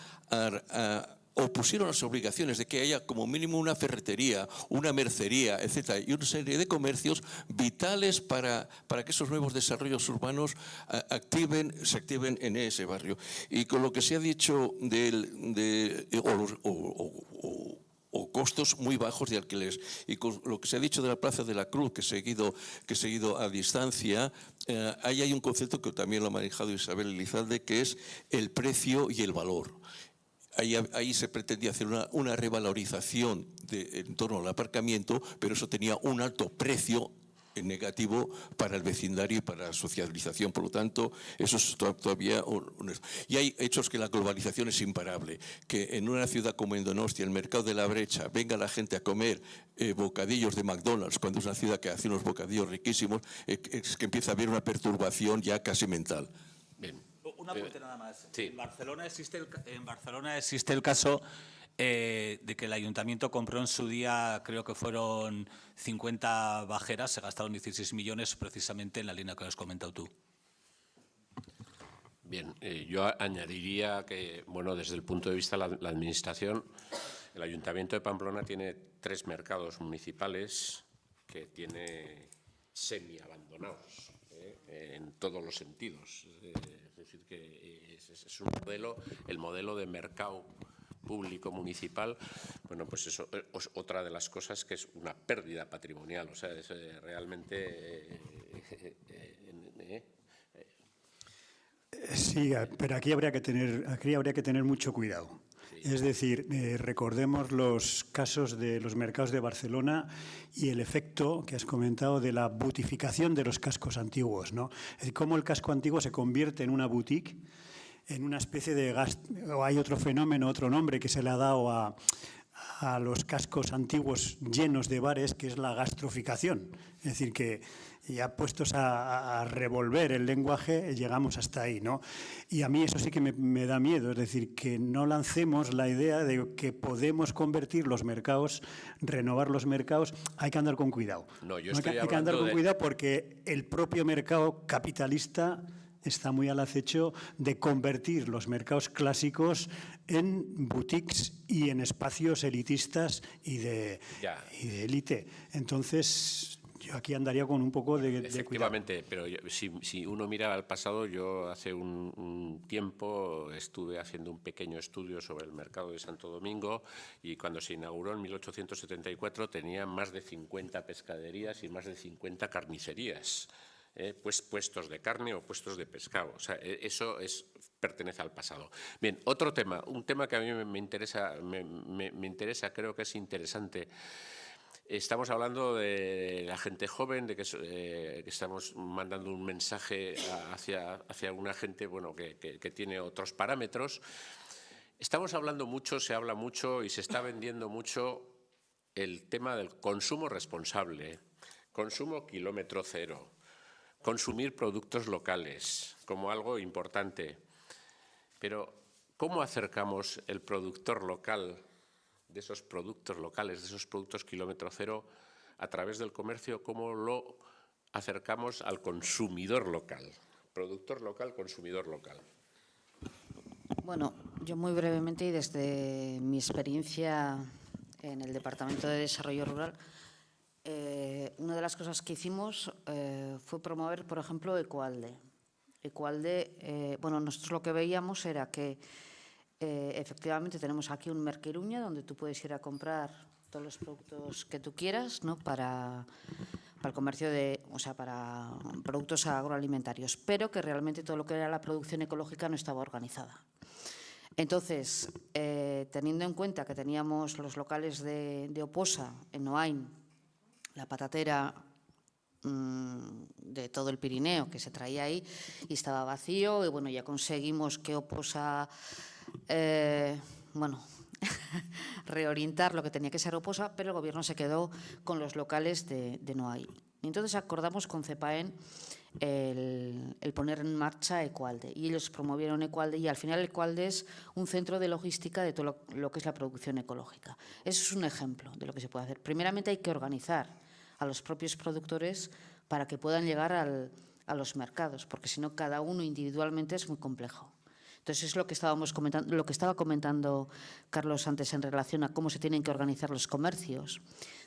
o pusieron las obligaciones de que haya como mínimo una ferretería, una mercería, etcétera, y una serie de comercios vitales para que esos nuevos desarrollos urbanos se activen en ese barrio. Y con lo que se ha dicho o costos muy bajos de alquileres. Y con lo que se ha dicho de la Plaza de la Cruz, que he seguido a distancia, ahí hay un concepto que también lo ha manejado Isabel Elizalde, que es el precio y el valor. Ahí se pretendía hacer una revalorización en torno al aparcamiento, pero eso tenía un alto precio negativo para el vecindario y para la socialización. Por lo tanto, eso es todavía y hay hechos que la globalización es imparable. Que en una ciudad como en Donostia, el mercado de la Brecha, venga la gente a comer bocadillos de McDonald's, cuando es una ciudad que hace unos bocadillos riquísimos, es que empieza a haber una perturbación ya casi mental. Bien. Un apunte nada más. Sí. En Barcelona existe el caso de que el ayuntamiento compró en su día, creo que fueron 50 bajeras, se gastaron 16 millones precisamente en la línea que has comentado tú. Bien, yo añadiría que, bueno, desde el punto de vista de la administración, el Ayuntamiento de Pamplona tiene 3 mercados municipales que tiene semi-abandonados en todos los sentidos. Es decir, que es un modelo, el modelo de mercado público municipal, bueno, pues eso es otra de las cosas que es una pérdida patrimonial, o sea, es realmente... Sí, pero aquí habría que tener mucho cuidado. Sí. Es decir, recordemos los casos de los mercados de Barcelona y el efecto que has comentado de la butificación de los cascos antiguos, ¿no? Es decir, cómo el casco antiguo se convierte en una boutique, en una especie de o hay otro fenómeno, otro nombre que se le ha dado a los cascos antiguos llenos de bares, que es la gastroficación. Es decir, que ya puestos a revolver el lenguaje, llegamos hasta ahí, ¿no? Y a mí eso sí que me da miedo, es decir, que no lancemos la idea de que podemos convertir los mercados, renovar los mercados. Hay que andar con cuidado. No, yo hay que andar con cuidado porque el propio mercado capitalista está muy al acecho de convertir los mercados clásicos en boutiques y en espacios elitistas y de élite. Entonces, yo aquí andaría con un poco de Efectivamente, cuidado. Pero si uno mira al pasado, yo hace un tiempo estuve haciendo un pequeño estudio sobre el mercado de Santo Domingo y cuando se inauguró en 1874 tenía más de 50 pescaderías y más de 50 carnicerías. Pues puestos de carne o puestos de pescado. O sea, eso pertenece al pasado. Bien, otro tema, un tema que a mí me interesa, creo que es interesante. Estamos hablando de la gente joven, de que estamos mandando un mensaje hacia una gente, bueno, que tiene otros parámetros. Estamos hablando mucho, se habla mucho y se está vendiendo mucho el tema del consumo responsable, consumo kilómetro cero. Consumir productos locales como algo importante. Pero, ¿cómo acercamos el productor local, de esos productos locales, de esos productos kilómetro cero, a través del comercio, cómo lo acercamos al consumidor local. Productor local, consumidor local. Bueno, yo muy brevemente y desde mi experiencia en el Departamento de Desarrollo Rural, una de las cosas que hicimos fue promover, por ejemplo, Ecoalde. Ecoalde, bueno, nosotros lo que veíamos era que efectivamente tenemos aquí un Merqueruña donde tú puedes ir a comprar todos los productos que tú quieras, ¿no? Para el comercio para productos agroalimentarios, pero que realmente todo lo que era la producción ecológica no estaba organizada. Entonces, teniendo en cuenta que teníamos los locales de Oposa en Noain, la patatera de todo el Pirineo que se traía ahí y estaba vacío, y bueno, ya conseguimos que Oposa, reorientar lo que tenía que ser Oposa, pero el gobierno se quedó con los locales de Noain. Y entonces acordamos con CEPAEN el poner en marcha Ecoalde, y ellos promovieron Ecoalde, y al final Ecoalde es un centro de logística de todo lo que es la producción ecológica. Eso es un ejemplo de lo que se puede hacer. Primeramente hay que organizar a los propios productores para que puedan llegar a los mercados, porque si no cada uno individualmente es muy complejo. Entonces es lo que estábamos comentando, lo que estaba comentando Carlos antes en relación a cómo se tienen que organizar los comercios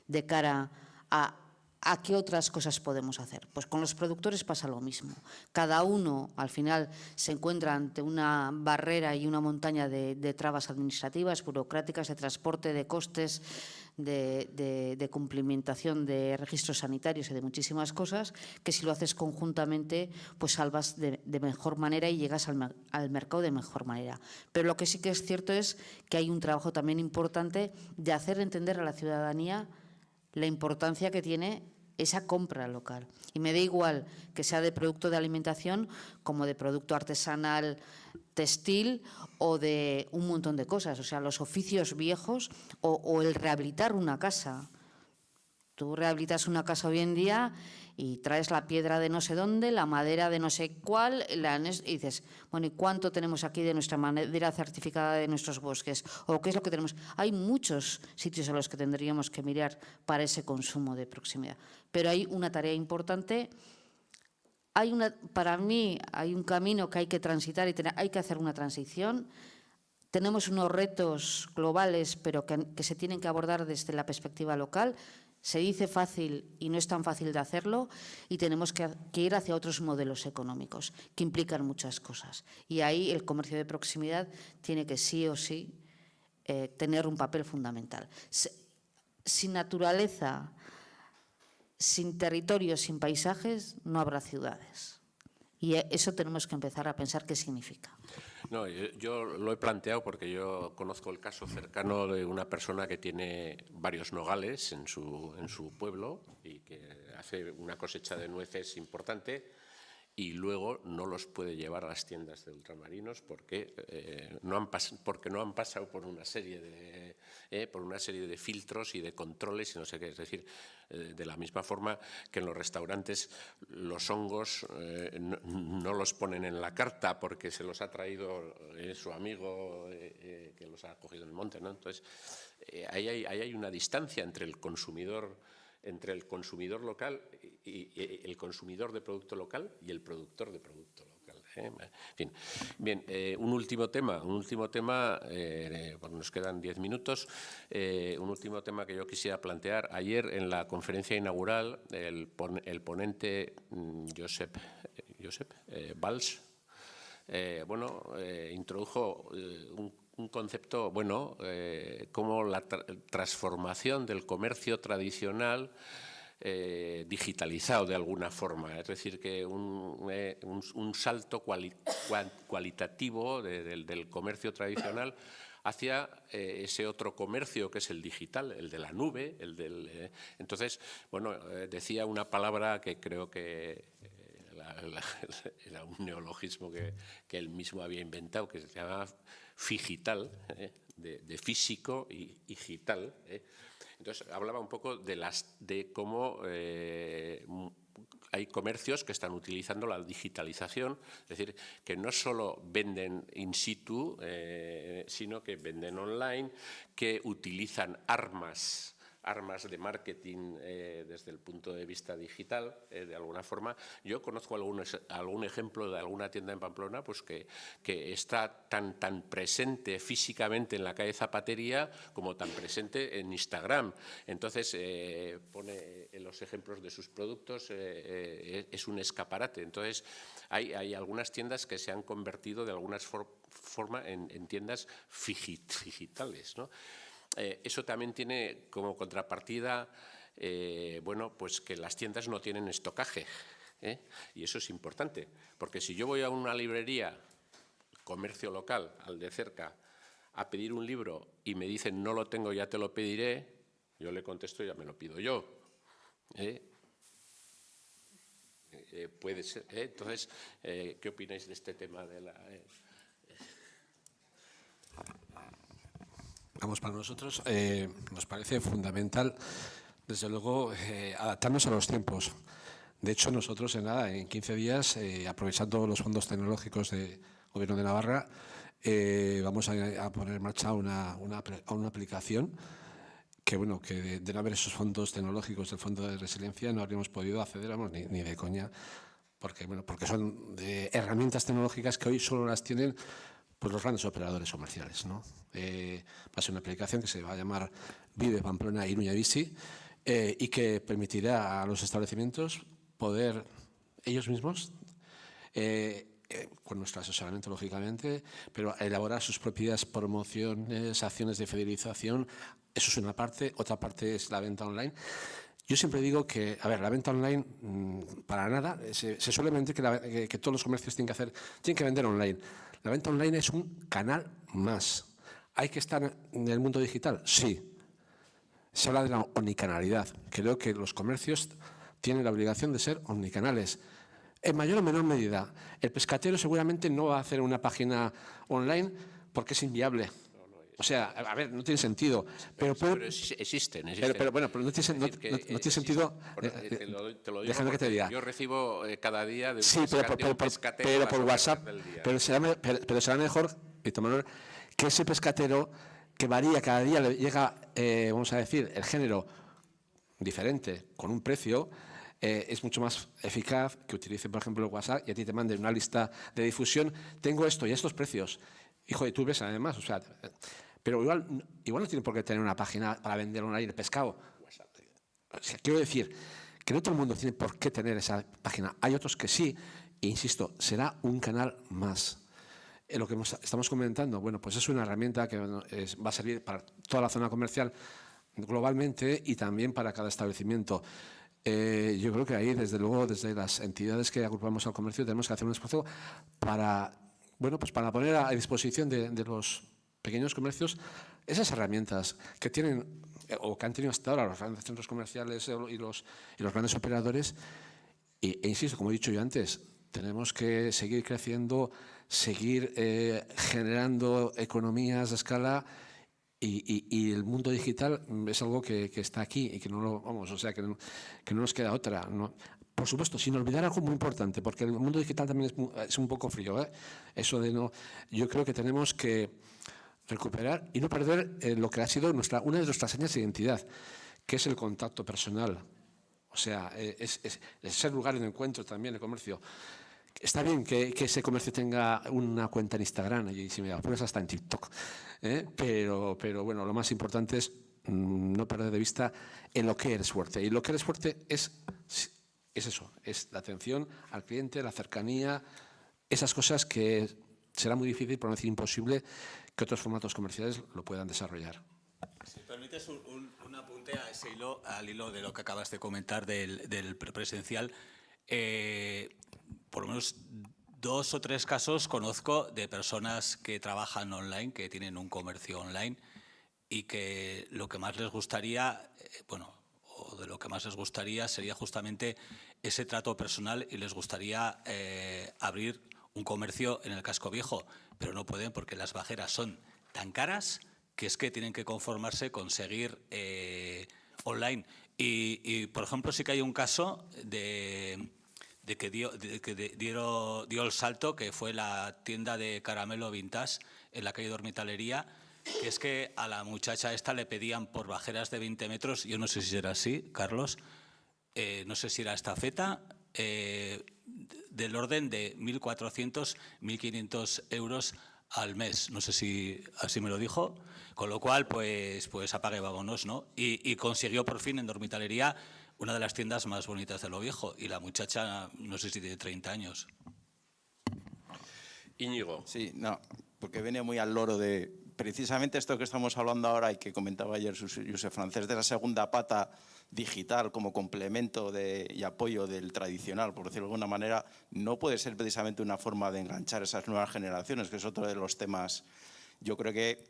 de cara a qué otras cosas podemos hacer. Pues con los productores pasa lo mismo. Cada uno al final se encuentra ante una barrera y una montaña de trabas administrativas, burocráticas, de transporte, de costes, de cumplimentación de registros sanitarios y de muchísimas cosas, que si lo haces conjuntamente pues salvas de mejor manera y llegas al mercado de mejor manera. Pero lo que sí que es cierto es que hay un trabajo también importante de hacer entender a la ciudadanía la importancia que tiene esa compra local. Y me da igual que sea de producto de alimentación como de producto artesanal, textil o de un montón de cosas. O sea, los oficios viejos o el rehabilitar una casa. Tú rehabilitas una casa hoy en día y traes la piedra de no sé dónde, la madera de no sé cuál, y dices, bueno, ¿y cuánto tenemos aquí de nuestra madera certificada de nuestros bosques? ¿O qué es lo que tenemos? Hay muchos sitios a los que tendríamos que mirar para ese consumo de proximidad. Pero hay una tarea importante. Para mí hay un camino que hay que transitar y hay que hacer una transición. Tenemos unos retos globales, pero que se tienen que abordar desde la perspectiva local. Se dice fácil y no es tan fácil de hacerlo, y tenemos que ir hacia otros modelos económicos que implican muchas cosas. Y ahí el comercio de proximidad tiene que sí o sí tener un papel fundamental. Sin naturaleza, sin territorio, sin paisajes, no habrá ciudades. Y eso tenemos que empezar a pensar qué significa. No, yo lo he planteado porque yo conozco el caso cercano de una persona que tiene varios nogales en su pueblo y que hace una cosecha de nueces importante y luego no los puede llevar a las tiendas de ultramarinos porque no han pasado por una serie de filtros y de controles y no sé qué. Es decir, de la misma forma que en los restaurantes los hongos no los ponen en la carta porque se los ha traído su amigo que los ha cogido en el monte, ¿no? Entonces, ahí hay una distancia entre el consumidor local y el consumidor de producto local y el productor de producto local. En fin. Bien, un último tema, porque nos quedan 10 minutos, un último tema que yo quisiera plantear. Ayer en la conferencia inaugural el ponente Josep Valls introdujo un concepto, como la transformación del comercio tradicional digitalizado de alguna forma, es decir, que un salto cualitativo del comercio tradicional hacia ese otro comercio que es el digital, el de la nube, entonces, decía una palabra que creo que era un neologismo que él mismo había inventado, que se llama figital, de físico y digital. Entonces, hablaba un poco de cómo hay comercios que están utilizando la digitalización, es decir, que no solo venden in situ, sino que venden online, que utilizan armas armas de marketing desde el punto de vista digital, de alguna forma. Yo conozco algún ejemplo de alguna tienda en Pamplona pues que está tan presente físicamente en la calle Zapatería como tan presente en Instagram. Entonces, pone en los ejemplos de sus productos, es un escaparate. Entonces, hay algunas tiendas que se han convertido de alguna forma en tiendas digitales, ¿no? Eso también tiene como contrapartida, bueno, pues que las tiendas no tienen estocaje, y eso es importante, porque si yo voy a una librería, comercio local, al de cerca, a pedir un libro y me dicen no lo tengo, ya te lo pediré, yo le contesto ya me lo pido yo. Puede ser. Entonces, ¿qué opináis de este tema de la...? Vamos, para nosotros nos parece fundamental, desde luego, adaptarnos a los tiempos. De hecho, nosotros en 15 días, aprovechando los fondos tecnológicos del Gobierno de Navarra, vamos a poner en marcha una aplicación que, bueno, que de no haber esos fondos tecnológicos del Fondo de Resiliencia no habríamos podido acceder, vamos, ni de coña, porque son herramientas tecnológicas que hoy solo las tienen pues los grandes operadores comerciales, ¿no? Va a ser una aplicación que se va a llamar Vive Pamplona Iruña Bici y que permitirá a los establecimientos poder ellos mismos, con nuestro asesoramiento lógicamente, pero elaborar sus propias promociones, acciones de fidelización. Eso es una parte, otra parte es la venta online. Yo siempre digo que, a ver, la venta online, para nada, se suele vender que todos los comercios tienen que vender online. La venta online es un canal más. ¿Hay que estar en el mundo digital? Sí. Se habla de la omnicanalidad. Creo que los comercios tienen la obligación de ser omnicanales. En mayor o menor medida. El pescatero seguramente no va a hacer una página online porque es inviable. O sea, a ver, no tiene sentido. Pero existen. Pero bueno, pero no tiene sentido. Te lo digo déjame que te diga. Yo recibo cada día de un pescatero pero por WhatsApp. Pero será mejor, Víctor Manuel, que ese pescatero que varía cada día, le llega, vamos a decir, el género diferente, con un precio, es mucho más eficaz que utilice, por ejemplo, el WhatsApp y a ti te manden una lista de difusión. Tengo esto y estos precios. Hijo de tú ves además, o sea, pero igual no tiene por qué tener una página para vender online el pescado. O sea, quiero decir que no todo el mundo tiene por qué tener esa página. Hay otros que sí, e insisto, será un canal más. Lo que estamos comentando, bueno, pues es una herramienta que va a servir para toda la zona comercial globalmente y también para cada establecimiento. Yo creo que ahí, desde luego, desde las entidades que agrupamos al comercio, tenemos que hacer un esfuerzo para, bueno, pues para poner a disposición de los pequeños comercios esas herramientas que tienen o que han tenido hasta ahora los grandes centros comerciales y los grandes operadores. E insisto, como he dicho yo antes, tenemos que seguir creciendo, seguir generando economías de escala y el mundo digital es algo que está aquí y que no nos queda otra, ¿no? Por supuesto, sin olvidar algo muy importante, porque el mundo digital también es un poco frío, ¿eh? Eso de no, yo creo que tenemos que recuperar y no perder lo que ha sido una de nuestras señas de identidad, que es el contacto personal. O sea, es ser lugar de encuentro también el comercio. Está bien que ese comercio tenga una cuenta en Instagram y si me apuras hasta en TikTok, pero bueno, lo más importante es no perder de vista en lo que eres fuerte. Y lo que eres fuerte es eso, es la atención al cliente, la cercanía, esas cosas que será muy difícil, por no decir imposible, que otros formatos comerciales lo puedan desarrollar. Si permites un apunte a ese hilo, al hilo de lo que acabas de comentar del presencial, por lo menos 2 o 3 casos conozco de personas que trabajan online, que tienen un comercio online y que lo que más les gustaría, o de lo que más les gustaría sería justamente ese trato personal y les gustaría abrir un comercio en el casco viejo, pero no pueden porque las bajeras son tan caras que es que tienen que conformarse con seguir online. Y, por ejemplo, sí que hay un caso de que dio el salto, que fue la tienda de caramelo vintage en la calle de Hormitalería, que es que a la muchacha esta le pedían por bajeras de 20 metros, yo no sé si era así, Carlos, no sé si era estafeta, del orden de 1.400, 1.500 euros al mes. No sé si así me lo dijo, con lo cual, pues apague y vámonos, ¿no? Y consiguió por fin en Dormitalería una de las tiendas más bonitas de Lo Viejo. Y la muchacha, no sé si tiene 30 años. Íñigo. Sí, no, porque viene muy al loro de precisamente esto que estamos hablando ahora y que comentaba ayer Josep Francés, de la segunda pata digital como complemento y apoyo del tradicional, por decirlo de alguna manera, no puede ser precisamente una forma de enganchar esas nuevas generaciones, que es otro de los temas. Yo creo que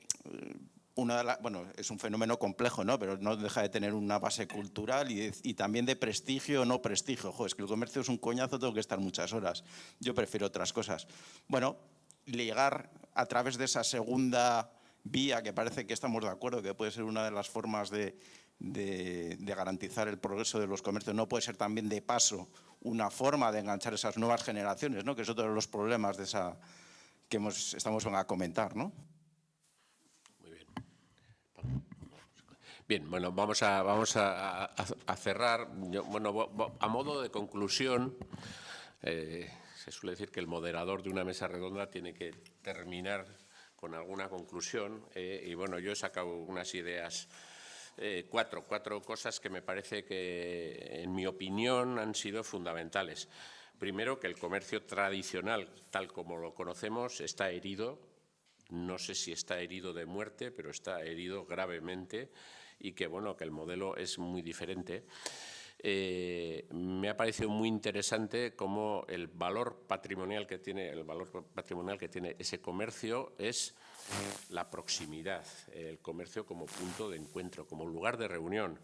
bueno, es un fenómeno complejo, ¿no? Pero no deja de tener una base cultural y también de prestigio o no prestigio. Ojo, es que el comercio es un coñazo, tengo que estar muchas horas. Yo prefiero otras cosas. Bueno, ligar a través de esa segunda vía, que parece que estamos de acuerdo, que puede ser una de las formas de garantizar el progreso de los comercios, no puede ser también de paso una forma de enganchar esas nuevas generaciones, ¿no? Que es otro de los problemas de que estamos a comentar, ¿no? Muy bien. Bien, bueno, vamos a cerrar. Bueno, a modo de conclusión, se suele decir que el moderador de una mesa redonda tiene que terminar con alguna conclusión y bueno, yo he sacado unas ideas, cuatro cosas que me parece que, en mi opinión, han sido fundamentales. Primero, que el comercio tradicional, tal como lo conocemos, está herido. No sé si está herido de muerte, pero está herido gravemente y que, bueno, que el modelo es muy diferente. Me ha parecido muy interesante cómo el valor patrimonial que tiene ese comercio es la proximidad, el comercio como punto de encuentro, como lugar de reunión.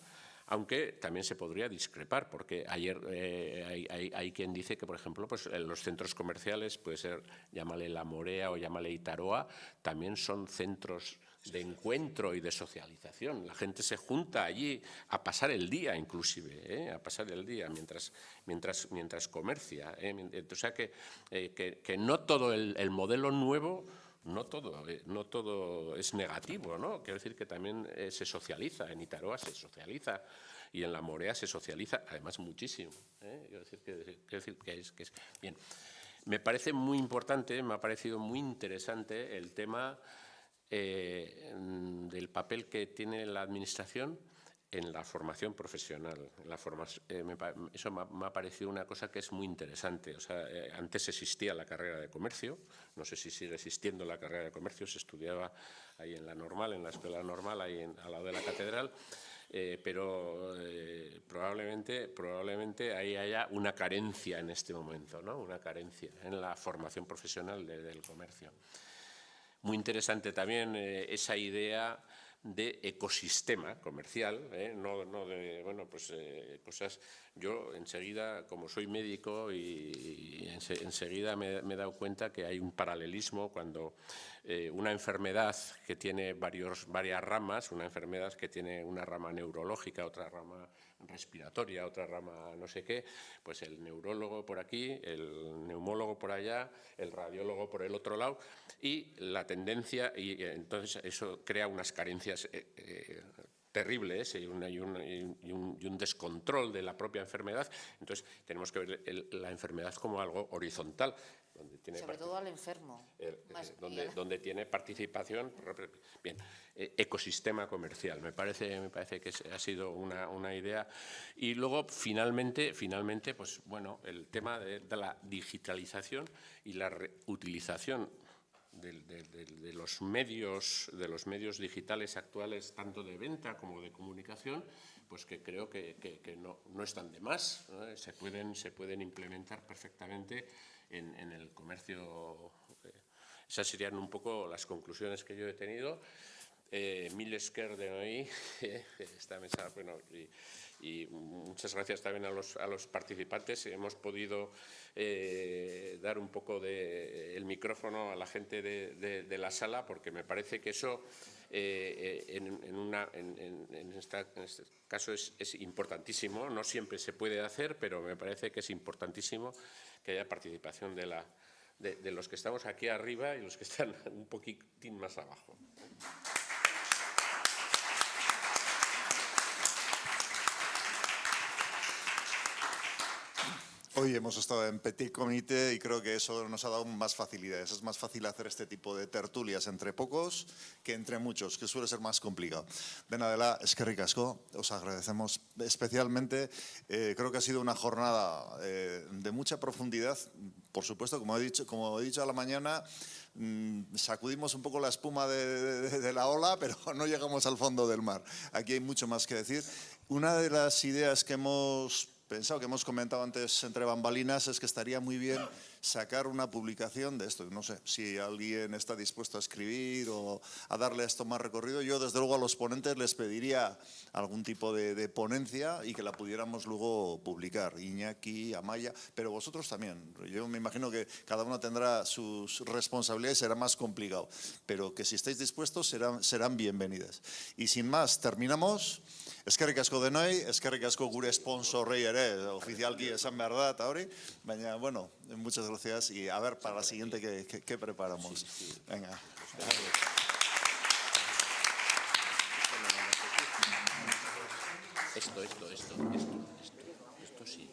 Aunque también se podría discrepar, porque ayer hay quien dice que, por ejemplo, pues en los centros comerciales, puede ser, llámale La Morea o llámale Itaroa, también son centros de encuentro y de socialización. La gente se junta allí a pasar el día, inclusive, a pasar el día mientras comercia. O sea que no todo el modelo nuevo, no todo es negativo, ¿no? Quiero decir que también se socializa, en Itaroa se socializa y en La Morea se socializa, además muchísimo. Quiero decir que es bien. Me parece muy importante, me ha parecido muy interesante el tema del papel que tiene la Administración en la formación profesional. Eso me ha parecido una cosa que es muy interesante. O sea, antes existía la carrera de comercio, no sé si sigue existiendo la carrera de comercio, se estudiaba ahí en la escuela normal, ahí al lado de la catedral, pero probablemente ahí haya una carencia en este momento, ¿no? Una carencia en la formación profesional del comercio. Muy interesante también esa idea de ecosistema comercial, no de, bueno, pues cosas. Yo enseguida, como soy médico, y enseguida me he dado cuenta que hay un paralelismo cuando una enfermedad que tiene varias ramas, una enfermedad que tiene una rama neurológica, otra rama respiratoria, otra rama no sé qué, pues el neurólogo por aquí, el neumólogo por allá, el radiólogo por el otro lado, y la tendencia, y entonces eso crea unas carencias terribles y un descontrol de la propia enfermedad. Entonces tenemos que ver la enfermedad como algo horizontal, donde tiene sobre todo al enfermo. Donde tiene participación. Bien, ecosistema comercial, me parece que ha sido una idea. Y luego, finalmente, pues bueno, el tema de la digitalización y la reutilización de los medios digitales actuales, tanto de venta como de comunicación, pues que creo que no están de más, ¿no? Se pueden implementar perfectamente en el comercio. Esas serían un poco las conclusiones que yo he tenido. Mil esker de hoy, esta mesa, bueno, y muchas gracias también a los participantes. Hemos podido dar un poco el micrófono a la gente de la sala, porque me parece que eso en este caso es importantísimo. No siempre se puede hacer, pero me parece que es importantísimo que haya participación de los que estamos aquí arriba y los que están un poquitín más abajo. Hoy hemos estado en Petit Comité y creo que eso nos ha dado más facilidades. Es más fácil hacer este tipo de tertulias entre pocos que entre muchos, que suele ser más complicado. Dena dela, eskerrik asko, os agradecemos especialmente. Creo que ha sido una jornada de mucha profundidad. Por supuesto, como he dicho a la mañana, sacudimos un poco la espuma de la ola, pero no llegamos al fondo del mar. Aquí hay mucho más que decir. Una de las ideas que hemos pensado, que hemos comentado antes entre bambalinas, es que estaría muy bien sacar una publicación de esto. No sé si alguien está dispuesto a escribir o a darle a esto más recorrido. Yo, desde luego, a los ponentes les pediría algún tipo de ponencia y que la pudiéramos luego publicar. Iñaki, Amaya, pero vosotros también. Yo me imagino que cada uno tendrá sus responsabilidades, será más complicado. Pero que si estáis dispuestos serán bienvenidas. Y sin más, terminamos. Eskerrik asko denoi, eskerrik asko gure sponsorrei ere, oficialki esan behar da eta hori, baina, bueno, muchas gracias y a ver para la siguiente qué preparamos. Venga. Esto sí.